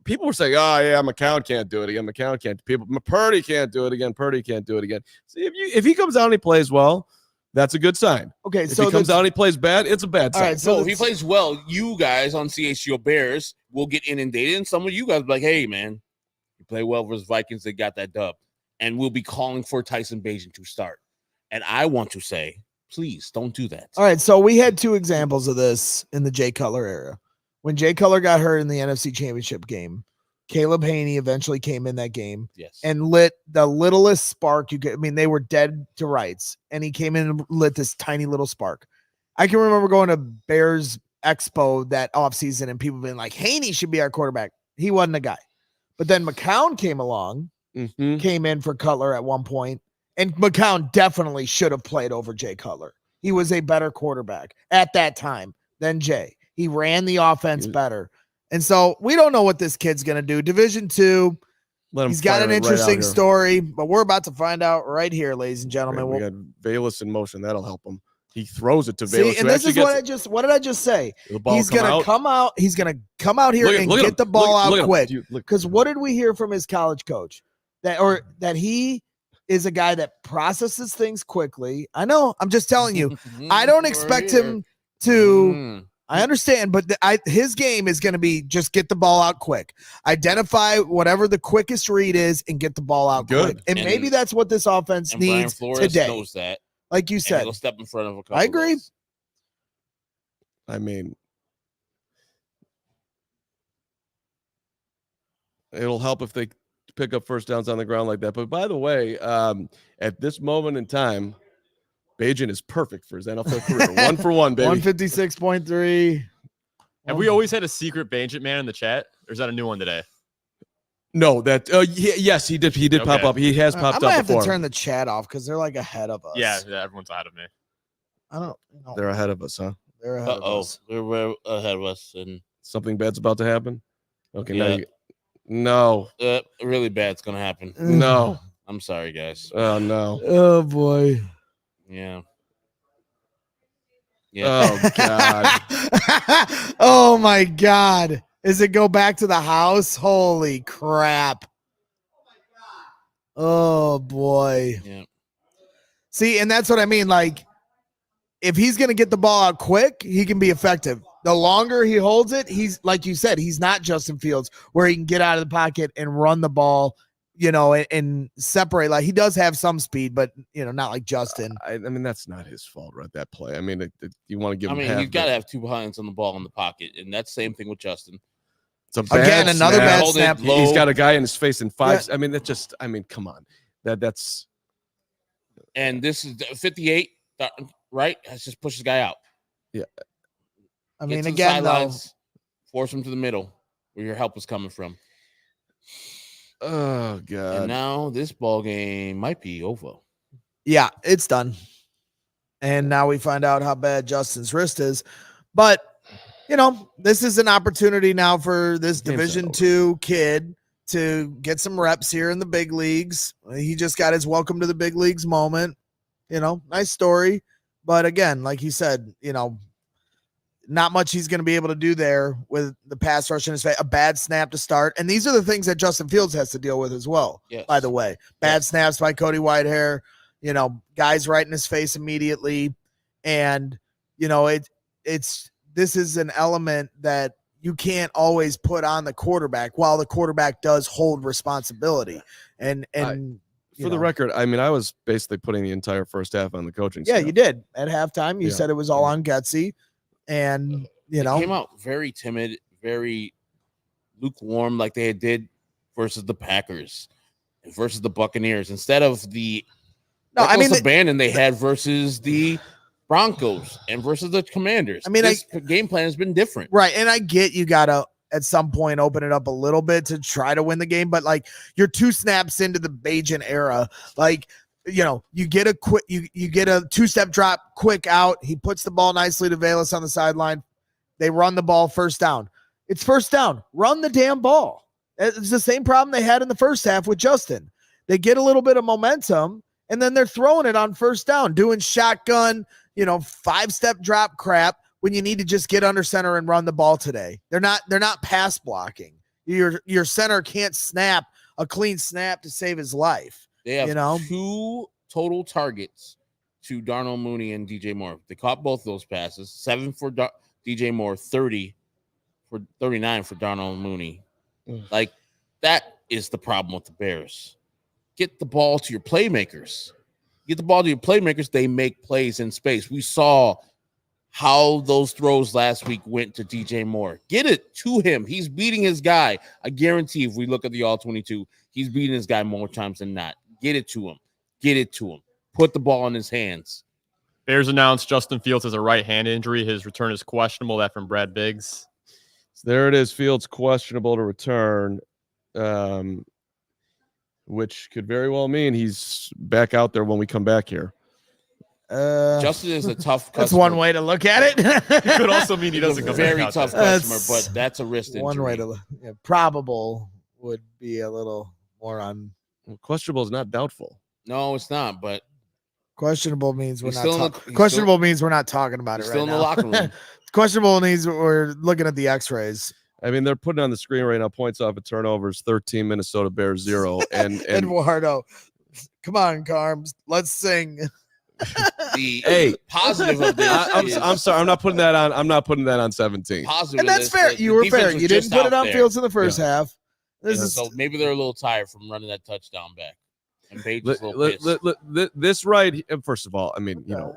People were saying, "Oh yeah, McCown can't do it again. McCown can't." Purdy can't do it again. Purdy can't do it again. See, if he comes out and he plays well, that's a good sign. Okay, If so he comes out and he plays bad, it's a bad all sign. right, So so if he plays well, you guys on CHGO Bears will get inundated, and some of you guys will be like, hey, man, you play well versus Vikings, they got that dub. And we'll be calling for Tyson Bagent to start. And I want to say, please don't do that. all right, so we had two examples of this in the Jay Cutler era. When Jay Cutler got hurt in the NFC Championship game, Caleb Haney eventually came in that game Yes. and lit the littlest spark you could. I mean, they were dead to rights, and he came in and lit this tiny little spark. I can remember going to Bears Expo that offseason and people being like, Haney should be our quarterback. He wasn't the guy. But then McCown came along, Mhm. came in for Cutler at one point, and McCown definitely should have played over Jay Cutler. He was a better quarterback at that time than Jay. He ran the offense better. And so we don't know what this kid's going to do. Division II, Let him He's got fire an it right out interesting here. story, but we're about to find out right here, ladies and gentlemen. We got Valus in motion. That'll help him. He throws it to See, Valus. and this is what did I just say? The ball He's gonna come out. He's gonna come out here and get the ball out quick. Because what did we hear from his college coach? That he is a guy that processes things quickly. I know. I'm just telling you. I don't expect him to. I understand, but his game is going to be just get the ball out quick, identify whatever the quickest read is, and get the ball out quick. And maybe that's what this offense needs today. Knows that. Like you said, he'll step in front of a couple. I agree. Guys. I mean, it'll help if they pick up first downs on the ground like that. But by the way, at this moment in time, Bagent is perfect for his NFL career. 1 for 1, baby. 156.3. Have we always had a secret Bagent man in the chat, or is that a new one today? No, that yes, he did. He did pop up. He has popped up before. I might have to turn the chat off because they're like ahead of us. Yeah, everyone's ahead of me. I don't. They're ahead of us, huh? They're ahead of us. They're ahead of us, and something bad's about to happen. Okay, no, really bad's gonna happen. No, I'm sorry, guys. Oh no. Oh boy. Yeah. Oh God. Oh my God. Is it go back to the house? Holy crap. Oh boy. Yeah. See, and that's what I mean. Like, if he's going to get the ball out quick, he can be effective. The longer he holds it, he's, like you said, he's not Justin Fields where he can get out of the pocket and run the ball, and separate. Like, he does have some speed, but, not like Justin. I mean, that's not his fault, right? That play. I mean, you want to give him half. You've got to have 2 hands on the ball in the pocket, and that's the same thing with Justin. It's a bad another snap. bad snap. He's got a guy in his face in 5. Yeah. I mean, come on. That's. And this is 58, right? Let's just push this guy out. Yeah. I mean, again, though, force him to the middle where your help is coming from. Oh God. And now this ball game might be over. Yeah, it's done. And now we find out how bad Justin's wrist is. But, this is an opportunity now for this Division II kid to get some reps here in the big leagues. He just got his welcome to the big leagues moment. Nice story. But again, like he said, not much he's going to be able to do there with the pass rush in his face, a bad snap to start. And these are the things that Justin Fields has to deal with as well, by the way. Bad snaps by Cody Whitehair, guys right in his face immediately. And, this is an element that you can't always put on the quarterback while the quarterback does hold responsibility. And for the record, I mean, I was basically putting the entire first half on the coaching staff. Yeah, you did. At halftime, you said it was all on Gutsy. And, It came out very timid, very lukewarm, like they did versus the Packers, versus the Buccaneers, instead of the abandon they had versus the Broncos and versus the Commanders. I mean, this game plan has been different. Right. And I get you got to, at some point, open it up a little bit to try to win the game. But, like, you're 2 snaps into the Bagent era. Like, you get a quick, you get a 2-step drop quick out. He puts the ball nicely to Valus on the sideline. They run the ball, first down. It's first down. Run the damn ball. It's the same problem they had in the first half with Justin. They get a little bit of momentum, and then they're throwing it on first down, doing shotgun, 5-step drop crap when you need to just get under center and run the ball today. They're not pass blocking. Your center can't snap a clean snap to save his life. They have 2 total targets to Darnell Mooney and DJ Moore. They caught both those passes. 7 for DJ Moore, 39 for Darnell Mooney. Like, that is the problem with the Bears. Get the ball to your playmakers. They make plays in space. We saw how those throws last week went to DJ Moore. Get it to him. He's beating his guy. I guarantee if we look at the All-22, he's beating his guy more times than not. Get it to him. Put the ball in his hands. Bears announced Justin Fields has a right hand injury. His return is questionable. That from Brad Biggs. So there it is. Fields questionable to return, which could very well mean he's back out there when we come back here. Justin is a tough customer. That's one way to look at it. It could also mean he doesn't come back. Very tough customer, but that's a wrist injury. One way to look. Probable would be a little more on Questionable is not doubtful. No, it's not. But questionable means we're He's not still in the- talking. he's Questionable means we're not talking about it he's right still in the now. locker room. Questionable means we're looking at the X-rays. I mean, they're putting on the screen right now points off of turnovers, 13 Minnesota Bears 0. And Eduardo, come on, Carms, let's sing. The Hey, positive of this I'm sorry, I'm not putting that on. I'm not putting that on 17. positive And of that's this, fair. the You were defense fair. was You didn't just put it out on there. Fields in the first half. This Yeah, is so maybe they're a little tired from running that touchdown back. And Bajan's a little pissed. This right, first of all, I mean, you know,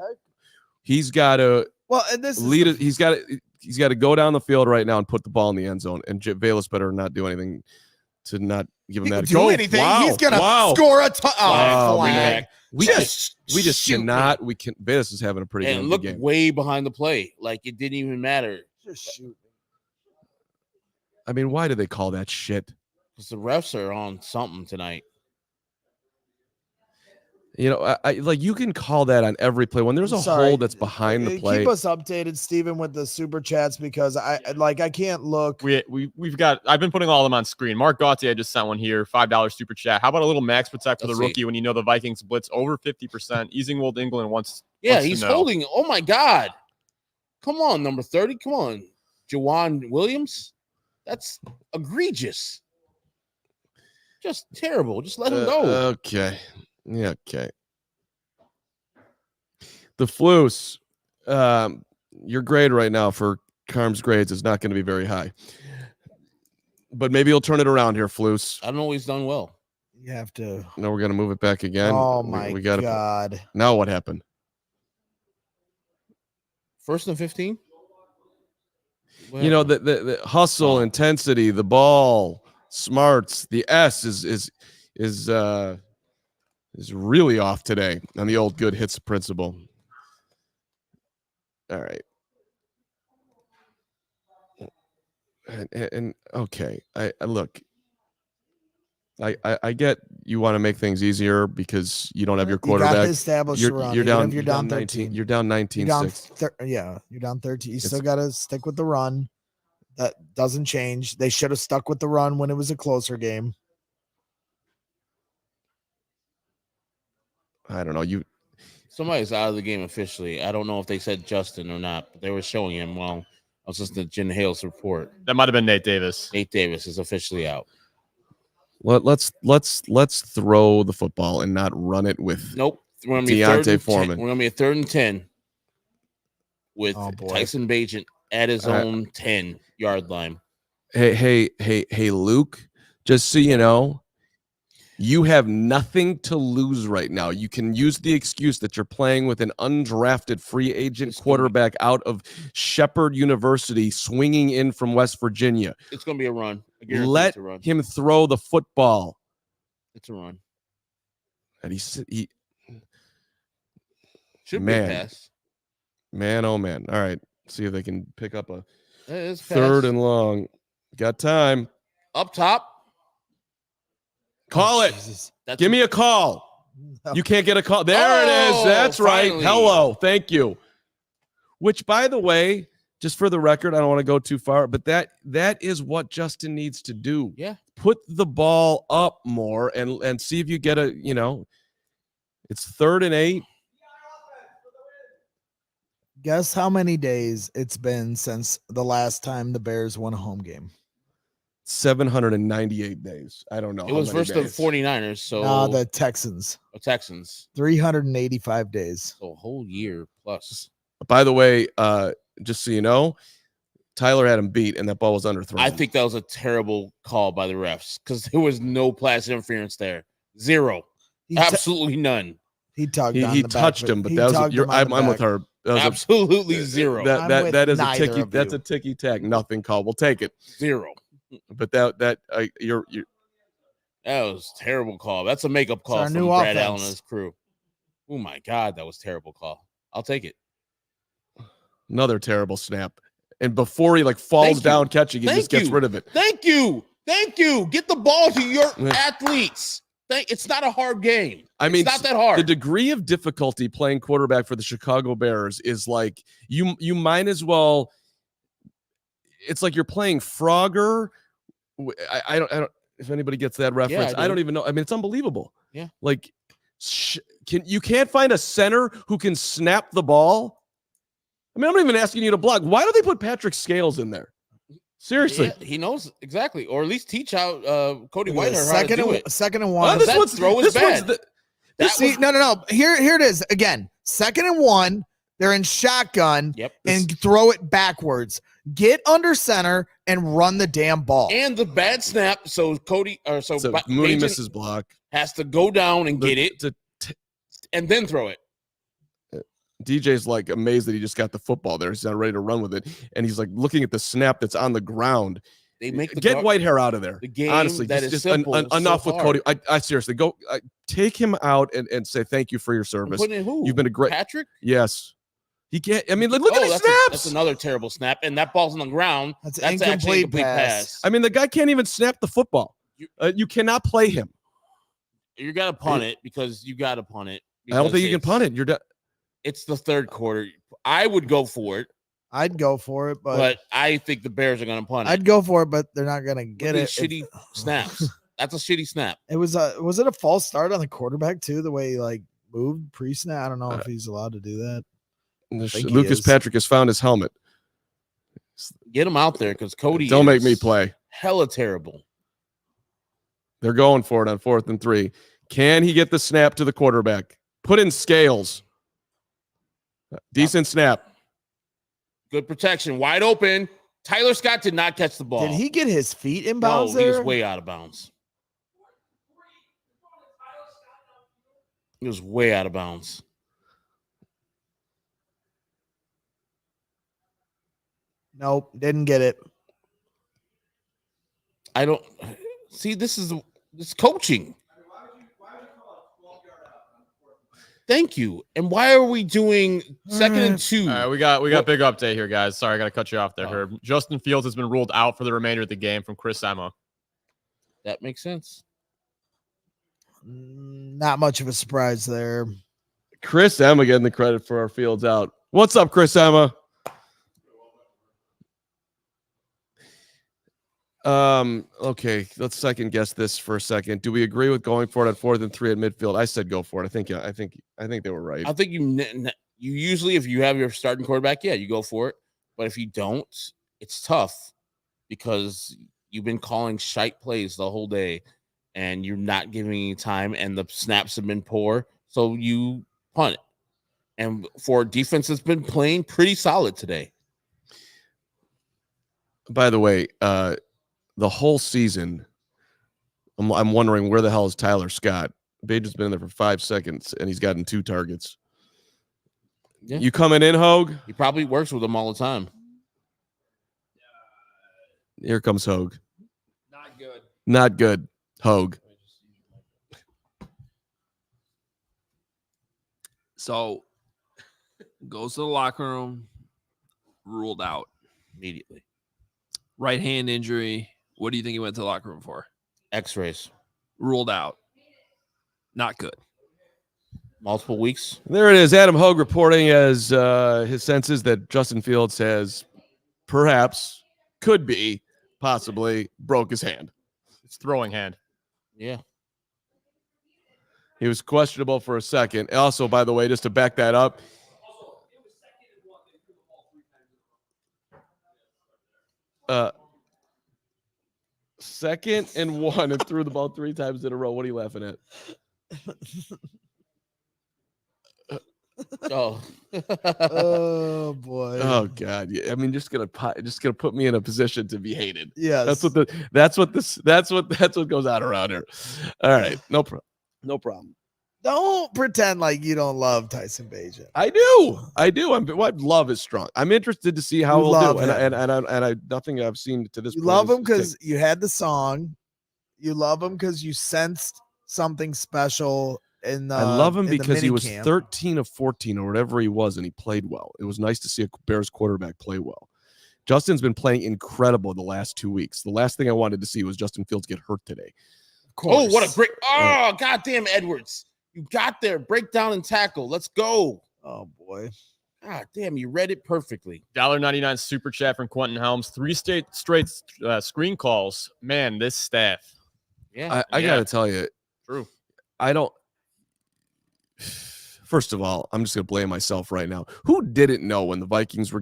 he's got to well, and this lead is it. He's got to go down the field right now and put the ball in the end zone. And Bayless better not do anything to not give him he that. can do anything. Wow, He's gonna wow. score a ton. Oh, flag. man. We just shoot cannot. We can. Bayless is having a pretty And good look game. way behind the play. Like it didn't even matter. Just shoot. I mean, why do they call that shit? Because the refs are on something tonight. You know, I like you can call that on every play when there's a hole that's behind the play. Keep us updated, Steven, with the super chats because I can't look. We've got. I've been putting all of them on screen. Mark Gauthier just sent one here, $5 super chat. How about a little max protect for Let's the see. rookie when you know the Vikings blitz over 50%? Easingwold England wants. Yeah, wants to he's know. holding. Oh my God. Come on, number 30. Come on. Jawan Williams. That's egregious. Just terrible. Just let him go. Okay. Yeah. Okay. The Floos, your grade right now for Carm's grades is not going to be very high, but maybe he'll turn it around here, Floos. I don't know. He's done well. You have to. No, we're going to move it back again. Oh my we gotta, God! Now what happened? 1st and 15. You know the hustle, intensity, the ball, smarts. The S is really off today on the old good hits principle. All right. And okay, I look. I get you want to make things easier because you don't have your You got quarterback. to establish You're, the run. you're Even down. if you're down 13. You're down 19. You're down 6. you're down 13. You It's- still got to stick with the run. That doesn't change. They should have stuck with the run when it was a closer game. I don't know. You Somebody's out of the game officially. I don't know if they said Justin or not, but they were showing him. Well, I was listening to Jen Hale's report. That might have been Nate Davis. Nate Davis is officially out. let's throw the football and not run it with. Nope. We're gonna be Deontay 3rd and 10. Foreman. We're gonna be a 3rd and 10 with Oh, boy. Tyson Bagent at his own 10-yard line. Hey, Luke. Just so you know, you have nothing to lose right now. You can use the excuse that you're playing with an undrafted free agent quarterback out of Shepherd University, swinging in from West Virginia. It's gonna be a run. I guarantee Let it's a run. him throw the football. It's a run. And he Should Man. be a pass. man, oh man. All right. See if they can pick up a It is a 3rd pass. and long. Got time. Up top. Call it. Jesus. That's Give me a call. No. You can't get a call. There it is. Oh, That's right. finally. Hello. Thank you. Which, by the way, just for the record, I don't want to go too far, but that is what Justin needs to do. Yeah. Put the ball up more and see if you get a, it's 3rd and 8. Guess how many days it's been since the last time the Bears won a home game? 798 days. I don't know. It how was many versus the days. 49ers. So The Texans. Texans. 385 days. So a whole year plus. By the way, just so you know, Tyler had him beat and that ball was underthrown. I think that was a terrible call by the refs because there was no pass interference there. Zero. He Absolutely none. He tugged he, on he the back, touched him, but he that was tugged him on I'm the with back. her. That was a- Absolutely zero. I'm with that is a neither ticky. of That's you. a ticky tack. Nothing call. We'll take it. Zero. But you're That was a terrible call. That's a makeup call our from new Brad offense. Allen and his crew. Oh my God, that was a terrible call. I'll take it. another terrible snap. And before he falls Thank you. down catching, he Thank just gets you. rid of it. Thank you. Thank you. Get the ball to your Yeah. athletes. It's not a hard game. I mean, it's not that hard. the degree of difficulty playing quarterback for the Chicago Bears is like you might as well. It's like you're playing Frogger. I don't. If anybody gets that reference, I I don't do. even know. I mean, it's unbelievable. Yeah. Like, you can't find a center who can snap the ball. I mean, I'm not even asking you to block. Why do they put Patrick Scales in there? Seriously. Yeah, he knows exactly, or at least teach out Cody Look at Whitehair this. how to do it. Second and Oh, one. That throw is bad. See, no. Here it is again. 2nd and 1. They're in shotgun. Yep. And throw it backwards. Get under center and run the damn ball. And the bad snap, so Mooney Bagent misses block. Has to go down and get it, and then throw it. DJ's like amazed that he just got the football there. He's not ready to run with it, and he's like looking at the snap that's on the ground. They make Get Whitehair out of there. The game honestly, that is just simple, enough so with Cody. I seriously go take him out and say thank you for your service. Putting in who? You've been a great Patrick. Yes, he can't. I mean, look at these snaps. That's another terrible snap, and that ball's on the ground. That's actually an incomplete pass. I mean, the guy can't even snap the football. You cannot play him. You got to punt it because you got to punt it. I don't think you can punt it. You're done. It's the 3rd quarter. I would go for it. I'd go for it, but I think the Bears are going to punt it. I'd go for it, but they're not going to get it. Shitty snaps. That's a shitty snap. It was was it a false start on the quarterback too? The way he like moved pre-snap. I don't know if he's allowed to do that. Lucas Patrick has found his helmet. Get him out there because Cody. Don't make me play. Hella terrible. They're going for it on 4th and 3. Can he get the snap to the quarterback? Put in Scales. Decent snap. Good protection. Wide open. Tyler Scott did not catch the ball. Did he get his feet in bounds there? He was way out of bounds. He was way out of bounds. Nope, didn't get it. I don't see. This is coaching. Thank you. And why are we doing 2nd and 2? All right, we got big update here, guys. Sorry, I got to cut you off there, Herb. Justin Fields has been ruled out for the remainder of the game from Chris Emma. That makes sense. Not much of a surprise there. Chris Emma getting the credit for our Fields out. What's up, Chris Emma? Okay, let's second guess this for a second. Do we agree with going for it at 4th and 3 at midfield? I said go for it. I think they were right. I think you usually, if you have your starting quarterback, you go for it. But if you don't, it's tough because you've been calling shite plays the whole day and you're not giving any time and the snaps have been poor. So you punt it. And for defense has been playing pretty solid today. By the way, the whole season, I'm wondering where the hell is Tyler Scott? Bagent's been in there for 5 seconds, and he's gotten 2 targets. Yeah. You coming in, Hogue? He probably works with them all the time. Here comes Hogue. Not good. Not good, Hogue. So, goes to the locker room, ruled out immediately. Right hand injury. What do you think he went to the locker room for? X-rays. Ruled out. Not good. Multiple weeks. There it is. Adam Hogue reporting as his senses that Justin Fields has perhaps, could be, possibly broke his hand. It's throwing hand. Yeah. He was questionable for a second. Also, by the way, just to back that up, second and 1 and threw the ball 3 times in a row. What are you laughing at? Oh boy. Oh God. Yeah. I mean, just gonna put me in a position to be hated. Yeah. That's what goes on around here. All right. No problem. Don't pretend like you don't love Tyson Bagent. I do. Love is strong. I'm interested to see how You he'll love do. him. And I nothing I've seen to this You point. love him because you had the song. You love him because you sensed something special in the. I love him in the because he was minicamp. 13 of 14 or whatever he was, and he played well. It was nice to see a Bears quarterback play well. Justin's been playing incredible the last 2 weeks. The last thing I wanted to see was Justin Fields get hurt today. Oh, what a great! Oh, goddamn, Edwards! You got there. Break down and tackle. Let's go. Oh boy. God damn, you read it perfectly. $1.99 super chat from Quentin Helms. 3 straight screen calls. Man, this staff. Yeah. I got to tell you, True. I don't. First of all, I'm just going to blame myself right now. Who didn't know when the Vikings were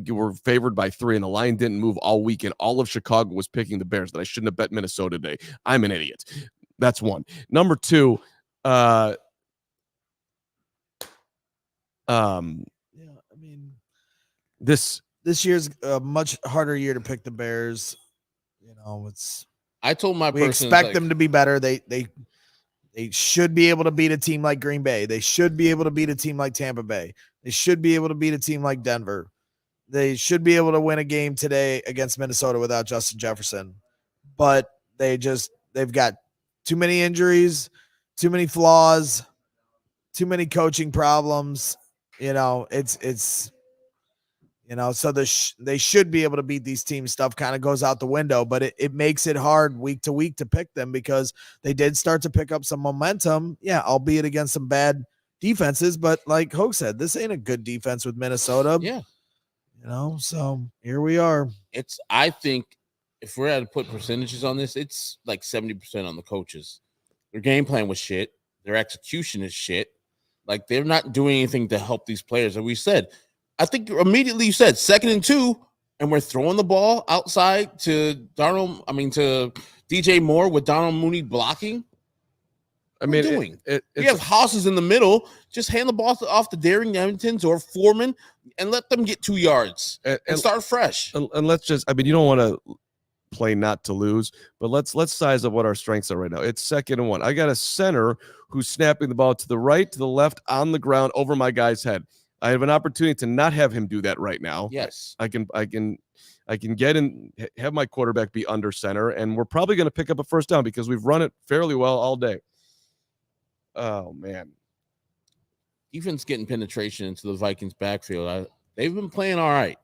were favored by 3 and the line didn't move all week and all of Chicago was picking the Bears that I shouldn't have bet Minnesota today? I'm an idiot. That's one. Number 2, Yeah, I mean, this year's a much harder year to pick the Bears. You know, I told my we person expect them to be better. They should be able to beat a team like Green Bay. They should be able to beat a team like Tampa Bay. They should be able to beat a team like Denver. They should be able to win a game today against Minnesota without Justin Jefferson. But they've got too many injuries, too many flaws, too many coaching problems. You know, so they should be able to beat these teams. Stuff kind of goes out the window, but it makes it hard week to week to pick them because they did start to pick up some momentum. Yeah, albeit against some bad defenses, but like Hoke said, this ain't a good defense with Minnesota. Yeah. You know, so here we are. I think if we're to put percentages on this, it's like 70% on the coaches. Their game plan was shit. Their execution is shit. Like they're not doing anything to help these players. And we said, I think immediately you said 2nd and 2, and we're throwing the ball outside to DJ Moore with Donald Mooney blocking. I mean, we have houses in the middle. Just hand the ball off to Daring Evingtons or Foreman and let them get 2 yards and start fresh. And let's just, I mean, you don't want to play not to lose, but let's size up what our strengths are right now. It's 2nd and 1. I got a center who's snapping the ball to the right, to the left, on the ground, over my guy's head. I have an opportunity to not have him do that right now. Yes. I can get in, have my quarterback be under center, and we're probably going to pick up a first down because we've run it fairly well all day. Oh, man. Defense getting penetration into the Vikings backfield. They've been playing all right.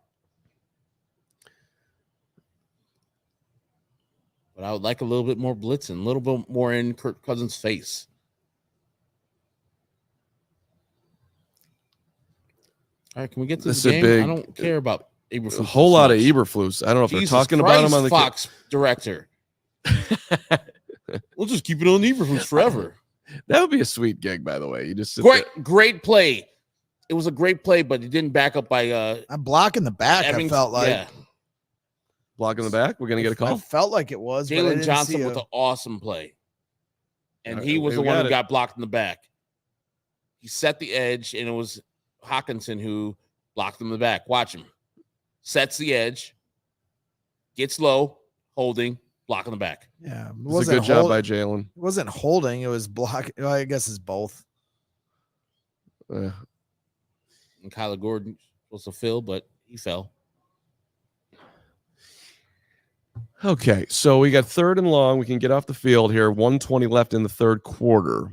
But I would like a little bit more blitzing, a little bit more in Kirk Cousins' face. All right, can we get to the game? I don't care about Eberflus. A whole lot of Eberflus. I don't know if they're talking about him on the Fox director. We'll just keep it on Eberflus forever. That would be a sweet gig, by the way. You just great play. It was a great play, but it didn't back up by I'm blocking the back. I felt like blocking the back. We're gonna get a call. I felt like it was Jalen Johnson with an awesome play, and he was the one who got blocked in the back. He set the edge, and it was Hawkinson who blocked him in the back. Watch him. Sets the edge, gets low, holding, block in the back. Yeah, it was a good job by Jalen. It wasn't holding, it was blocking. Well, I guess it's both. And Kyler Gordon was supposed to fill, but he fell. Okay, so we got 3rd and long. We can get off the field here. 1:20 left in the 3rd quarter.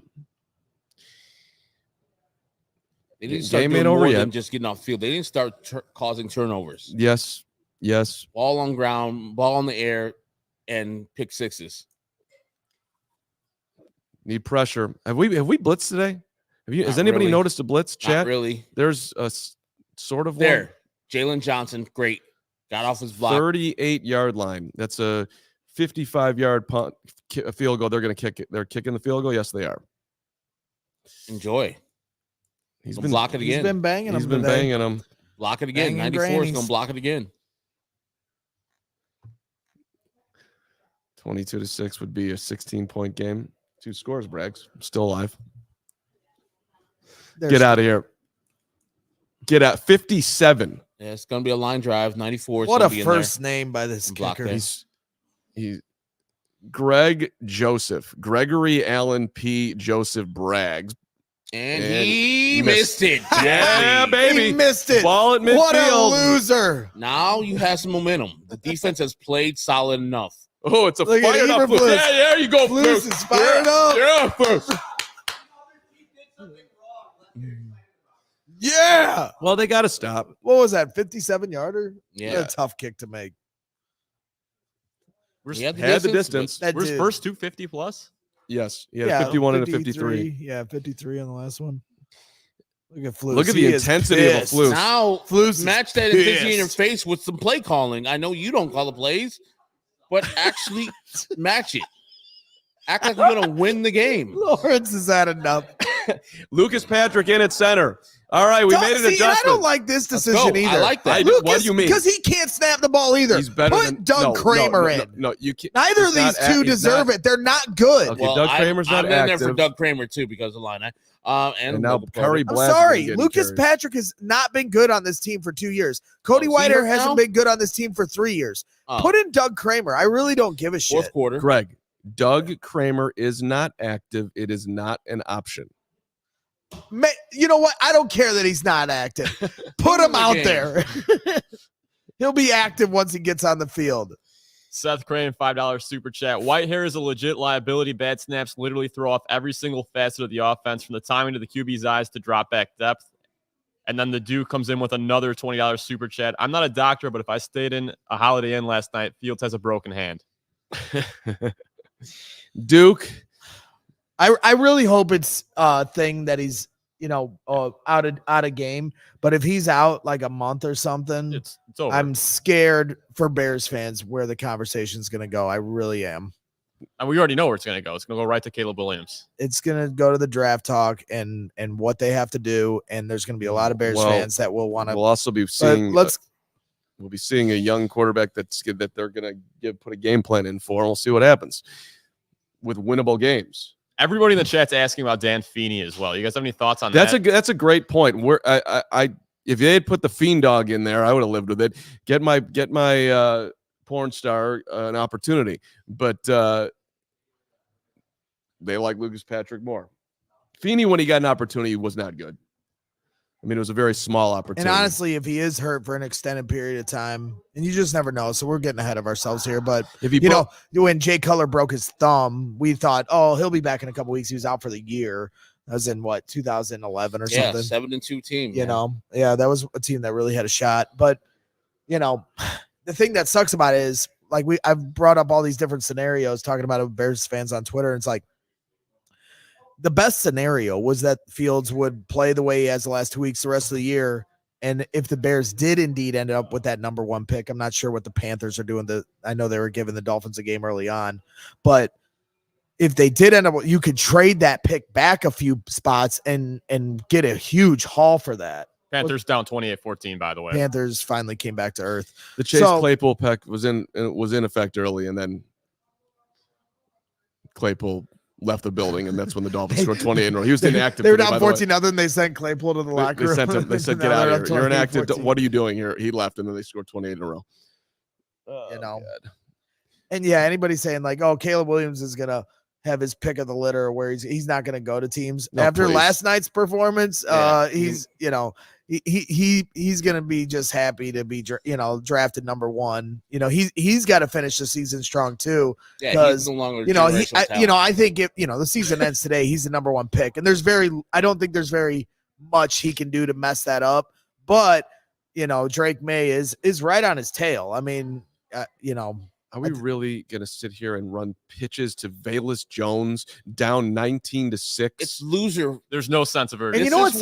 They didn't start doing more than just getting off the field. They didn't start causing turnovers. Yes. Ball on ground, ball in the air, and pick sixes. Need pressure. Have we blitzed today? Has anybody noticed a blitz, chat? Not really. There's a sort of there. one. Jalen Johnson, great. Got off his block. 38-yard line. That's a 55-yard punt, a field goal. They're going to kick it. They're kicking the field goal. Yes, they are. Enjoy. He's been block it again. He's been banging He's been banging them. Block it again. 94 is going to block it again. 22-6 would be a 16-point game. 2 scores, Braggs. Still alive. Get out of here. Get out. 57. Yeah, it's going to be a line drive. 94. What a first name by this kicker. He's Greg Joseph. Gregory Allen P. Joseph Braggs. And he missed it. Yeah, baby. He missed it. Ball at midfield. What a loser. Now you have some momentum. The defense has played solid enough. Oh, it's a fired up. Yeah, there you go. Flus is fired up. Yeah, first. Yeah. Well, they got to stop. What was that? 57-yarder? Yeah. What a tough kick to make. Had the distance. We're first 250 plus. Yes. Yeah. 51 and a 53. Yeah, 53 on the last one. Look at Flus. Look at the intensity of a Flus. Now, Flus match that intensity in your face with some play calling. I know you don't call the plays, but actually match it. Act like you're gonna win the game. Lawrence has had enough. Lucas Patrick in at center. All right, we made an adjustment. I don't like this decision either. I like that. What do you mean? Because he can't snap the ball either. He's better Put than Doug Kramer in. No, you can't. Neither of these two deserve it. They're not good. Okay, Doug Kramer's not I'm in there active. for Doug Kramer too because of line. And now Curry I'm Blast. sorry. Lucas Patrick has not been good on this team for 2 years. Cody Whitehair hasn't been good on this team for 3 years. Put in Doug Kramer. I really don't give a shit. Fourth quarter. Greg, Doug Kramer is not active. It is not an option. You know what? I don't care that he's not active. Put him out there. He'll be active once he gets on the field. Seth Crane, $5 super chat. Whitehair is a legit liability. Bad snaps literally throw off every single facet of the offense, from the timing to the QB's eyes to drop back depth. And then the Duke comes in with another $20 super chat. I'm not a doctor, but if I stayed in a Holiday Inn last night, Fields has a broken hand. Duke. I really hope it's a thing that he's, out of game. But if he's out like a month or something, It's over. I'm scared for Bears fans where the conversation's going to go. I really am. And we already know where it's going to go. It's going to go right to Caleb Williams. It's going to go to the draft talk and what they have to do. And there's going to be a lot of Bears fans that will want to. We'll also be seeing. We'll be seeing a young quarterback that they're going to put a game plan in for, and we'll see what happens with winnable games. Everybody in the chat's asking about Dan Feeney as well. You guys have any thoughts on that? That's a great point. Where if they had put the Fiend Dog in there, I would have lived with it. Get my porn star an opportunity, but they like Lucas Patrick more. Feeney, when he got an opportunity, was not good. I mean, it was a very small opportunity. And honestly, if he is hurt for an extended period of time, and you just never know, so we're getting ahead of ourselves here. But if he, when Jay Cutler broke his thumb, we thought, he'll be back in a couple weeks. He was out for the year. That was in 2011 or something. 7-2 team. That was a team that really had a shot. But the thing that sucks about it is, like, I've brought up all these different scenarios talking about it with Bears fans on Twitter. And it's like, the best scenario was that Fields would play the way he has the last 2 weeks, the rest of the year. And if the Bears did indeed end up with that number 1 pick, I'm not sure what the Panthers are doing. I know they were giving the Dolphins a game early on, but if they did end up, you could trade that pick back a few spots and get a huge haul for that. Panthers down 28-14, by the way. Panthers finally came back to earth. The Chase Claypool pick was in effect early, and then Claypool left the building, and that's when the Dolphins scored 28 in a row. He was inactive. They were down 14-0. They sent Claypool to the locker room. They said, get out of here. You're inactive. What are you doing here? He left, and then they scored 28 in a row. God. And anybody saying like, Caleb Williams is going to have his pick of the litter where he's not going to go to teams after last night's performance. He's going to be just happy to be, drafted number 1. He's got to finish the season strong too. Yeah, he's no longer. I think if the season ends today, he's the number 1 pick, and I don't think there's very much he can do to mess that up. But Drake May is right on his tail. I mean, Are we really going to sit here and run pitches to Velus Jones down 19-6? It's loser. There's no sense of urgency. And what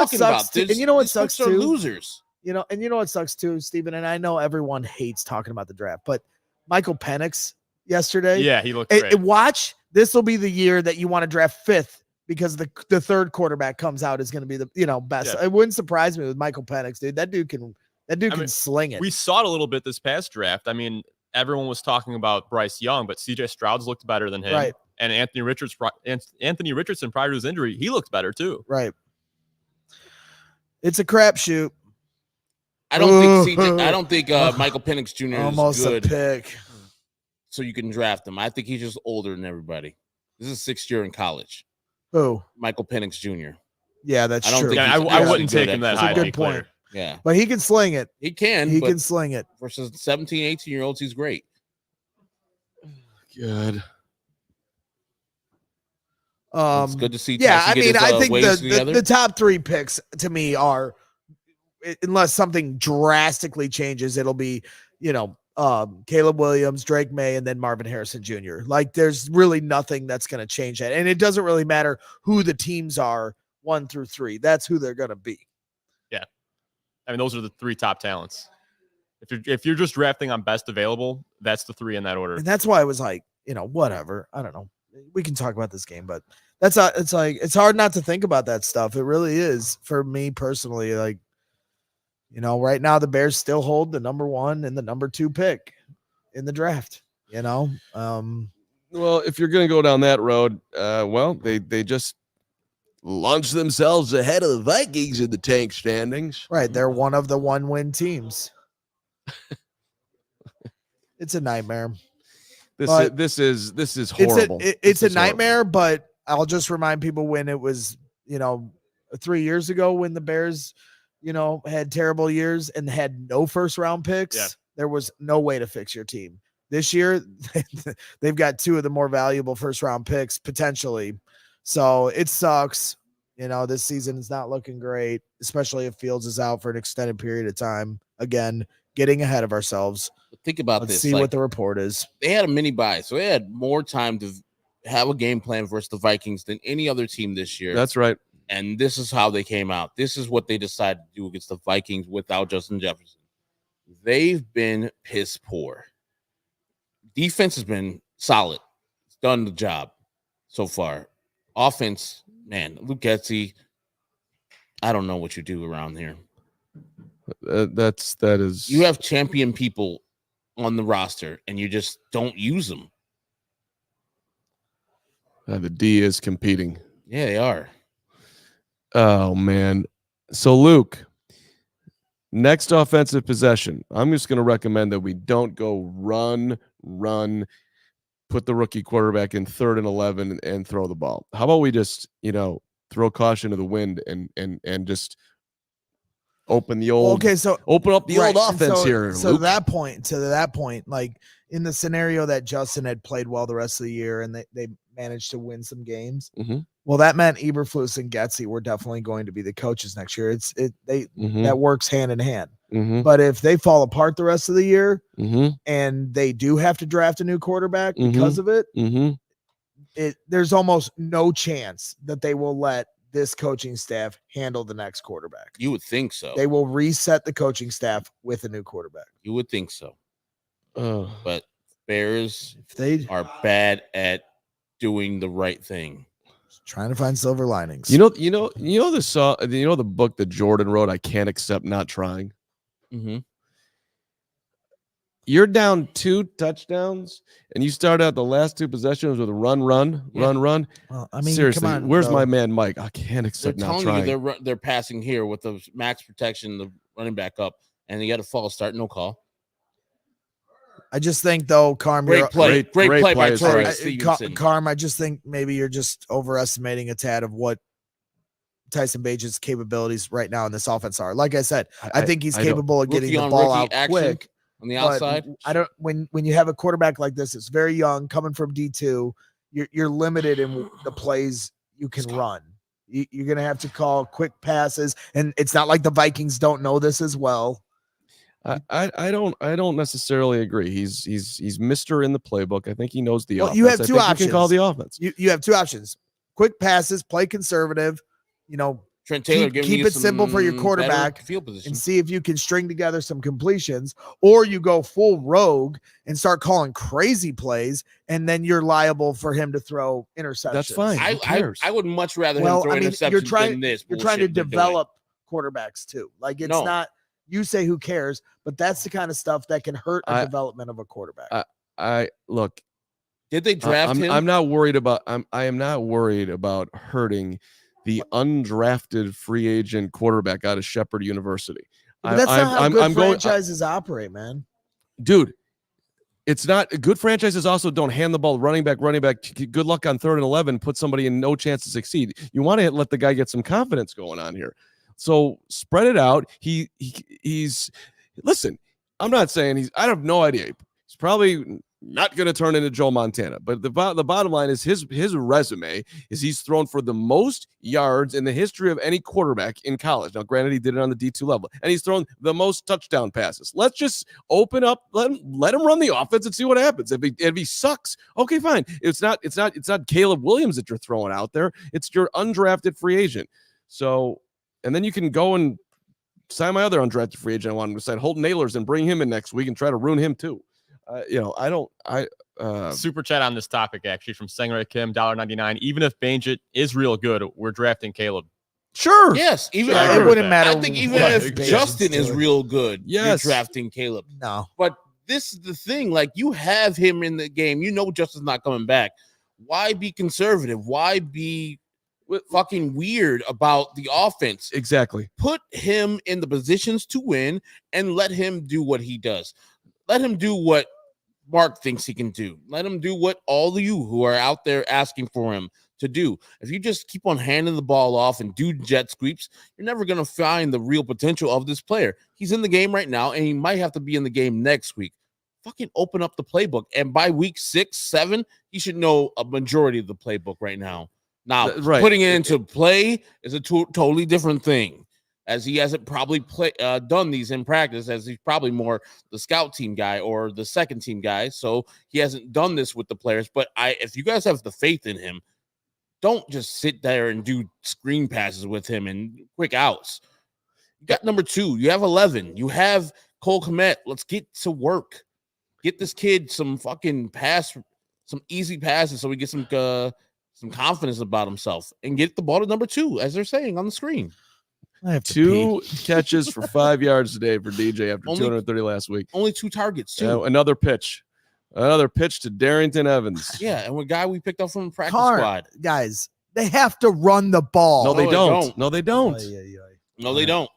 sucks too? And you know what sucks too? Losers. And you know what sucks too, Stephen? And I know everyone hates talking about the draft, but Michael Penix yesterday. Yeah, he looked great. Watch, this will be the year that you want to draft 5th because the third quarterback comes out is going to be the best. Yeah. It wouldn't surprise me with Michael Penix, dude. That dude can sling it. We saw it a little bit this past draft. I mean, everyone was talking about Bryce Young, but CJ Stroud's looked better than him. Right. And Anthony Richardson, prior to his injury, he looked better too. Right. It's a crapshoot. I don't think Michael Penix Jr. almost is good. A pick. So you can draft him. I think he's just older than everybody. This is 6th year in college. Who? Michael Penix Jr. Yeah, that's true. I wouldn't take him that high. That's a good point. Clear. Yeah. But he can sling it. He can sling it. Versus 17, 18-year-olds, he's great. Good. It's good to see. Yeah, I mean, I think the top 3 picks to me are, unless something drastically changes, it'll be, Caleb Williams, Drake May, and then Marvin Harrison Jr. Like, there's really nothing that's going to change that. And it doesn't really matter who the teams are 1 through 3. That's who they're going to be. Yeah. I mean, those are the 3 top talents. If you're just drafting on best available, that's the 3 in that order. And that's why I was like, whatever. I don't know. we can talk about this game, but it's like it's hard not to think about that stuff. It really is for me personally. Like, right now the Bears still hold the number 1 and the number 2 pick in the draft. Well, if you're going to go down that road, they just launched themselves ahead of the Vikings in the tank standings. Right, they're one of the 1-win teams. It's a nightmare. This is horrible. It's a nightmare, but I'll just remind people when it was, 3 years ago when the Bears, had terrible years and had no first round picks, there was no way to fix your team. This year, they've got 2 of the more valuable first round picks potentially. So it sucks. This season is not looking great, especially if Fields is out for an extended period of time. Again, getting ahead of ourselves. Think about Let's this. see what the report is. They had a mini bye, so they had more time to have a game plan versus the Vikings than any other team this year. That's right. And this is how they came out. This is what they decided to do against the Vikings without Justin Jefferson. They've been piss poor. Defense has been solid. It's done the job so far. Offense, man, Luke Getsy, I don't know what you do around here. That is. You have champion people on the roster, and you just don't use them. The D is competing. Yeah, they are. Oh, man. So, Luke, next offensive possession, I'm just going to recommend that we don't go run, put the rookie quarterback in 3rd and 11 and throw the ball. How about we just, throw caution to the wind and just open the old open up the old offense here. So to that point, like in the scenario that Justin had played well the rest of the year and they managed to win some games. Mm-hmm. Well, that meant Eberflus and Getsy were definitely going to be the coaches next year. That works hand in hand. Mm-hmm. But if they fall apart the rest of the year mm-hmm. and they do have to draft a new quarterback Mm-hmm. because of it, mm-hmm. There's almost no chance that they will let this coaching staff handle the next quarterback. You would think so. They will reset the coaching staff with a new quarterback. You would think so. But Bears If they are bad at doing the right thing. trying to find silver linings. The book that Jordan wrote, I Can't Accept Not Trying. Mm-hmm. You're down 2 touchdowns, and you start out the last 2 possessions with a run. Well, I mean, seriously, come on, where's though. my man Mike? I can't They're accept not telling trying. you they're passing here with the max protection, the running back up, and you got a false start, no call. I just think, though, Carm, Great play by play, Troy right. Stevenson. Carm, I just think maybe you're just overestimating a tad of what Tyson Bagent's capabilities right now in this offense are. Like I said, I think he's capable of getting Rookie the on ball rookie out action quick. on the But outside. I don't. When you have a quarterback like this, it's very young, coming from D2. You're limited in the plays you can run. You're gonna have to call quick passes, and it's not like the Vikings don't know this as well. I don't necessarily agree. He's Mister in the playbook. I think he knows the offense. You have I two think options. He can call the offense. You have 2 options: quick passes, play conservative. Trent Taylor keep it simple for your quarterback field position. and see if you can string together some completions, or you go full rogue and start calling crazy plays, and then you're liable for him to throw interceptions. That's fine. Who I cares? would much rather him throw interceptions than this. You're trying to bullshit they're doing. develop quarterbacks too. Like it's No. not. You say who cares, but that's the kind of stuff that can hurt the development of a quarterback. I look. Did they draft him? I'm not worried about. I am not worried about hurting the undrafted free agent quarterback out of Shepherd University. But that's not how good franchises operate, man. Dude, it's not good. Franchises also don't hand the ball running back. Good luck on 3rd and 11. Put somebody in no chance to succeed. You want to let the guy get some confidence going on here. So spread it out. He's listen. I'm not saying I have no idea. He's probably not going to turn into Joe Montana. But the bottom line is his resume is he's thrown for the most yards in the history of any quarterback in college. Now, granted, he did it on the D2 level, and he's thrown the most touchdown passes. Let's just open up, let him run the offense and see what happens. If he sucks, okay, fine. It's not Caleb Williams that you're throwing out there. It's your undrafted free agent. So, and then you can go and sign my other undrafted free agent. I want him to sign Holton Nailers and bring him in next week and try to ruin him too. Super chat on this topic, actually, from Sangray Kim, $1.99. Even if Bagent is real good, we're drafting Caleb. Sure. Yes, even Sure, I it agree with wouldn't that. matter. I think even what if Bagent's Justin is doing. real good, Yes. you're drafting Caleb. No. But this is the thing. Like, you have him in the game. You know Justin's not coming back. Why be conservative? Why be fucking weird about the offense? Exactly. Put him in the positions to win and let him do what he does. Let him do what Mark thinks he can do. Let him do what all of you who are out there asking for him to do. If you just keep on handing the ball off and do jet sweeps, you're never going to find the real potential of this player. He's in the game right now, and he might have to be in the game next week. Fucking open up the playbook. And by week 6, 7, he should know a majority of the playbook right now. Now, Right. putting it into play is a totally different thing, as he hasn't probably done these in practice, as he's probably more the scout team guy or the second team guy. So he hasn't done this with the players. But if you guys have the faith in him, don't just sit there and do screen passes with him and quick outs. You got number 2. You have 11. You have Cole Kmet. Let's get to work. Get this kid some fucking some easy passes so we get some confidence about himself and get the ball to number 2, as they're saying on the screen. I have to 2 catches for 5 yards today for DJ after 230 last week. Only 2 targets, too. Another pitch to Darrington Evans. Yeah, and a guy we picked up from the practice Carr, squad. guys, they have to run the ball. No, they they don't. don't. No, they don't. No, they don't.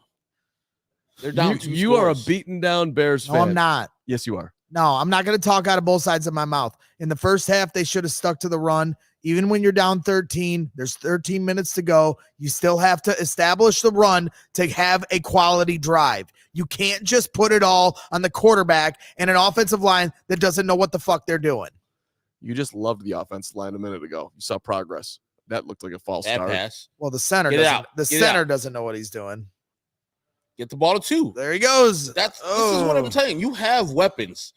They're down 2 You are a scores. beaten down Bears fan. No, I'm not. Yes, you are. No, I'm not going to talk out of both sides of my mouth. In the first half, they should have stuck to the run. Even when you're down 13, there's 13 minutes to go. You still have to establish the run to have a quality drive. You can't just put it all on the quarterback and an offensive line that doesn't know what the fuck they're doing. You just loved the offensive line a minute ago. You saw progress. That looked like a false That start. pass. Well, the center Get it doesn't. out. The Get it center out. doesn't know what he's doing. Get the ball to 2. There he goes. This is what I'm saying. You have weapons.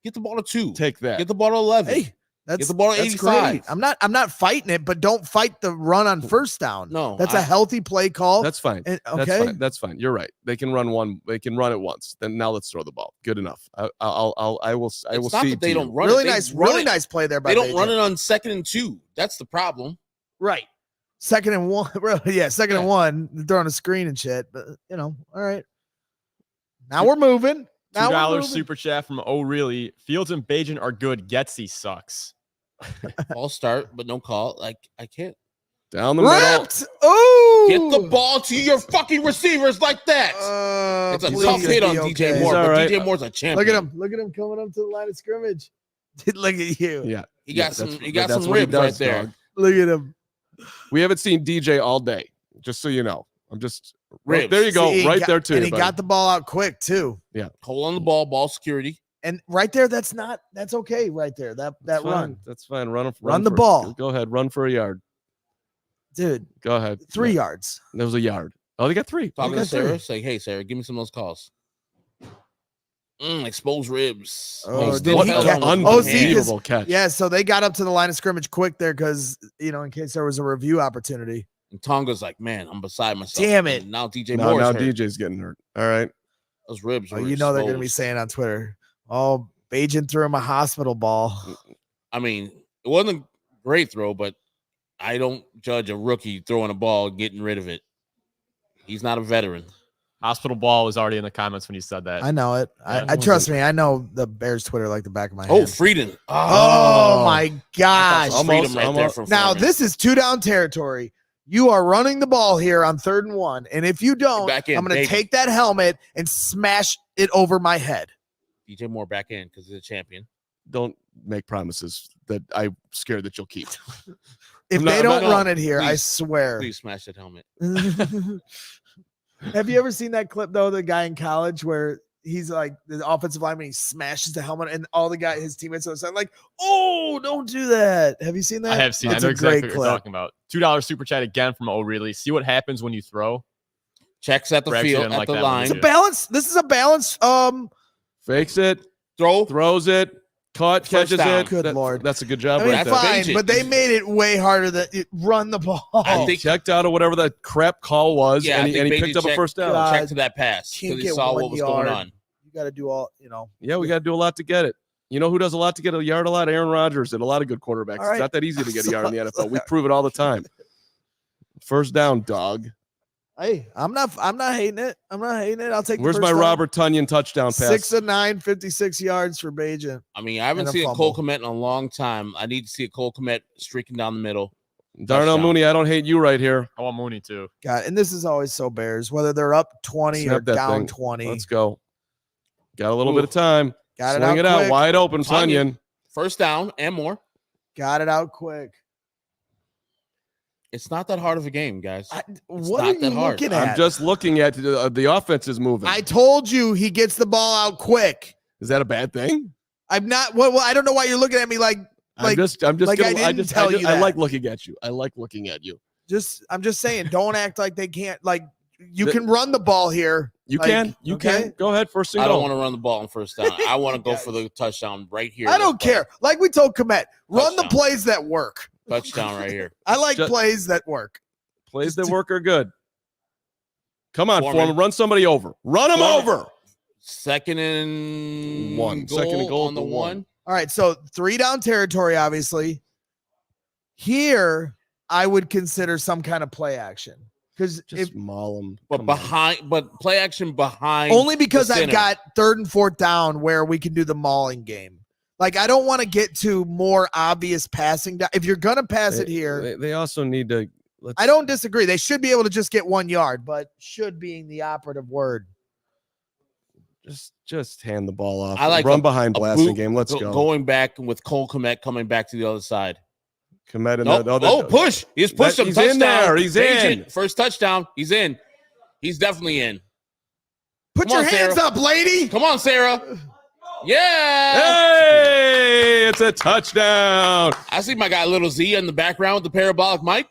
Get the ball to 2. Take that. Get the ball to 11. Hey, that's Get the ball to that's 85. great. I'm not fighting it, but don't fight the run on first down. No, that's a healthy play call. That's fine. And- That's okay. fine. That's fine. You're right. They can run one. They can run it once. Then now let's throw the ball. Good enough. I will It's see. not that they don't run Really it. They nice, run really it. nice play there by They don't Bagent. run it on 2nd and 2. That's the problem. Right. 2nd and 1. Yeah, 2nd and 1. Throwing a screen and shit. But all right. Now we're moving. Now we're $2 moving. super chat from Oh Really. Fields and Bagent are good. Getsy sucks. All start, but no call. Like, I can't. down the middle. Ripped. Ooh. Get the ball to your fucking receivers like that. It's a please tough hit on be DJ okay. Moore, all but right. DJ Moore's a champion. Look at him. Look at him coming up to the line of scrimmage. Look at you. Yeah. He got that's- he got that's some what he ribs right does, there. dog. Look at him. We haven't seen DJ all day. Just so you know. I'm just Ribs. there. You go. See, he Right got- there too. And he buddy. got the ball out quick too. Hold on the ball security. And right there, that's okay right there. That That's fine. run. That's fine. Run the for- ball. Go ahead. Run for a yard. Dude, Go ahead. 3 Yeah. yards. There was a yard. Oh, they got 3. Talking got to Sarah, three. say, hey, Sarah, give me some of those calls. Exposed ribs. Oh, Still did he held catch- on with Oh, one see, hand. Unbelievable catch. Yeah, so they got up to the line of scrimmage quick there because, in case there was a review opportunity. And Tonga's like, man, I'm beside myself. Damn it. And now DJ Now Moore's hurt. DJ's getting hurt. All right. Those ribs. Oh, were they're going to be exposed. saying on Twitter, oh, Bagent threw him a hospital ball. I mean, it wasn't a great throw, but I don't judge a rookie throwing a ball and getting rid of it. He's not a veteran. Hospital ball was already in the comments when you said that. I know it. Yeah. I trust me. I know the Bears Twitter like the back of my Oh, hand. Frieden. Oh, my gosh. That's freedom right there almost. from Now, Foreman. this is 2 down territory. You are running the ball here on 3rd and 1. And if you don't, Back in, I'm going to baby. take that helmet and smash it over my head. DJ Moore back in because he's a champion. Don't make promises that I'm scared that you'll keep. If I'm not- they I'm don't not- run it here, I please, swear. Please smash that helmet. Have you ever seen that clip though? The guy in college where he's like the offensive lineman, he smashes the helmet, and all the guy, his teammates are like, "Oh, don't do that." Have you seen that? I have seen. It's I know a exactly great what you're talking about. $2 super chat again from Oh Really. See what happens when you throw. Checks at the We're actually field, didn't at like the that one line. It's a balance. This is a balance. Fakes it, Throw. throws it, caught, First catches down. it. Good Lord. That's a good job I mean, right that's there. fine, Bagent. but they made it way harder than run the ball. I think- Checked out of whatever that crap call was, Yeah, I and he think picked up a Bagent first down. God. Check to that pass Can't because he get saw 1 what was yard. going on. You got to do all, Yeah, we got to do a lot to get it. You know who does a lot to get a yard a lot? Aaron Rodgers and a lot of good quarterbacks. All right. It's not that easy to get a yard in the NFL. We prove it all the time. First down, dog. Hey, I'm not hating it. I'm not hating it. I'll take. Where's the my first down. Robert Tonyan touchdown pass? 6 of 9, 56 yards for Bagent. I mean, I haven't And a seen a fumble. Cole Kmet in a long time. I need to see a Cole Kmet streaking down the middle. Darnell Touchdown. Mooney, I don't hate you right here. I want Mooney too. God, and this is always so Bears, whether they're up 20 Snap or that down thing. 20. Let's go. Got a little bit of time. Got Swing it out quick. wide open, Tonyan. First down and more. Got it out quick. It's not that hard of a game, guys. What not are you that hard. looking at? I'm just looking at the offense is moving. I told you he gets the ball out quick. Is that a bad thing? I'm not. Well, I don't know why you're looking at me like. I'm just like I didn't tell you I that. like looking at you. I like looking at you. I'm just saying, don't act like they can't. Like you The- can run the ball here. You Like, can. You okay. can. Go ahead, first and I don't goal. want to run the ball on first down. I want to go Guys. for the touchdown right here. I don't care. Like we told Komet, run the Touchdown. plays that work. Touchdown right here. I like Just- plays that work. Plays that work are good. Come on, Foreman. Foreman. Run somebody over. Run them Foreman. over. Second and One. Second and goal on the at the one. one. All right, so 3 down territory, obviously. Here, I would consider some kind of play action because Just maul them. But play action behind. only because the I've center. got 3rd and 4th down where we can do the mauling game. Like I don't want to get to more obvious passing down. If you're gonna pass it here, They also need to. I don't disagree. They should be able to just get 1 yard, but should being the operative word. Just hand the ball off. I like run a- behind a blasting boot game. Let's go. Going back with Cole Kmet coming back to the other side. Komet and Nope. the Push. He's pushed him. He's Touchdown. in there. He's in. Bagent, first touchdown. He's in. He's definitely in. Put Come your on, hands Sarah. up, lady. Come on, Sarah. Yeah. Hey, it's a touchdown. I see my guy Little Z in the background with the parabolic mic.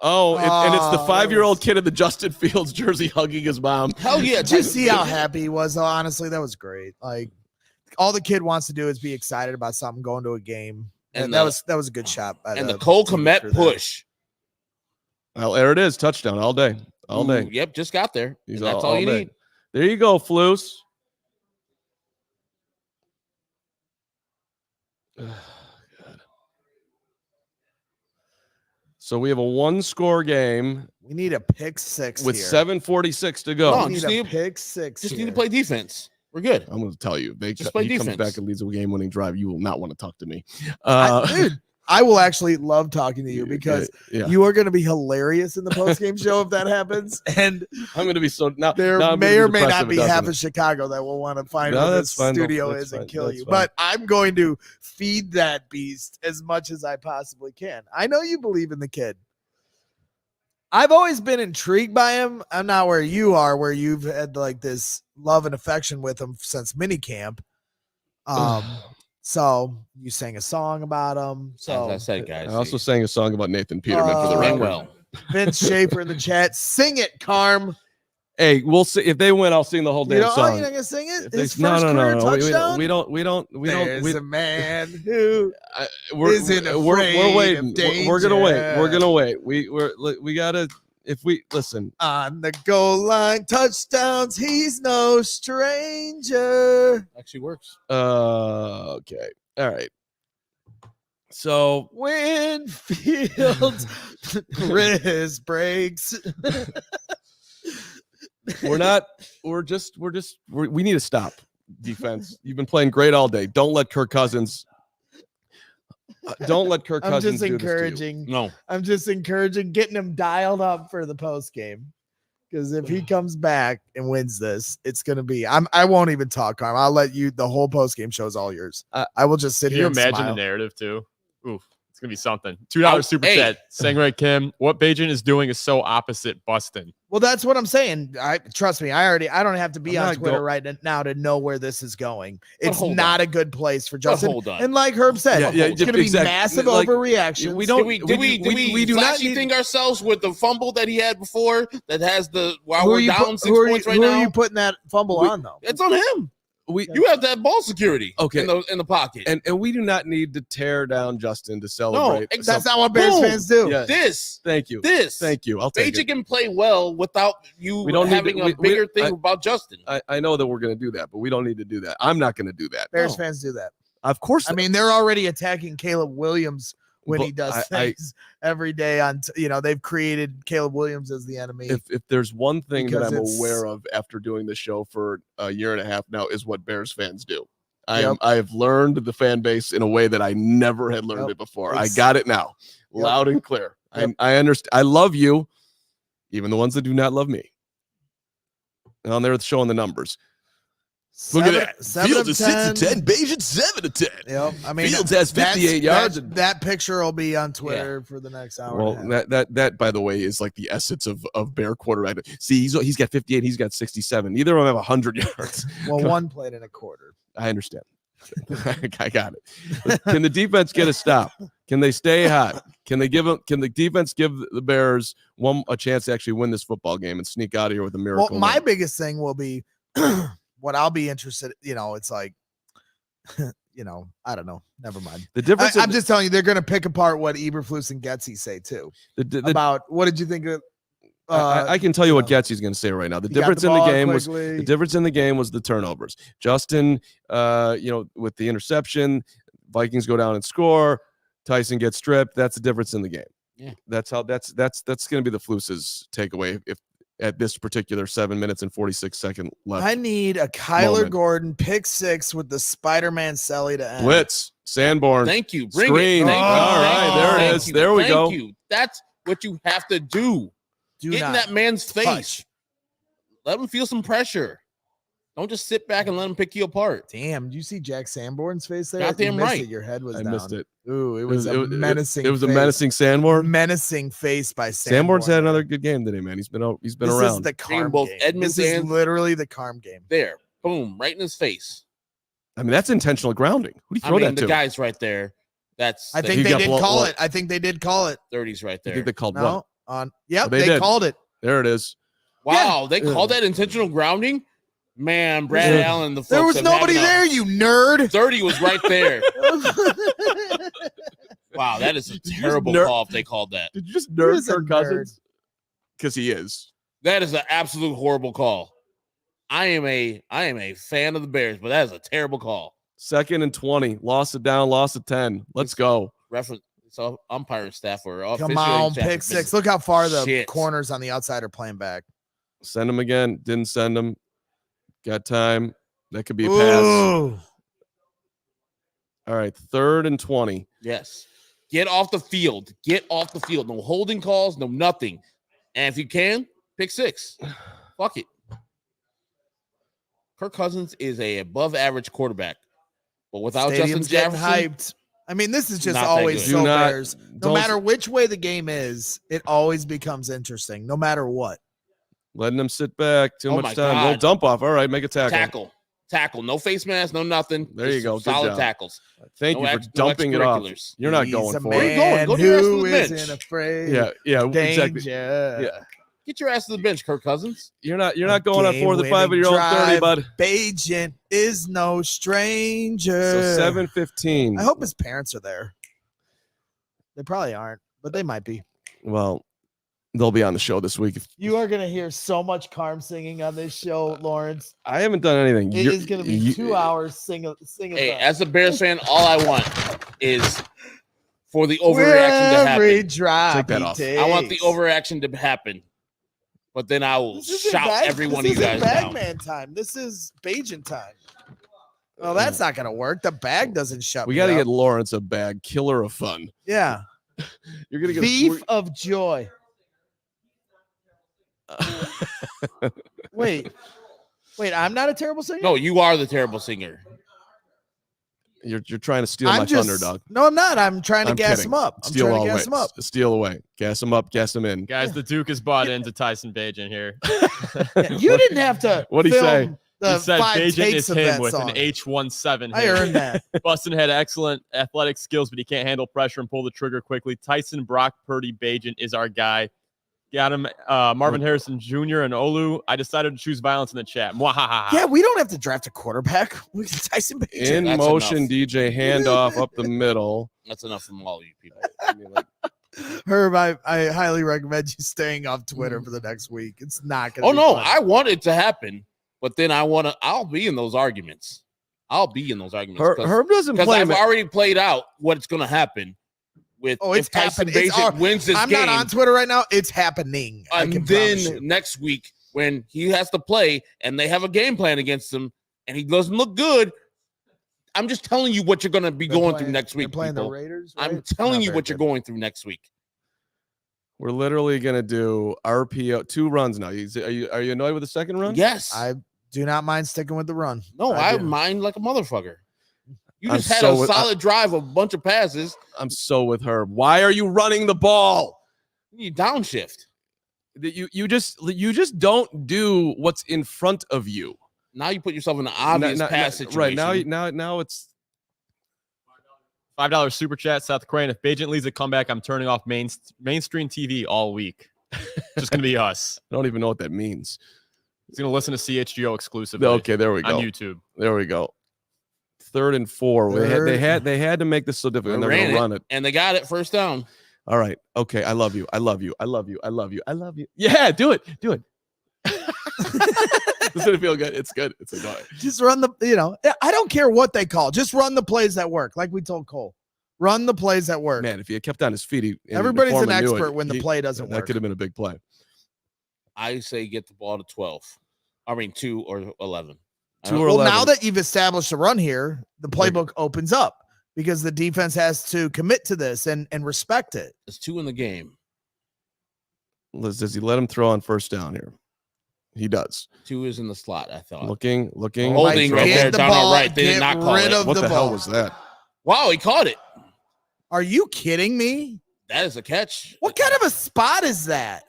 Oh, and it's the Oh, 5-year-old kid in the Justin Fields jersey hugging his mom. Hell yeah. Did you Tyson. see how happy he was? Though? Honestly, that was great. Like all the kid wants to do is be excited about something, going to a game. And And that the- was a good shot. By And the Cole team Kmet for that. push. Well, there it is. Touchdown all day. All day. Ooh, yep, just got there. He's And that's all you day. need. There you go, Floos. So we have a 1-score game We need a pick 6 with here. 7:46 to go. Come on, We just need a need- pick 6. Just here. need to play defense. We're good. I'm going to tell you, Just play he comes defense. back and leads a game-winning drive. You will not want to talk to me, Dude, I will actually love talking to you because yeah. you are going to be hilarious in the post game show if that happens. And I'm going to be so now. there now I'm may gonna or may depressed not if it be doesn't. half of Chicago that will want to find No, where that's this fine. studio That's is fine. and kill That's you. fine. But I'm going to feed that beast as much as I possibly can. I know you believe in the kid. I've always been intrigued by him. I'm not where you are, where you've had like this love and affection with him since minicamp. So you sang a song about him. So As I said, guys. I also sang a song about Nathan Peterman for the Ring record. well. Vince Schaefer in the chat, sing it, Carm. Hey, we'll see if they win. I'll sing the whole You damn know, oh, song. you're not gonna sing it? If they- His first career touchdown. We don't. There's a man who We're isn't we're afraid waiting. of We're gonna wait. We're danger. gonna wait. We gotta. If we listen, on the goal line touchdowns, he's no stranger. Actually works. okay, all right. So Winfield's wrist breaks. we need to stop defense. You've been playing great all day. Don't let Kirk Cousins. Don't let Kirk I'm Cousins just do this to you. encouraging. No. I'm just encouraging getting him dialed up for the post game. Because if he comes back and wins this, it's gonna be. I won't even talk, Carm. I'll let you. The whole post game show is all yours. I will just sit Can here you and imagine smile. the narrative too? Oof, it's gonna be something. $2 super hey. chat. Sangray Kim, what Bagent is doing is so opposite Bustin. Well, that's what I'm saying. Trust me. I don't have to be I'm on not Twitter go- right now to know where this is going. It's hold not a good place for But Justin. hold on. And like Herb said, Yeah, it's going to be exactly. massive Like, overreaction. we don't- Did we do not flashy need- think ourselves with the fumble that he had before that has the while Who are we're you down put- 6 who are points you, right who now? are you putting that fumble We- on though? It's on him. You have to have ball security. Okay. In the pocket. And we do not need to tear down Justin to celebrate. That's not what Bears fans do. Yeah. Thank you. I'll take it. Bagent can play well without you having a bigger thing about Justin. I know that we're going to do that, but we don't need to do that. I'm not going to do that. Bears fans do that. Of course. I mean, they're already attacking Caleb Williams when he does things every day on, they've created Caleb Williams as the enemy. If there's one thing that I'm Because aware of after doing the show for a year and a half now is what Bears fans do. I have learned the fan base in a way that I never had learned it before. I got it now, loud and clear. I understand. I love you, even the ones that do not love me. And they're showing the numbers. Look at that. Fields is 6 of 10. Bagent 7 of 10. Yep. I mean, Fields has 58 yards. That picture will be on Twitter for the next hour. Well, that by the way is like the essence of Bear quarterback. See, he's got 58. He's got 67. Neither of them have 100 yards. Well, one played in a quarter. I understand. I got it. Can the defense get a stop? Can they stay hot? Can the defense give the Bears a chance to actually win this football game and sneak out of here with a miracle? Well, my biggest thing will be. What I'll be interested, it's like, I don't know. Never mind. The difference. I'm just telling you, they're going to pick apart what Eberflus and Getsy say too. About what did you think of? I can tell you what Getsy's going to say right now. The difference in the game was the turnovers. Justin, with the interception, Vikings go down and score. Tyson gets stripped. That's the difference in the game. Yeah, that's going to be the Flus's takeaway if at this particular 7 minutes and 46 second left. I need a Kyler Gordon pick 6 with the Spider-Man celly to end. Blitz, Sanborn. Thank you. Bring Screen. it. All right, there it is. There we go. Thank you. That's what you have to do. Get in that man's face. Let him feel some pressure. Don't just sit back and let him pick you apart. Damn, do you see Jack Sanborn's face there? Goddamn right. Your head was down. I missed it. Ooh, it was a menacing. It was a menacing Sanborn. Menacing face by Sanborn. Sanborn's had another good game today, man. He's been around. This is the Carm game. This is literally the Carm game. There, boom, right in his face. I mean, that's intentional grounding. Who do you throw that to? The guy's right there. I think they did call it. I think they did call it. 30's right there. I think they called what? Yep, they called it. There it is. Wow, they called that intentional grounding? Man, Brad Allen, the folks there was nobody there, you nerd. 30 was right there. Wow, that is a terrible call if they called that. Did you just nerd Kirk Cousins? Because he is. That is an absolute horrible call. I am a fan of the Bears, but that is a terrible call. 2nd and 20. Lost it down, lost it 10. Let's go. So umpire staff were come on, pick 6. Look how far the corners on the outside are playing back. Send them again. Didn't send them. Got time. That could be a pass. All right, 3rd and 20. Yes. Get off the field. Get off the field. No holding calls, no nothing. And if you can, pick 6. Fuck it. Kirk Cousins is a above average quarterback. But without Justin Jefferson, hyped. I mean, this is just always so Bears. No matter which way the game is, it always becomes interesting, no matter what. Letting them sit back. Too much time. Roll dump off. All right, make a tackle. Tackle. No face mask, no nothing. There you go. Solid tackles. Thank you for dumping it off. You're not going for it. Where are you going? Go to your ass to the bench. Afraid. Yeah, exactly. Yeah. Get your ass to the bench, Kirk Cousins. You're not going on 4th and 5 of your own 30, bud. Bagent is no stranger. So 7:15. I hope his parents are there. They probably aren't, but they might be. Well, they'll be on the show this week. You are going to hear so much Carm singing on this show, Lawrence. I haven't done anything. It is going to be 2 hours singing. Hey, as a Bears fan, all I want is for the overreaction to happen. Take that off. I want the overreaction to happen. But then I will shout every one of you guys down. Bagman time. This is Bagent time. Well, that's not going to work. The bag doesn't shut We got to get Lawrence a bag. Killer of fun. Yeah. You're going to get Thief of joy. Wait, I'm not a terrible singer? No, you are the terrible singer. You're trying to steal my thunder, dog. No, I'm not. I'm trying to gas him up. Steal away. Gas him up. Gas him in. Guys, the Duke is bought into Tyson Bagent here. You didn't have to. What'd he say? He said Bagent is him with an H17. I earned that. Bustin had excellent athletic skills, but he can't handle pressure and pull the trigger quickly. Tyson, Brock Purdy, Bagent is our guy. Got him. Marvin Harrison Jr. and Olu. I decided to choose violence in the chat. Mwahaha. Yeah, we don't have to draft a quarterback. We can Tyson Bagent. In That's motion, enough. DJ handoff up the middle. That's enough from all you people. I mean, like, Herb, I highly recommend you staying off Twitter for the next week. It's not gonna. Oh be no, fun. I want it to happen, but then I'll be in those arguments. Herb doesn't because play. I've already played out what's going to happen with it's if Tyson happening. Bagent wins this I'm game. not on Twitter right now. It's happening. I And can promise you. then next week when he has to play and they have a game plan against him and he doesn't look good, I'm just telling you what you're going to be going through next week. They're playing people. the Raiders. I'm right? telling Not you very what you're good. going through next week. We're literally gonna do RPO 2 runs now. Are you annoyed with the second run? Yes. I do not mind sticking with the run. No, I do. mind like a motherfucker. You I'm just had so a with- solid drive, a bunch of passes. I'm so with Herb. Why are you running the ball? You downshift. You just don't do what's in front of you. Now you put yourself in an obvious pass situation. Right now it's $5 super chat, South Korean. If Bagent leads a comeback, I'm turning off mainstream TV all week. Just gonna be us. I don't even know what that means. He's gonna listen to CHGO exclusively. Okay, there we go. On YouTube. There we go. 3rd and 4. They had to make this so difficult. And they're Ran gonna run it. And they got it first down. All right. Okay. I love you. Yeah, do it. Does it feel good? It's good. It's annoying. Just run the. I don't care what they call. Just run the plays that work. Like we told Cole, run the plays that work. Man, if he had kept on his feet, Everybody's an expert when the play doesn't that work. could have been a big play. I say get the ball to 12. I mean 2 or 11. 2 or Well, 11. now that you've established a run here, the playbook opens up because the defense has to commit to this and respect it. There's 2 in the game. Does he let him throw on first down here? He does. 2 is in the slot, I thought. Looking. Holding right Get there, the down ball, on right. They get did not call rid it. of What the the hell ball. was that? Wow, he caught it. Are you kidding me? That is a catch. What kind of a spot is that?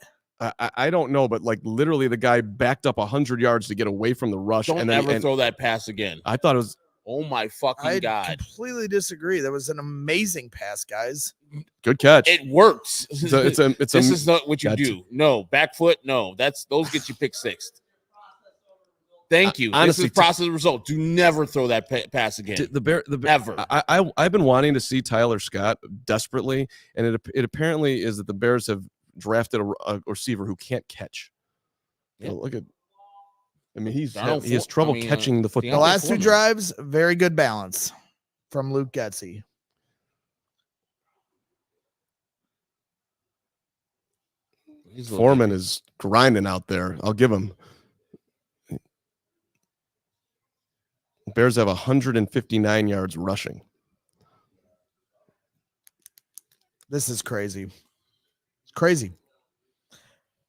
I don't know, but like literally the guy backed up 100 yards to get away from the rush. Don't and then ever throw that pass again. I thought it was Oh my fucking I God. completely disagree. That was an amazing pass, guys. good catch. It works. It's This is not what you that's- do. No, back foot. No, those get you pick sixth. Thank you. Honestly, this is process of result. Do never throw that pass again. the Ever. I've been wanting to see Tyler Scott desperately, and it apparently is that the Bears have drafted a receiver who can't catch. Yeah. Look at. I mean, he Donald has Fo- trouble I mean, catching the The football. last 2 Foreman. drives, very good balance from Luke Getsy. He's a little Foreman different. is grinding out there. I'll give him. Bears have 159 yards rushing. This is crazy. It's crazy.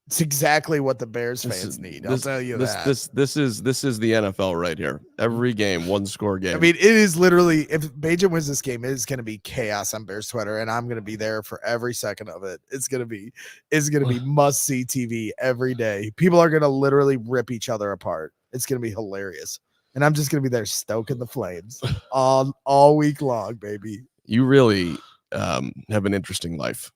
It's exactly what the Bears fans need. I'll tell you that. This is the NFL right here. Every game, 1-score game. I mean, it is literally, if Bagent wins this game, it is going to be chaos on Bears Twitter, and I'm going to be there for every second of it. It's going to be must see TV every day. People are going to literally rip each other apart. It's going to be hilarious. And I'm just going to be there stoking the flames all week long, baby. You really have an interesting life.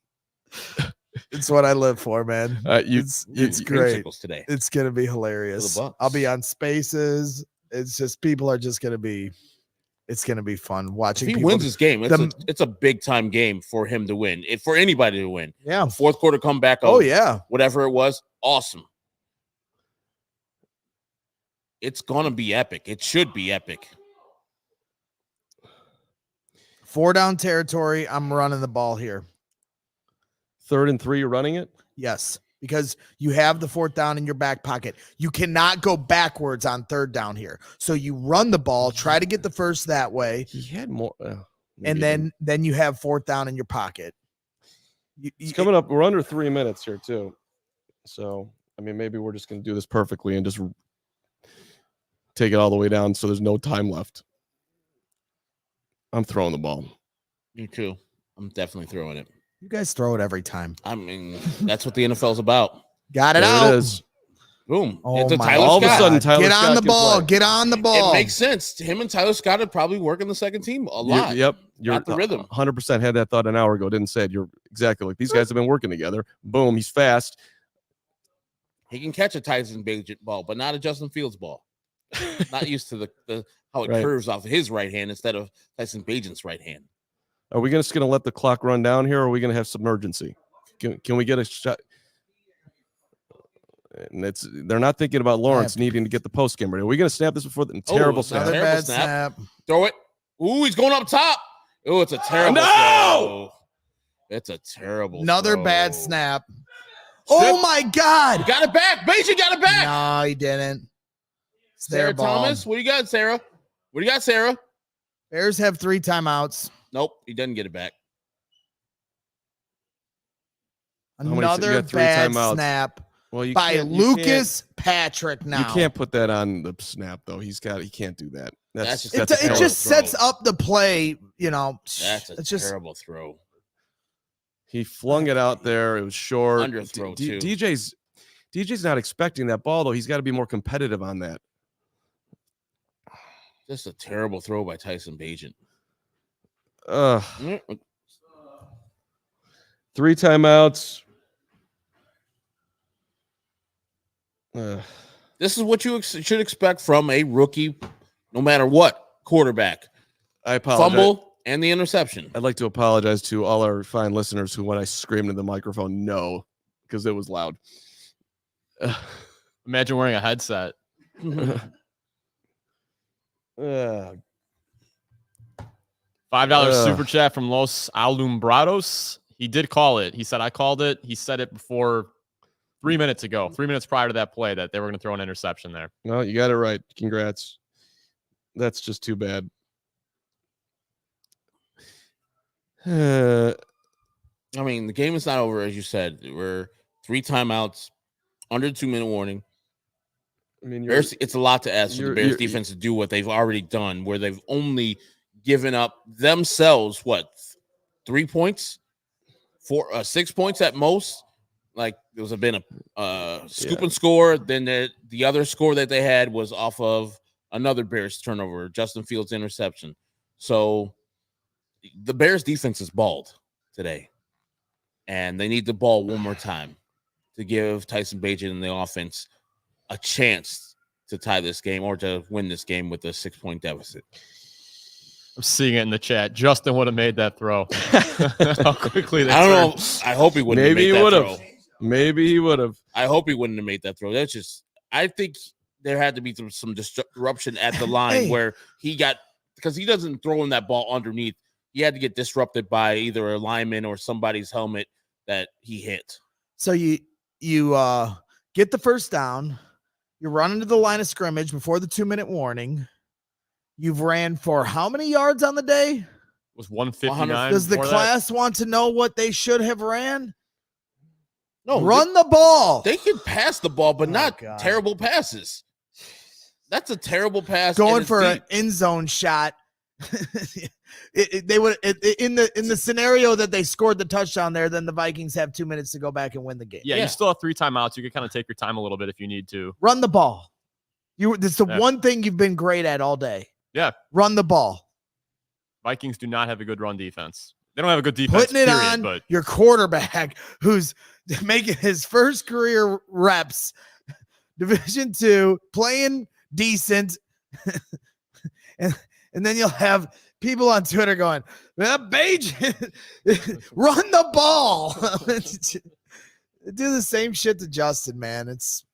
It's what I live for, man. It's great. Creamsicles today. It's going to be hilarious. For the Bucks. I'll be on Spaces. It's just, people are just going to be, it's going to be fun If watching he people. wins this game, it's a big time game for him to win. For anybody to win. Yeah. Fourth quarter comeback. Oh, yeah. Whatever it was, awesome. It's gonna be epic. It should be epic. 4 down territory. I'm running the ball here. 3rd and 3, you're running it. Yes, because you have the 4th down in your back pocket. You cannot go backwards on 3rd down here. So you run the ball, try to get the first that way, He had more. and then you have 4th down in your pocket. It's coming up. We're under 3 minutes here too. So I mean, maybe we're just going to do this perfectly and just take it all the way down so there's no time left. I'm throwing the ball. Me too. I'm definitely throwing it. You guys throw it every time. I mean, that's what the NFL's about. Got it There out. it is. Boom. Oh It's a my Tyler All of a Scott. sudden, Tyler Get Scott on the can ball. play. Get on the ball. It makes sense. Him and Tyler Scott would probably work in the second team a lot. Yep. You're Got the rhythm. 100% had that thought an hour ago. Didn't say it. You're exactly like these guys have been working together. Boom. He's fast. He can catch a Tyson Bagent ball, but not a Justin Fields ball. Not used to the how it Right. curves off his right hand instead of Tyson Bagent's right hand. Are we just going to let the clock run down here, or are we going to have some urgency? Can we get a shot? And they're not thinking about Lawrence needing to get the post game ready. Are we going to snap this before the terrible snap? Another Terrible bad snap. Throw it. Ooh, he's going up top. Oh, it's a terrible No! throw. It's a terrible Another throw. bad snap. Strip. Oh my God. He got it back. Bagent got it back. No, he didn't. It's Sarah their ball. Thomas, what do you got, Sarah? What do you got, Sarah? Bears have 3 timeouts. Nope, he doesn't get it back. many- you Another got 3 bad timeouts. snap Well, you by can't- you Lucas Patrick now. You can't put that on the snap, though. He can't do that. That's just- It That's a terrible just sets throw. up the play, you know. That's a it's just terrible throw. He flung it out there. It was short. Underthrow, too. DJ's not expecting that ball, though. He's got to be more competitive on that. Just a terrible throw by Tyson Bagent. 3 timeouts. This is what you should expect from a rookie, no matter what, quarterback. I apologize. Fumble and the interception. I'd like to apologize to all our fine listeners who, when I screamed in the microphone, no, because it was loud. Imagine wearing a headset. Uh, $5 super chat from Los Alumbrados. He did call it. He said, I called it. He said it before 3 minutes ago, 3 minutes prior to that play, that they were going to throw an interception there. no, you got it right. Congrats. That's just too bad. I mean, the game is not over, as you said. We're 3 timeouts, under 2-minute warning. I mean, It's a lot to ask for the Bears defense to do what they've already done, where they've only given up themselves, 3 points? 6 points at most? Like, there's been a scoop and score. Then the other score that they had was off of another Bears turnover, Justin Fields interception. So the Bears defense is balled today, and they need the ball one more time to give Tyson Bagent and the offense a chance to tie this game or to win this game with a 6-point deficit. I'm seeing it in the chat. Justin would have made that throw. How quickly they I don't turned. know. I hope he wouldn't Maybe have he made that would have. throw. Maybe he would have. I hope he wouldn't have made that throw. That's just, I think there had to be some disruption at the line where he got, because he doesn't throw in that ball underneath. He had to get disrupted by either a lineman or somebody's helmet that he hit. So you get the first down. You're running to the line of scrimmage before the 2-minute warning. You've ran for how many yards on the day? Was 159. Does the before class want to know what they should have ran? No, Run the ball. They could pass the ball, but Oh, not God. terrible passes. That's a terrible pass. Going and it's for an deep. end zone shot. They would in the scenario that they scored the touchdown there, then the Vikings have 2 minutes to go back and win the game. Yeah, Yeah. you still have 3 timeouts. You can kind of take your time a little bit if you need to. Run the ball. That's the Yeah. one thing you've been great at all day. Yeah. Run the ball. Vikings do not have a good run defense. They don't have a good defense, Putting it period, on but your quarterback who's making his first career reps, Division II, playing decent. and then you'll have people on Twitter going, well, Bagent, run the ball. Do the same shit to Justin, man. It's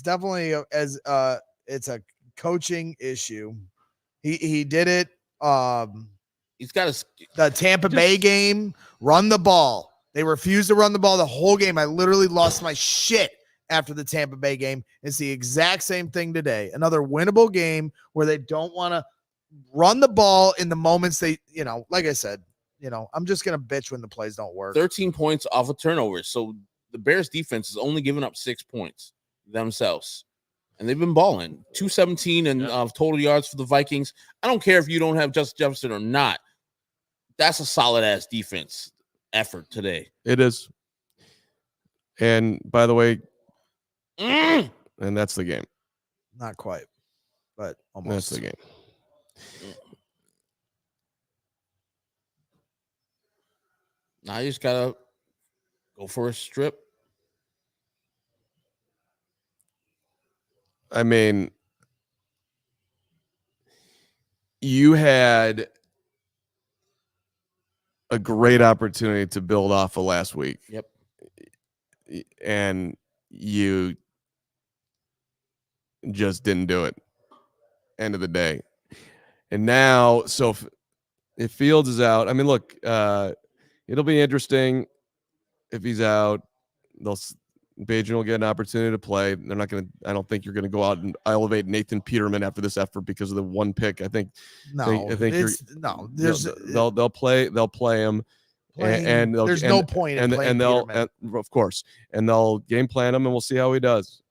definitely it's a coaching issue. He did it. He's got The Tampa Bay game, run the ball. They refused to run the ball the whole game. I literally lost my shit after the Tampa Bay game. It's the exact same thing today. Another winnable game where they don't want to run the ball in the moments they, like I said, I'm just going to bitch when the plays don't work. 13 points off of turnovers. So the Bears defense has only given up 6 points themselves. And they've been balling. 217 and total yards for the Vikings. I don't care if you don't have Justin Jefferson or not. That's a solid-ass defense effort today. It is. And by the way, Mm. and that's the game. Not quite, but almost. That's the game. Now you just got to go for a strip. I mean, you had a great opportunity to build off of last week. Yep. And you just didn't do it. End of the day. And now, so if Fields is out, I mean, look, it'll be interesting if he's out. Bagent will get an opportunity to play. They're not going to. I don't think you're going to go out and elevate Nathan Peterman after this effort because of the one pick. I think. No, I think There's they'll play. They'll play him, and there's no point in playing Peterman. Of course, and they'll game plan him, and we'll see how he does.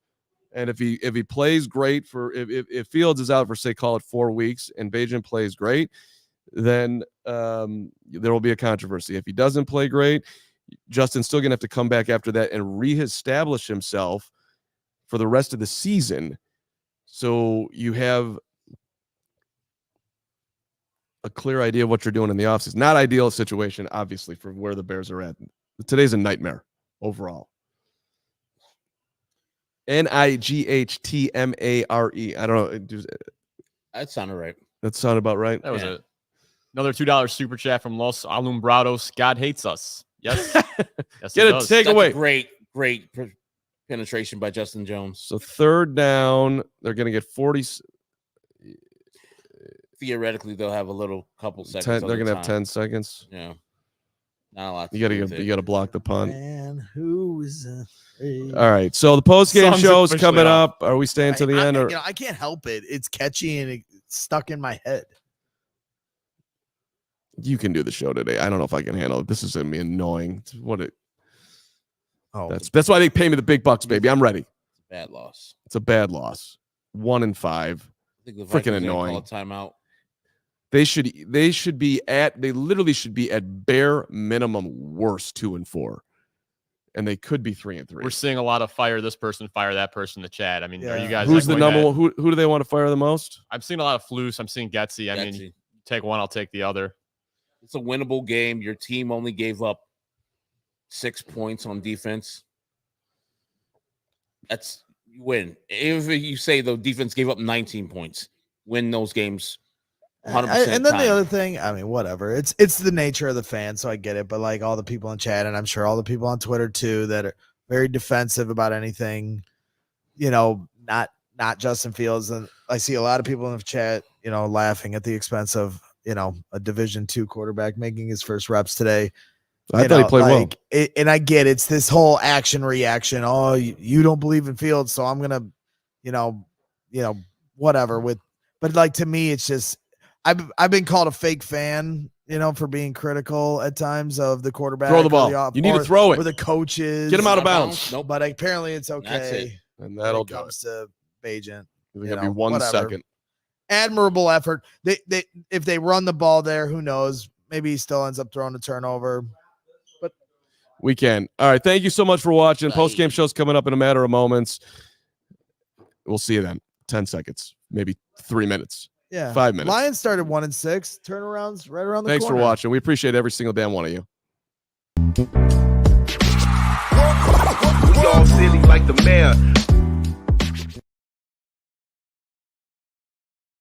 And if he plays great if Fields is out for, say, call it 4 weeks, and Bagent plays great, then there will be a controversy. If he doesn't play great, Justin's still going to have to come back after that and reestablish himself for the rest of the season. So you have a clear idea of what you're doing in the offseason. Not ideal situation, obviously, for where the Bears are at. Today's a nightmare overall. NIGHTMARE. I don't know. That sounded right. That sounded about right. That was it. Another $2 super chat from Los Alumbrados. God hates us. Yes. Yes, Get it a does. takeaway. Great penetration by Justin Jones. So third down, they're going to get 40. Theoretically, they'll have a couple seconds. They're going to have 10 seconds. Yeah. Not a lot. You got to block the punt. Man, who is All right. So the post game Song's show is officially coming off. up. Are we staying to the end? Or I can't help it. It's catchy and it's stuck in my head. you can do the show today? I don't know if I can handle it. This is going to be annoying. That's why they pay me the big bucks, baby. I'm ready. Bad loss. It's a bad loss. 1-5. I think the Freaking Vikings are gonna annoying. call a timeout. They literally should be at bare minimum worse 2-4. And they could be 3-3. We're seeing a lot of fire this person, fire that person in the chat. I mean, are you Yeah. guys Who's the echoing number that? one? Who do they want to fire the most? I'm seeing a lot of Flus. I'm seeing Getsy. I mean, Getsy. take one, I'll take the other. It's a winnable game. Your team only gave up 6 points on defense. That's you win. If you say the defense gave up 19 points, win those games 100%. And then the other thing, I mean, whatever. It's the nature of the fan, so I get it. But like all the people in chat, and I'm sure all the people on Twitter too, that are very defensive about anything, not Justin Fields. And I see a lot of people in the chat, laughing at the expense of, a Division II quarterback making his first reps today. I thought he played well. And I get it's this whole action reaction. Oh, you don't believe in Fields, so I'm gonna, whatever. But like to me, it's just I've been called a fake fan, for being critical at times of the quarterback. Throw the ball. You need to throw it. Or the coaches. Get him out of bounds. Nope. But apparently it's okay. That's it. And that'll when it comes to Bagent. It'll be 1 second. Admirable effort. They if they run the ball there, who knows? Maybe he still ends up throwing a turnover. But We can. All right. Thank you so much for watching. Post game show's coming up in a matter of moments. We'll see you then. 10 seconds, maybe 3 minutes. yeah, 5 minutes. Lions started 1-6. Turnarounds right around the Thanks corner. for watching. We appreciate every single damn one of you. We all silly like the mayor.